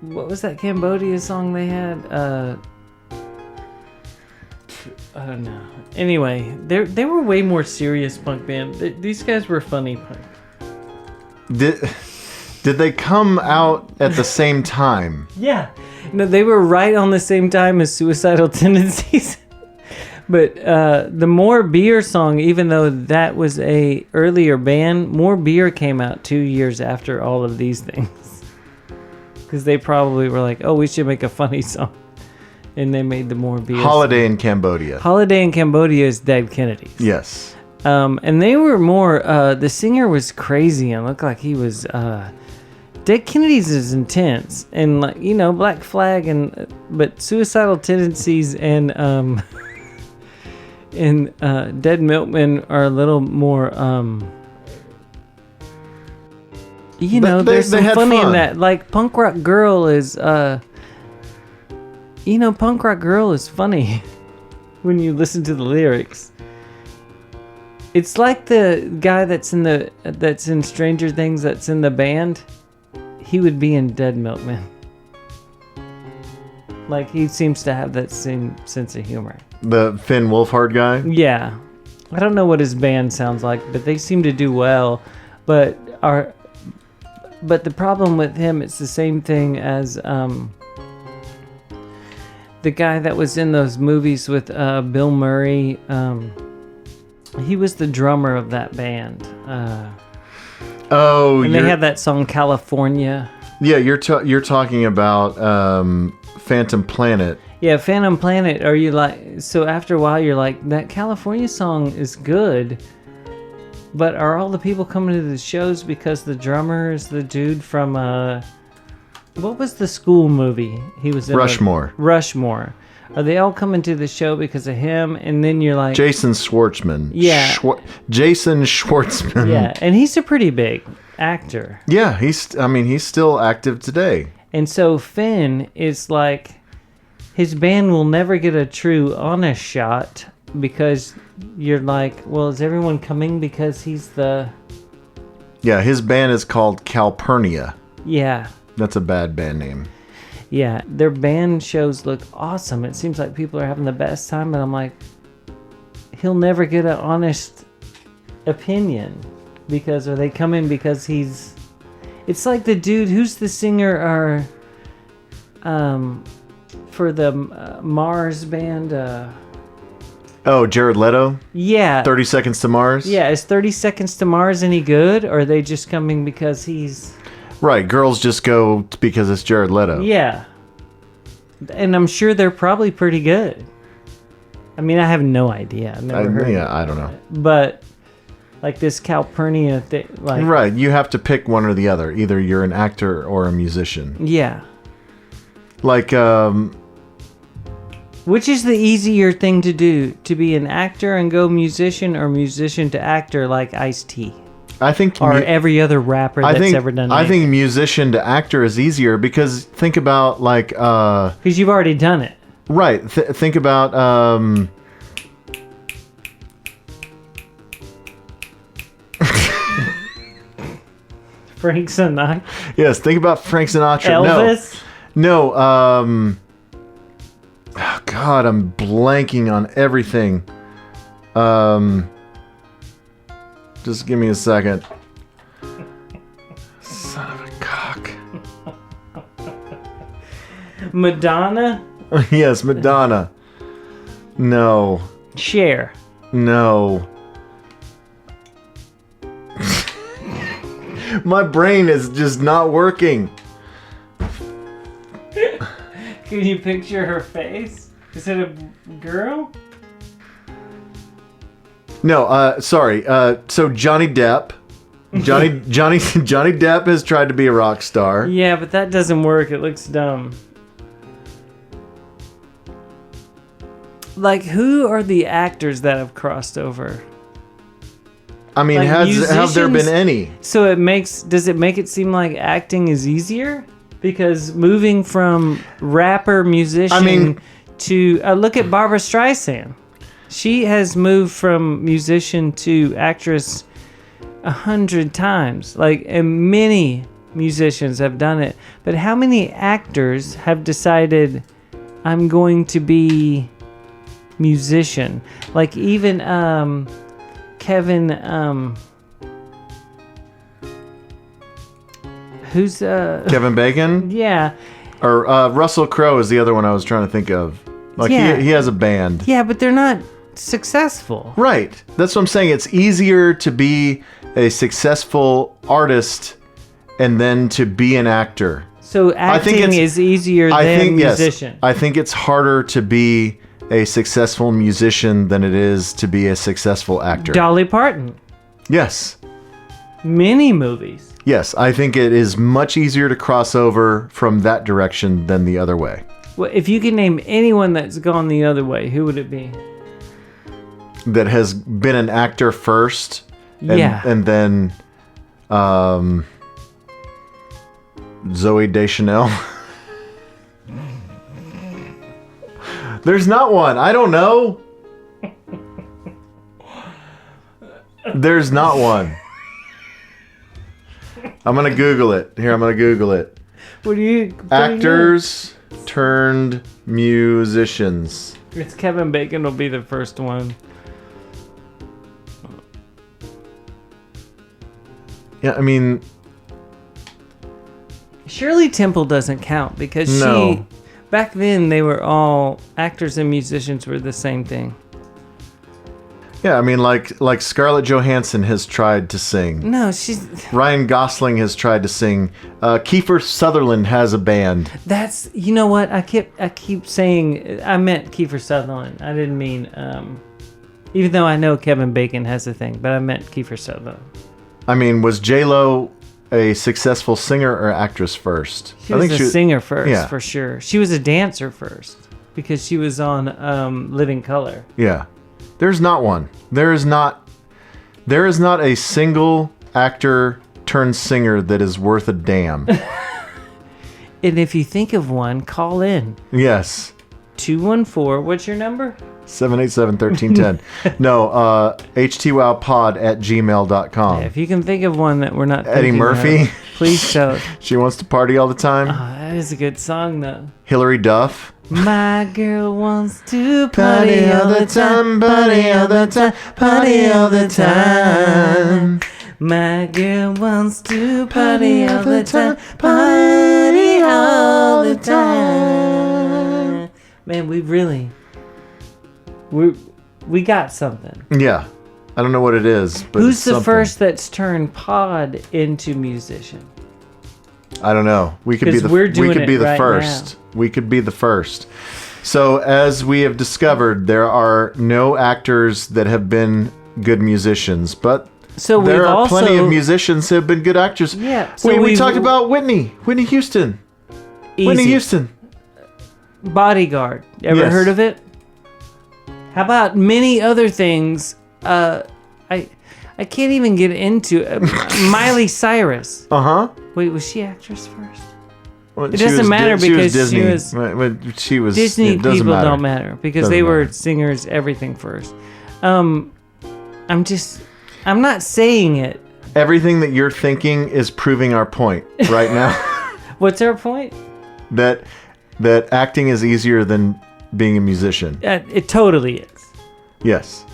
What was that Cambodia song they had? I don't know. Anyway, they were way more serious punk band. These guys were funny punk. Did they come out at the same time? Yeah. No, they were right on the same time as Suicidal Tendencies. But the More Beer song, even though that was a earlier band, More Beer came out 2 years after all of these things. Because they probably were like, oh, we should make a funny song. And they made the more BS. Holiday in Cambodia. Holiday in Cambodia is Dead Kennedys. Yes. And they were more, the singer was crazy and looked like he was, Dead Kennedys is intense. And like, you know, Black Flag but Suicidal Tendencies and Dead Milkmen are a little more, you know, there's some funny in that. Like Punk Rock Girl is, you know, Punk Rock Girl is funny when you listen to the lyrics. It's like the guy that's in Stranger Things that's in the band. He would be in Dead Milkmen. Like he seems to have that same sense of humor. The Finn Wolfhard guy? Yeah. I don't know what his band sounds like, but they seem to do well. But the problem with him, it's the same thing as the guy that was in those movies with Bill Murray. He was the drummer of that band. And they had that song California. Yeah, you're talking about Phantom Planet. Yeah, Phantom Planet. Are you like, so after a while you're like, that California song is good, but are all the people coming to the shows because the drummer is the dude from what was the school movie he was in? Rushmore. Rushmore. Are they all coming to the show because of him? And then you're like, Jason Schwartzman. Yeah. Jason Schwartzman. Yeah, and he's a pretty big actor. Yeah, he's still active today. And so Finn is like, his band will never get a true honest shot because you're like, well, is everyone coming because he's the... Yeah, his band is called Calpurnia. Yeah. That's a bad band name. Yeah, their band shows look awesome. It seems like people are having the best time, and I'm like, he'll never get an honest opinion because are they coming because he's... It's like the dude who's the singer for the Mars band. Oh, Jared Leto? Yeah. 30 Seconds to Mars? Yeah, is 30 Seconds to Mars any good, or are they just coming because he's... Right, girls just go because it's Jared Leto. Yeah. And I'm sure they're probably pretty good. I mean, I have no idea. I've never heard. Yeah, I don't know. But like this Calpurnia thing, like... Right, you have to pick one or the other. Either you're an actor or a musician. Yeah. Like, which is the easier thing to do? To be an actor and go musician, or musician to actor like Ice-T? I think... Or every other rapper that's ever done I anything. think musician to actor is easier because think about like... Because you've already done it. Right. Think about... Frank Sinatra? Yes, think about Frank Sinatra. Elvis? No, oh God, I'm blanking on everything. Just give me a second. Son of a cock. Madonna? Yes, Madonna. No. Cher? No. My brain is just not working. Can you picture her face? Is it a girl? No, sorry. So Johnny Depp. Johnny Depp has tried to be a rock star. Yeah, but that doesn't work. It looks dumb. Like, who are the actors that have crossed over? I mean, Like have there been any? So does it make it seem like acting is easier? Because moving from rapper, musician to... look at Barbra Streisand. She has moved from musician to actress 100 times. Like, and many musicians have done it. But how many actors have decided, I'm going to be musician? Like, even Kevin... who's... Kevin Bacon? Yeah. Or Russell Crowe is the other one I was trying to think of. Like, Yeah. he has a band. Yeah, but they're not successful. Right. That's what I'm saying. It's easier to be a successful artist and then to be an actor. So acting is easier than musician. Yes, I think it's harder to be a successful musician than it is to be a successful actor. Dolly Parton. Yes. Many movies. Yes, I think it is much easier to cross over from that direction than the other way. Well, if you can name anyone that's gone the other way, who would it be? That has been an actor first, and then Zoe Deschanel. There's not one. I don't know. There's not one. I'm gonna Google it. Here, I'm gonna Google it. What do you? Actors turned musicians. It's Kevin Bacon will be the first one. Yeah, I mean, Shirley Temple doesn't count because No. back then they were all actors and musicians were the same thing. yeah, I mean, like Scarlett Johansson has tried to sing. No, she's. Ryan Gosling has tried to sing. Kiefer Sutherland has a band. That's, you know what, I keep saying I meant Kiefer Sutherland. I didn't mean even though I know Kevin Bacon has a thing, but I meant Kiefer Sutherland. I mean, was J-Lo a successful singer or actress first? She was a singer first, yeah. for sure. She was a dancer first because she was on Living Color. Yeah. There's not one. There is not a single actor turned singer that is worth a damn. And if you think of one, call in. Yes. 214, what's your number? 787-1310. No, HTWOWpod@gmail.com. Yeah, if you can think of one that we're not Eddie thinking Murphy. of, please tell us. She wants to party all the time. That is a good song, though. Hillary Duff. My girl wants to party all the time, party all the time, party all the time. My girl wants to party all the time, party all the time. Man, we got something. Yeah. I don't know what it is, but Who's it's the something. first that's turned pod into musician? I don't know. We could be 'Cause the we're doing we could be it the right first. We could be the first. So as we have discovered, there are no actors that have been good musicians, but So there we've are also, plenty of musicians who have been good actors. Yeah, so we we've- talked about Whitney Houston. Easy. Whitney Houston. Bodyguard. Ever Yes. heard of it? How about many other things? I can't even get into Miley Cyrus. Uh-huh. Wait, was she actress first? Well, It doesn't matter because Disney. she was She was Disney. it doesn't People matter. don't matter because Doesn't they were matter. singers. Everything first. I'm not saying it. Everything that you're thinking is proving our point right now. What's our point? that acting is easier than being a musician. It totally is. Yes.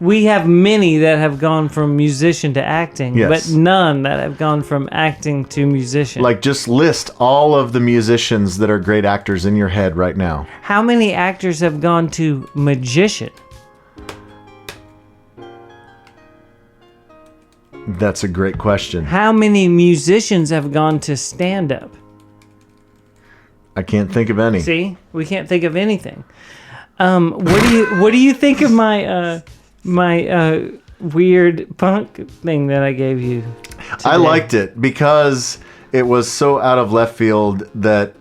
We have many that have gone from musician to acting, Yes. but none that have gone from acting to musician. Like, just list all of the musicians that are great actors in your head right now. How many actors have gone to magician? That's a great question. How many musicians have gone to stand-up? I can't think of any. See, we can't think of anything. What do you think of my weird punk thing that I gave you today? I liked it because it was so out of left field that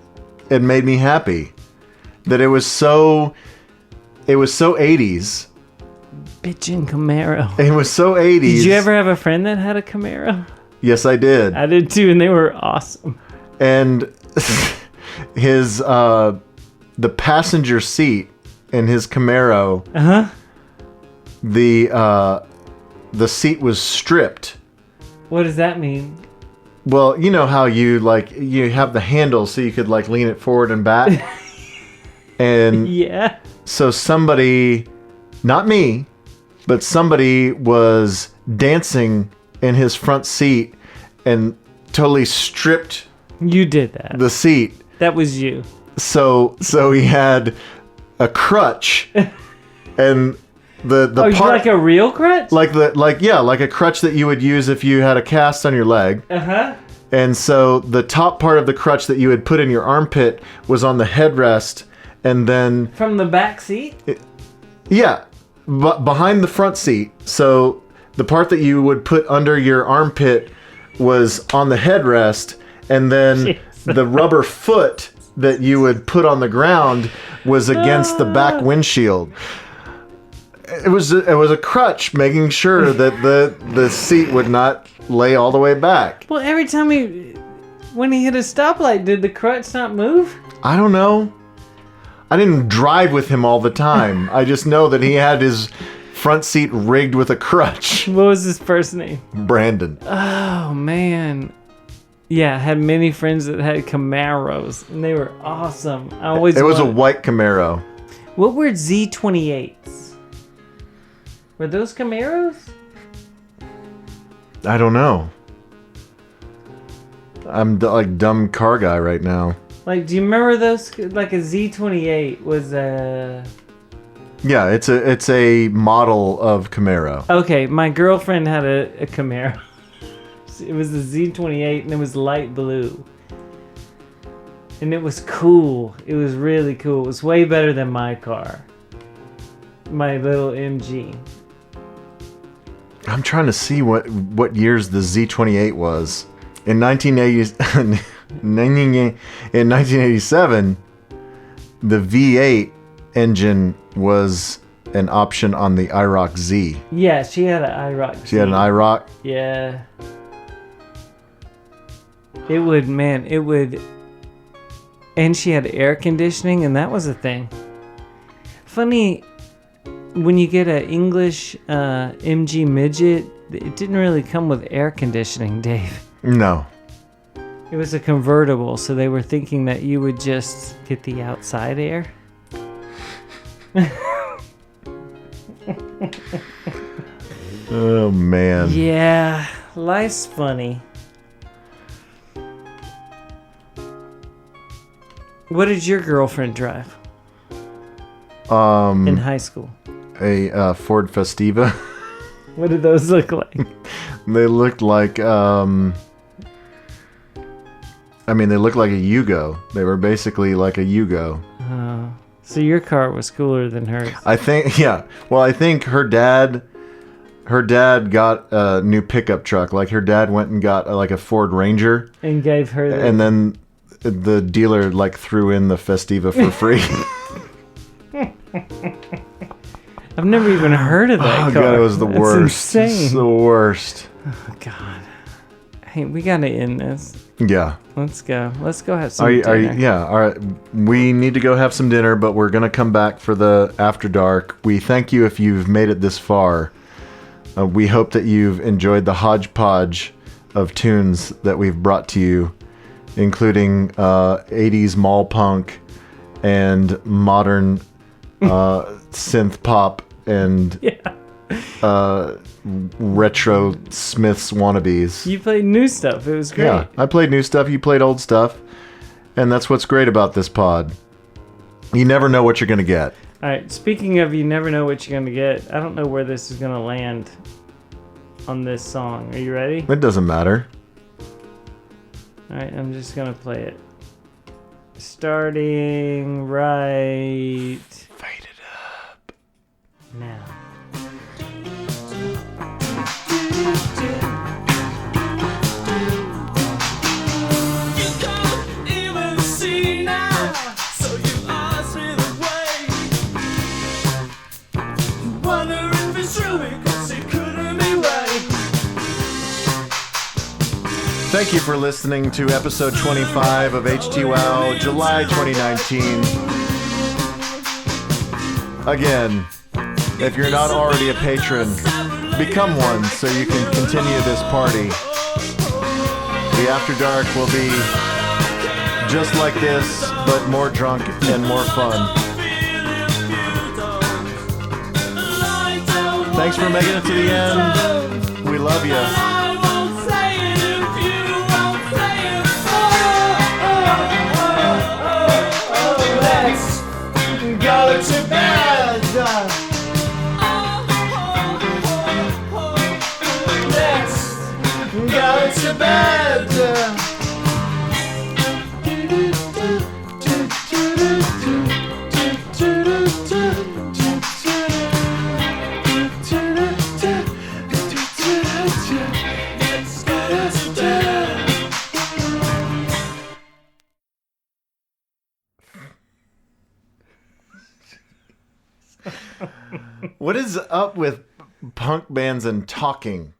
it made me happy. That it was so 80s. Bitchin' Camaro. It was so 80s. Did you ever have a friend that had a Camaro? Yes, I did. I did too, and they were awesome. And his the passenger seat in his Camaro, the seat was stripped. What does that mean? Well, you know how you have the handle so you could like lean it forward and back. And Yeah. so somebody, not me, but somebody was dancing in his front seat and totally stripped You did that. the seat. That was you. So he had a crutch and the Oh, you part like a real crutch? like a crutch that you would use if you had a cast on your leg. Uh-huh. And so the top part of the crutch that you had put in your armpit was on the headrest, and then From the back seat? but behind the front seat. So the part that you would put under your armpit was on the headrest, and then the rubber foot that you would put on the ground was against the back windshield. It was a crutch, making sure that the seat would not lay all the way back. Well, every time when he hit a stoplight, did the crutch not move? I don't know. I didn't drive with him all the time. I just know that he had his front seat rigged with a crutch. What was his first name? Brandon. Oh, man. Yeah, I had many friends that had Camaros, and they were awesome. It was a white Camaro. What were Z28s? Were those Camaros? I don't know. I'm like dumb car guy right now. Like, do you remember those? Like a Z28 was a... Yeah, it's a model of Camaro. Okay, my girlfriend had a Camaro. It was a Z28 and it was light blue. And it was cool. It was really cool. It was way better than my car. My little MG. I'm trying to see what years the Z28 was. In 1987, the V8 engine was an option on the IROC Z. Yeah, she had an IROC. She had an IROC? Yeah. It would, and she had air conditioning, and that was a thing. Funny, when you get an English MG midget, it didn't really come with air conditioning, Dave. No. It was a convertible, so they were thinking that you would just get the outside air. Oh, man. Yeah, life's funny. What did your girlfriend drive? In high school. A Ford Festiva. What did those look like? They looked like, they looked like a Yugo. They were basically like a Yugo. So your car was cooler than hers. I think, yeah. Well, I think her dad got a new pickup truck. Like her dad went and got like a Ford Ranger. And gave her the... And then the dealer like threw in the Festiva for free. I've never even heard of that car. Oh god, it was the worst. Insane. It's the worst. Oh god. Hey, we gotta end this. Yeah. Let's go have some dinner. Yeah, all right. We need to go have some dinner, but we're going to come back for the After Dark. We thank you if you've made it this far. We hope that you've enjoyed the hodgepodge of tunes that we've brought to you, including 80s mall punk and modern synth pop and retro Smiths wannabes. You played new stuff. It was great. Yeah, I played new stuff. You played old stuff. And that's what's great about this pod. You never know what you're going to get. All right. Speaking of you never know what you're going to get, I don't know where this is going to land on this song. Are you ready? It doesn't matter. All right. I'm just going to play it. Starting right... Fade it up. now. Thank you for listening to episode 25 of HTWOW July 2019. Again, if you're not already a patron, become one so you can continue this party. The After Dark will be just like this, but more drunk and more fun. Thanks for making it to the end. We love you. Go to bed. Let's go to bed. What is up with punk bands and talking?